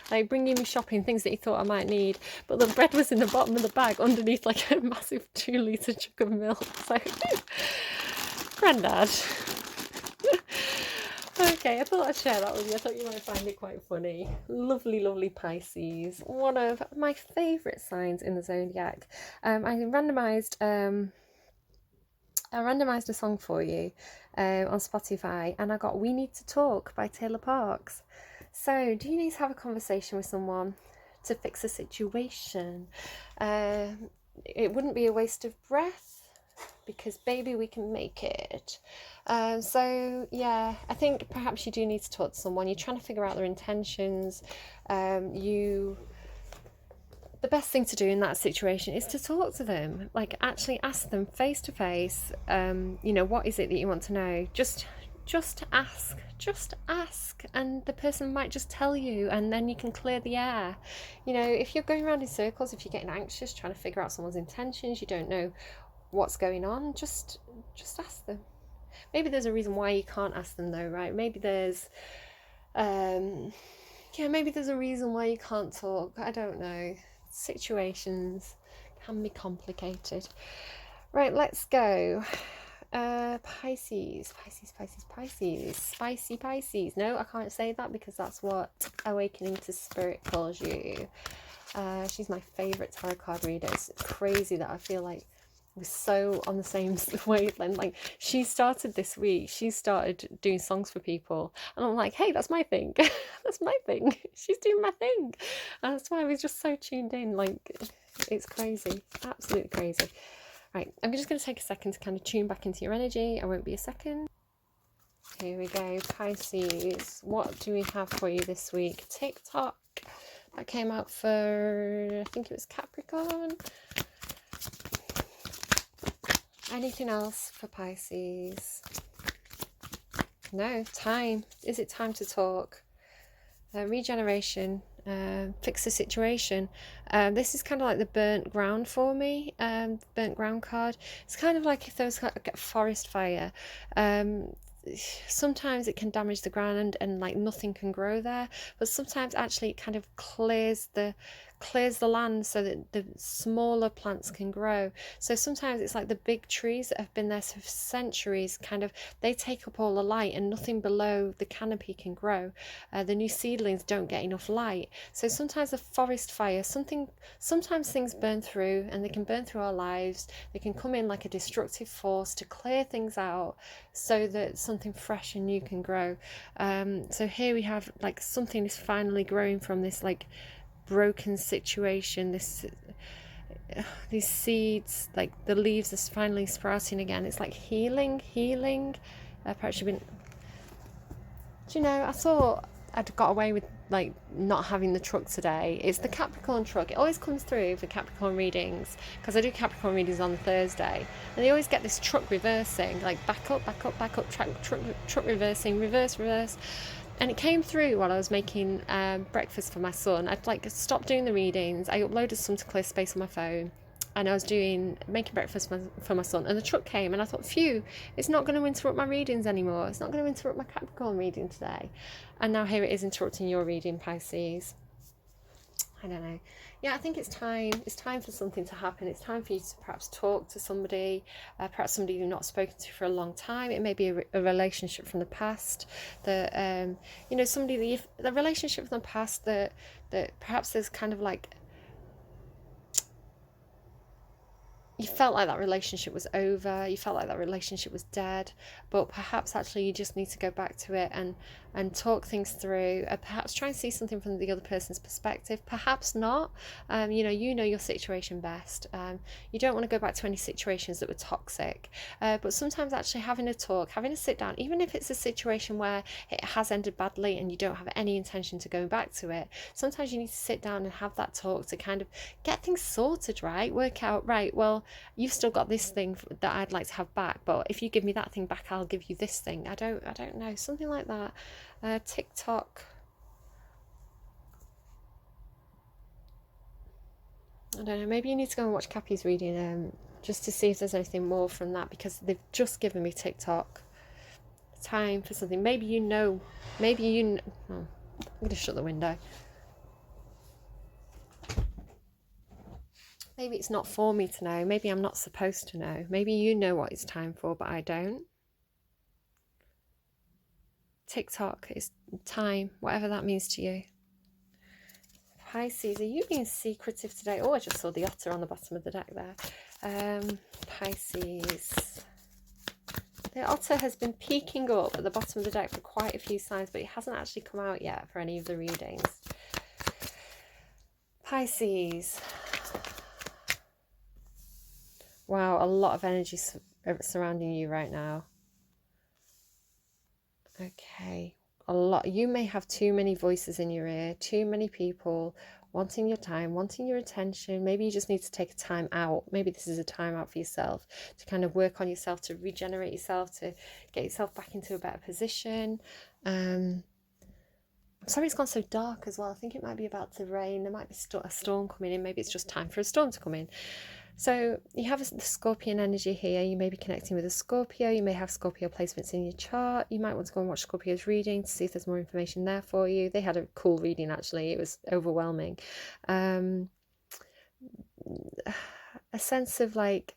like bringing me shopping, things that he thought I might need, but the bread was in the bottom of the bag underneath like a massive 2-litre jug of milk. So Grandad. Okay, I thought I'd share that with you. I thought you might find it quite funny. Lovely Pisces, one of my favourite signs in the zodiac. I randomised a song for you on Spotify, and I got We Need to Talk by Taylor Parks. So do you need to have a conversation with someone to fix a situation? It wouldn't be a waste of breath because baby, we can make it. So yeah, I think perhaps you do need to talk to someone. You're trying to figure out their intentions. The best thing to do in that situation is to talk to them, like actually ask them face to face, what is it that you want to know? Just ask, and the person might just tell you, and then you can clear the air. If you're going around in circles, if you're getting anxious trying to figure out someone's intentions, you don't know what's going on, just ask them. Maybe there's a reason why you can't ask them though, right? Maybe there's maybe there's a reason why you can't talk. I don't know. Situations can be complicated. Right, let's go. Pisces. Spicy Pisces. No, I can't say that because that's what Awakening to Spirit calls you. She's my favourite tarot card reader. It's crazy that I feel like we're so on the same wavelength. Like, she started this week, she started doing songs for people, and I'm like, hey, that's my thing. That's my thing. She's doing my thing. And that's why I was just so tuned in. Like, it's crazy, absolutely crazy. Right, I'm just going to take a second to kind of tune back into your energy. I won't be a second. Here we go. Pisces, what do we have for you this week? TikTok. That came out for, I think it was Capricorn. Anything else for Pisces? No. Time. Is it time to talk? Regeneration. Fix the situation. This is kind of like the burnt ground for me. Burnt ground card. It's kind of like if there was like a forest fire. Sometimes it can damage the ground and like nothing can grow there, but sometimes actually it kind of clears the land so that the smaller plants can grow. So sometimes it's like the big trees that have been there for centuries, kind of, they take up all the light and nothing below the canopy can grow. The new seedlings don't get enough light. So sometimes a forest fire, sometimes things burn through, and they can burn through our lives. They can come in like a destructive force to clear things out so that something fresh and new can grow. So here we have like something is finally growing from this like broken situation. These seeds, like the leaves are finally sprouting again. It's like healing. Perhaps you've been, I thought I'd got away with like not having the truck today. It's the Capricorn truck. It always comes through for Capricorn readings, because I do Capricorn readings on Thursday, and they always get this truck reversing, like back up, truck reversing, reverse. And it came through while I was making breakfast for my son. I'd like stopped doing the readings. I uploaded some to clear space on my phone, and I was making breakfast for my son, and the truck came, and I thought, phew, it's not going to interrupt my readings anymore. It's not going to interrupt my Capricorn reading today. And now here it is interrupting your reading, Pisces. I don't know. Yeah, I think it's time. It's time for something to happen. It's time for you to perhaps talk to somebody, perhaps somebody you've not spoken to for a long time. It may be a relationship from the past, that somebody that the relationship from the past that perhaps there's kind of like, you felt like that relationship was over, you felt like that relationship was dead, but perhaps actually you just need to go back to it and talk things through, perhaps try and see something from the other person's perspective, perhaps not. You know your situation best. You don't want to go back to any situations that were toxic, but sometimes actually having a talk, having a sit down, even if it's a situation where it has ended badly and you don't have any intention to go back to it, sometimes you need to sit down and have that talk to kind of get things sorted, right? Work out, right, well, you've still got this thing that I'd like to have back, but if you give me that thing back, I'll give you this thing. I don't know, something like that. TikTok. I don't know, maybe you need to go and watch Cappy's reading just to see if there's anything more from that, because they've just given me TikTok. Time for something. Maybe you know. Oh, I'm going to shut the window. Maybe it's not for me to know. Maybe I'm not supposed to know. Maybe you know what it's time for, but I don't. TikTok is time, whatever that means to you. Pisces, are you being secretive today? Oh, I just saw the otter on the bottom of the deck there. Pisces. The otter has been peeking up at the bottom of the deck for quite a few signs, but it hasn't actually come out yet for any of the readings. Pisces. Wow, a lot of energy surrounding you right now. Okay. A lot. You may have too many voices in your ear, too many people wanting your time, wanting your attention. Maybe you just need to take a time out. Maybe this is a time out for yourself to kind of work on yourself, to regenerate yourself, to get yourself back into a better position. I'm sorry it's gone so dark as well. I think it might be about to rain. There might be a storm coming in. Maybe it's just time for a storm to come in. So you have the Scorpion energy here. You may be connecting with a Scorpio. You may have Scorpio placements in your chart. You might want to go and watch Scorpio's reading to see if there's more information there for you. They had a cool reading, actually. It was overwhelming. A sense of like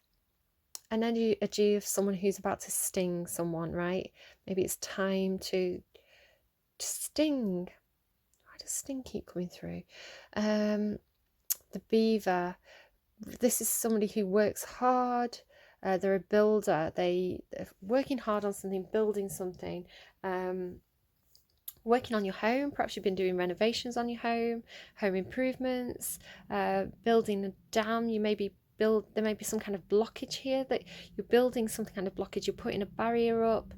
an energy of someone who's about to sting someone, right? Maybe it's time to sting. Why does sting keep coming through? The beaver. This is somebody who works hard. They're a builder. They're working hard on something, building something, working on your home. Perhaps you've been doing renovations on your home improvements, building a dam. There may be some kind of blockage here that you're building, some kind of blockage. You're putting a barrier up.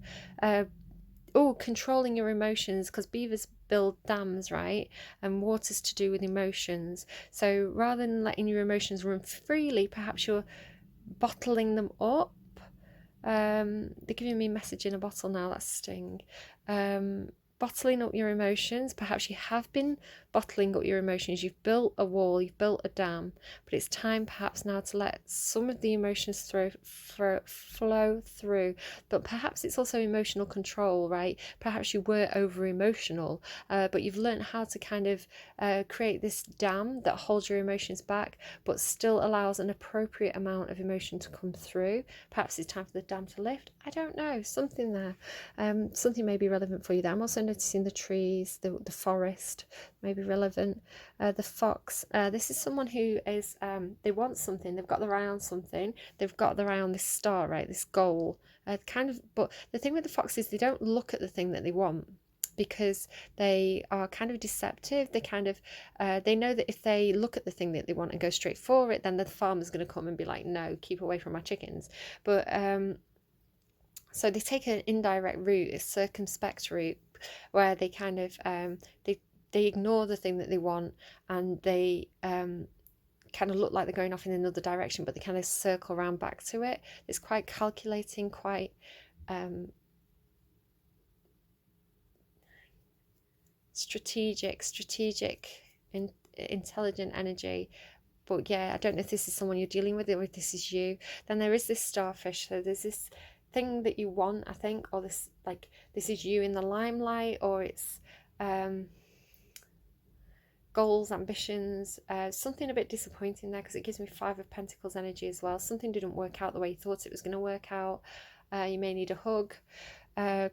Controlling your emotions, because beavers build dams, right? And water's to do with emotions. So rather than letting your emotions run freely, perhaps you're bottling them up. They're giving me a message in a bottle now. That's sting. Bottling up your emotions. Perhaps you have been bottling up your emotions. You've built a wall, you've built a dam, but it's time perhaps now to let some of the emotions flow through. But perhaps it's also emotional control, right? Perhaps you were over emotional, but you've learned how to kind of create this dam that holds your emotions back, but still allows an appropriate amount of emotion to come through. Perhaps it's time for the dam to lift. I don't know, something there. Something may be relevant for you there. I'm also noticing the trees, the forest may be relevant. The fox, this is someone who is, they want something, they've got their eye on something, they've got their eye on this star, right, this goal, but the thing with the fox is they don't look at the thing that they want, because they are kind of deceptive. They kind of they know that if they look at the thing that they want and go straight for it, then the farmer's going to come and be like, no, keep away from my chickens. But so they take an indirect route, a circumspect route, where they kind of they ignore the thing that they want, and they kind of look like they're going off in another direction, but they kind of circle around back to it. It's quite calculating, quite strategic, intelligent energy. But yeah, I don't know if this is someone you're dealing with or if this is you. Then there is this starfish. So there's this thing that you want, I think, or this is you in the limelight, or it's goals, ambitions, something a bit disappointing there, because it gives me 5 of Pentacles energy as well. Something didn't work out the way you thought it was going to work out. You may need a hug.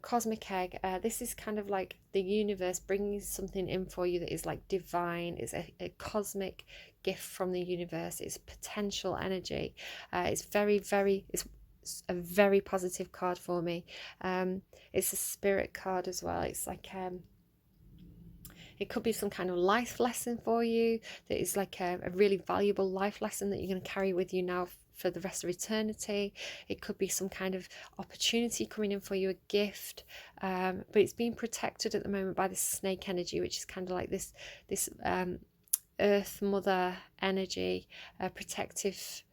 Cosmic egg, this is kind of like the universe bringing something in for you that is like divine. It's a cosmic gift from the universe. It's potential energy. It's it's a very positive card for me. It's a spirit card as well. It's like it could be some kind of life lesson for you that is like a really valuable life lesson that you're going to carry with you now for the rest of eternity. It could be some kind of opportunity coming in for you, a gift, but it's being protected at the moment by this snake energy, which is kind of like this earth mother energy, protective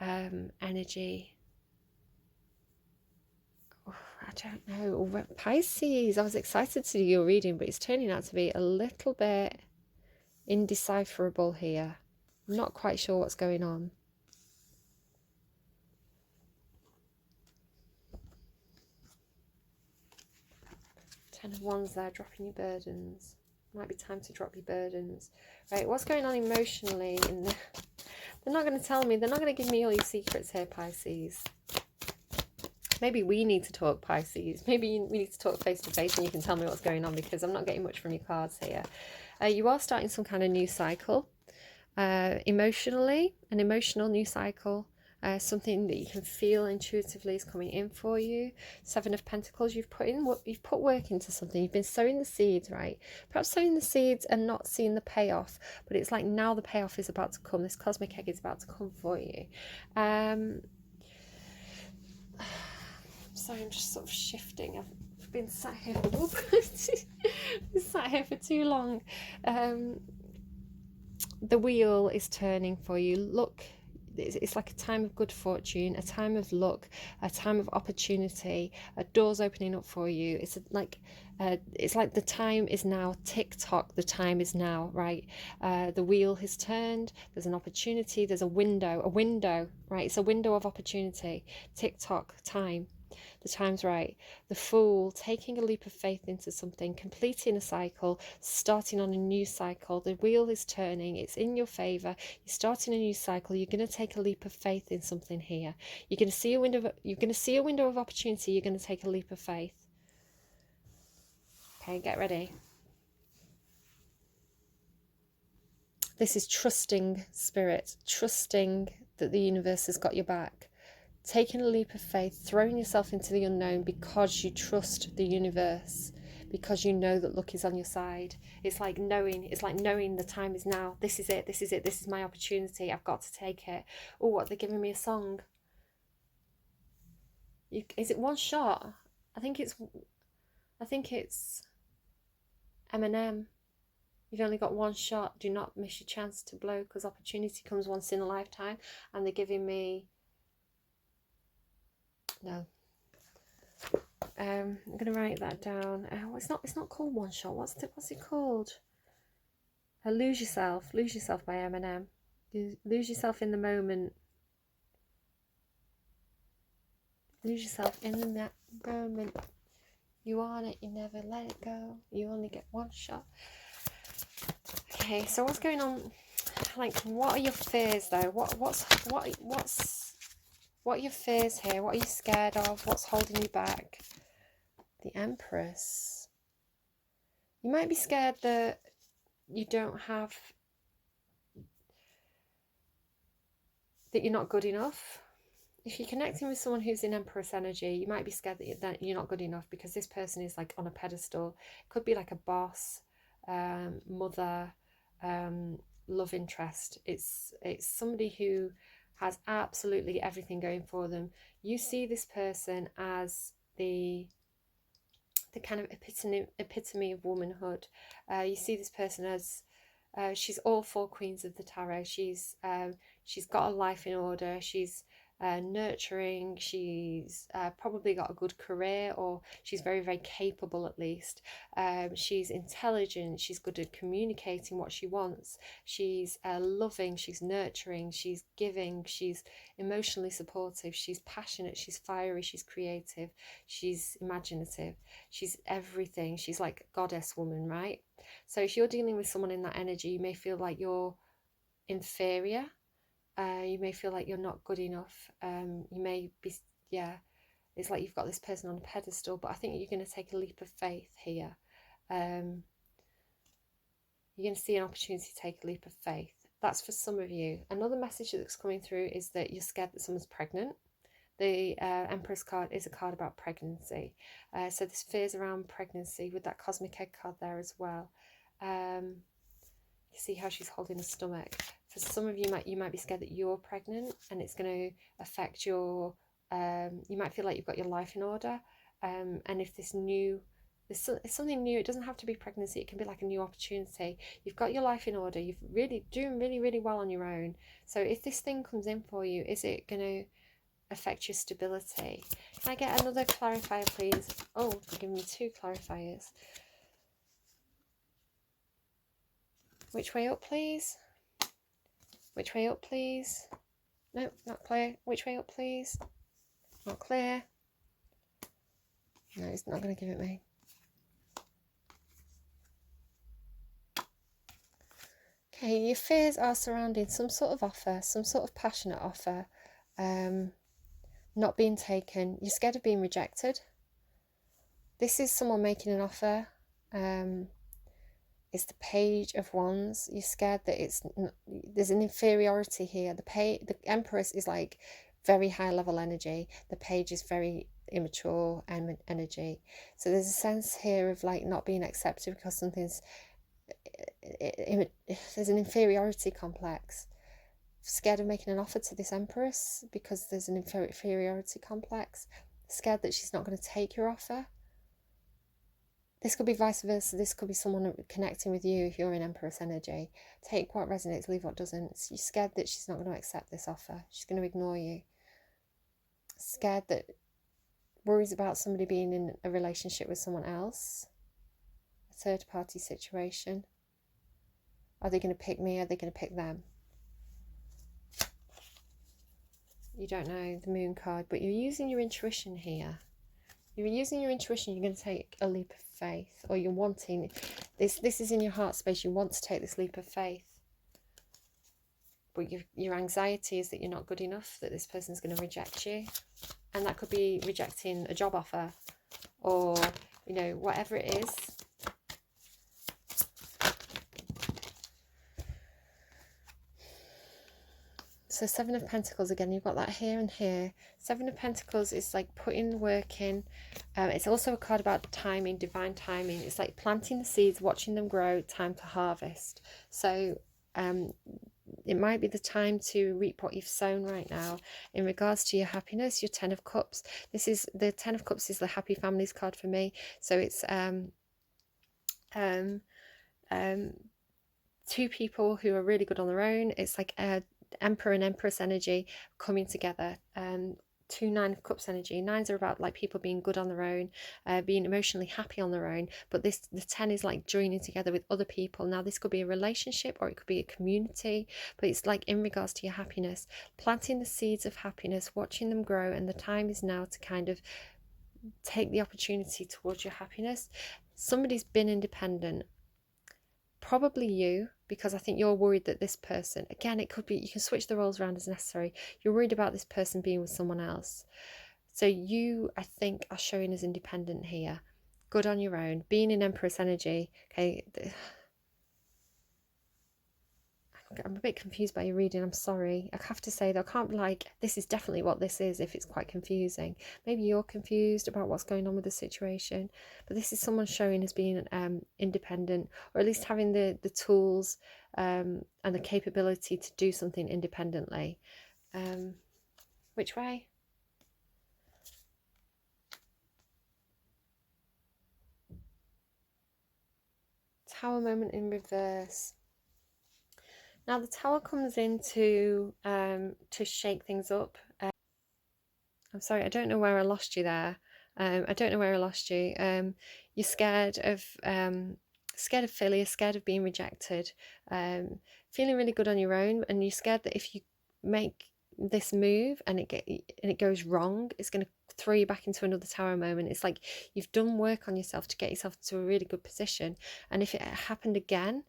energy. I don't know. Pisces, I was excited to do your reading, but it's turning out to be a little bit indecipherable here. I'm not quite sure what's going on. 10 of Wands there, dropping your burdens. Might be time to drop your burdens. Right, what's going on emotionally? They're not going to tell me. They're not going to give me all your secrets here, Pisces. Maybe we need to talk, Pisces. Maybe we need to talk face to face and you can tell me what's going on, because I'm not getting much from your cards here. You are starting some kind of new cycle. Emotionally, an emotional new cycle. Something that you can feel intuitively is coming in for you. 7 of Pentacles, you've put work into something. You've been sowing the seeds, right? Perhaps sowing the seeds and not seeing the payoff, but it's like now the payoff is about to come. This cosmic egg is about to come for you. Sorry, I'm just sort of shifting. I've been sat here been sat here for too long. The wheel is turning for you. Look, it's like a time of good fortune, a time of luck, a time of opportunity, a door's opening up for you. It's like the time is now. Tick-tock, the time is now, right? The wheel has turned. There's an opportunity. There's a window, right? It's a window of opportunity. Tick-tock, time. The time's right. The Fool, taking a leap of faith into something, completing a cycle, starting on a new cycle. The wheel is turning. It's in your favour. You're starting a new cycle. You're going to take a leap of faith in something here. You're going to see a window. You're going to see a window of opportunity. You're going to take a leap of faith. Okay, get ready. This is trusting spirit, trusting that the universe has got your back. Taking a leap of faith, throwing yourself into the unknown because you trust the universe, because you know that luck is on your side. It's like knowing the time is now. This is it, this is my opportunity. I've got to take it. Oh, what, they're giving me a song. Is it one shot? I think it's Eminem. You've only got one shot. Do not miss your chance to blow, because opportunity comes once in a lifetime. And they're giving me... No. I'm gonna write that down. It's not called One Shot. What's it called? Lose Yourself by Eminem. Lose yourself in the moment. Lose yourself in the moment. You want it, you never let it go. You only get one shot. Okay, so what's going on? Like, what are your fears though? What are your fears here? What are you scared of? What's holding you back? The Empress. You might be scared that you don't have... that you're not good enough. If you're connecting with someone who's in Empress energy, you might be scared that you're not good enough, because this person is like on a pedestal. It could be like a boss, mother, love interest. It's somebody who has absolutely everything going for them. You see this person as the kind of epitome of womanhood. You see this person as she's all four queens of the tarot. She's got a life in order. She's nurturing. She's probably got a good career, or she's very, very capable at least. She's intelligent. She's good at communicating what she wants. She's loving. She's nurturing. She's giving. She's emotionally supportive. She's passionate. She's fiery. She's creative. She's imaginative. She's everything. She's like goddess woman, right? So if you're dealing with someone in that energy, you may feel like you're inferior. You may feel like you're not good enough. You may be, it's like you've got this person on a pedestal, but I think you're going to take a leap of faith here. You're going to see an opportunity to take a leap of faith. That's for some of you. Another message that's coming through is that you're scared that someone's pregnant. The Empress card is a card about pregnancy. So there's fears around pregnancy with that cosmic egg card there as well. You see how she's holding a stomach. For some of you, you might be scared that you're pregnant, and it's going to affect your... you might feel like you've got your life in order. And if there's something new, it doesn't have to be pregnancy. It can be like a new opportunity. You've got your life in order. You've really doing really, really well on your own. So if this thing comes in for you, is it going to affect your stability? Can I get another clarifier, please? Oh, they're giving me two clarifiers. Which way up, please? Which way up, please? No, not clear. Which way up, please? Not clear. No, it's not going to give it me. Okay, your fears are surrounding some sort of offer, some sort of passionate offer, not being taken. You're scared of being rejected. This is someone making an offer. It's the Page of Wands. You're scared that there's an inferiority here. The Empress is like very high level energy. The Page is very immature energy. So there's a sense here of like not being accepted because there's an inferiority complex. scared of making an offer to this Empress because there's an inferiority complex, scared that she's not going to take your offer. This could be vice versa. This could be someone connecting with you if you're in Empress energy. Take what resonates, leave what doesn't. You're scared that she's not going to accept this offer. She's going to ignore you. Scared that, worries about somebody being in a relationship with someone else. A third party situation. Are they going to pick me? Are they going to pick them? You don't know, the Moon card, but you're using your intuition here. You're using your intuition. You're going to take a leap of faith, or you're wanting this. This is in your heart space. You want to take this leap of faith, but your anxiety is that you're not good enough, that this person's going to reject you, and that could be rejecting a job offer, or you know, whatever it is. So 7 of Pentacles, again, you've got that here and here. 7 of Pentacles is like putting work in. It's also a card about timing, divine timing. It's like planting the seeds, watching them grow, time to harvest. So it might be the time to reap what you've sown right now. In regards to your happiness, your 10 of Cups. This is, the 10 of Cups is the Happy Families card for me. So it's two people who are really good on their own. It's like a Emperor and Empress energy coming together. 2 9 of Cups energy. 9s are about like people being good on their own, being emotionally happy on their own, but the 10 is like joining together with other people. Now this could be a relationship or it could be a community, but it's like in regards to your happiness, planting the seeds of happiness, watching them grow, and the time is now to kind of take the opportunity towards your happiness. Somebody's been independent, probably you, because I think you're worried that this person, again, it could be, you can switch the roles around as necessary. You're worried about this person being with someone else. So you, I think, are showing as independent here, good on your own, being in Empress energy. Okay, I'm a bit confused by your reading, I'm sorry. I have to say that I can't be like, this is definitely what this is if it's quite confusing. Maybe you're confused about what's going on with the situation, but this is someone showing as being independent, or at least having the tools and the capability to do something independently. Which way? Tower moment in reverse. Now the Tower comes in to shake things up. I'm sorry, I don't know where I lost you there. I don't know where I lost you. You're scared of failure, scared of being rejected, feeling really good on your own, and you're scared that if you make this move and it goes wrong, it's going to throw you back into another Tower moment. It's like you've done work on yourself to get yourself to a really good position, and if it happened again,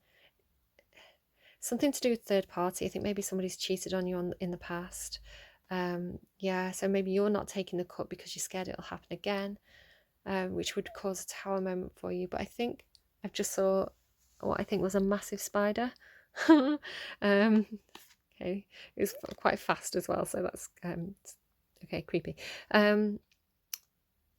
something to do with third party. I think maybe somebody's cheated on you in the past. Yeah, so maybe you're not taking the cut because you're scared it'll happen again, which would cause a Tower moment for you. But I think I've just saw what I think was a massive spider. Okay, it was quite fast as well, so that's okay, creepy.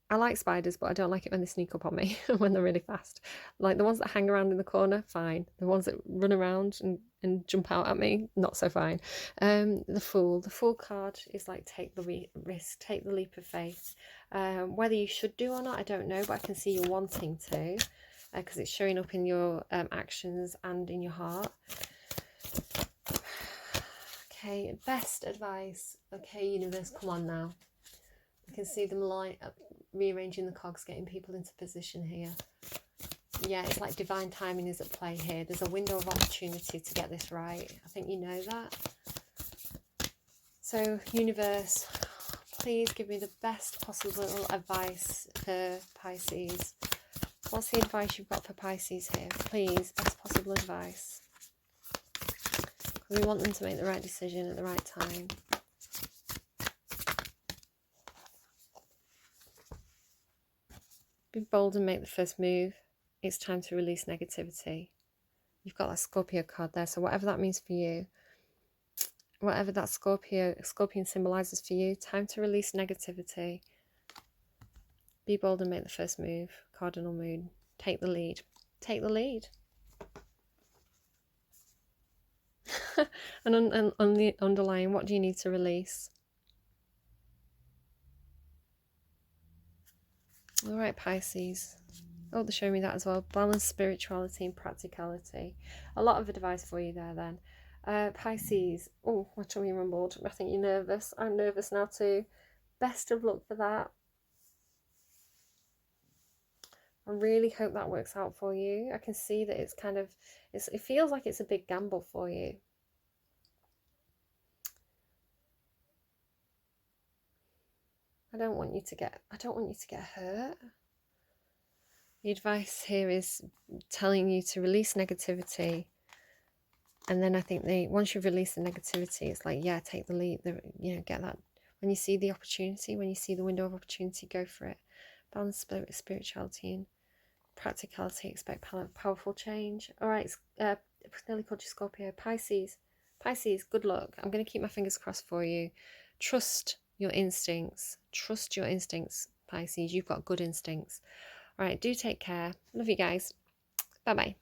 I like spiders, but I don't like it when they sneak up on me when they're really fast. Like the ones that hang around in the corner, fine. The ones that run around and jump out at me, not so fine. The Fool card is like take the risk, take the leap of faith. Whether you should do or not, I don't know, but I can see you wanting to, because it's showing up in your actions and in your heart. Okay, best advice. Okay, universe, come on now. I can see them light up, rearranging the cogs, getting people into position here. Yeah, it's like divine timing is at play here. There's a window of opportunity to get this right. I think you know that. So, universe, please give me the best possible advice for Pisces. What's the advice you've got for Pisces here? Please, best possible advice. Because we want them to make the right decision at the right time. Be bold and make the first move. It's time to release negativity. You've got that Scorpio card there, so whatever that means for you, whatever that Scorpion symbolizes for you, time to release negativity. Be bold and make the first move. Cardinal Moon. Take the lead. Take the lead. And on the underlying, what do you need to release? All right, Pisces. Oh, they're showing me that as well. Balance, spirituality, and practicality. A lot of advice for you there, then. Pisces. Oh, my tummy rumbled. I think you're nervous. I'm nervous now too. Best of luck for that. I really hope that works out for you. I can see that it's kind of, it feels like it's a big gamble for you. I don't want you to get hurt. The advice here is telling you to release negativity. And then I think once you've released the negativity, it's like, yeah, take the lead, get that. When you see the opportunity, when you see the window of opportunity, go for it. Balance, spirituality, and practicality. Expect powerful change. All right, nearly called you Scorpio. Pisces, good luck. I'm going to keep my fingers crossed for you. Trust your instincts. Trust your instincts, Pisces. You've got good instincts. All right, do take care. Love you guys. Bye bye.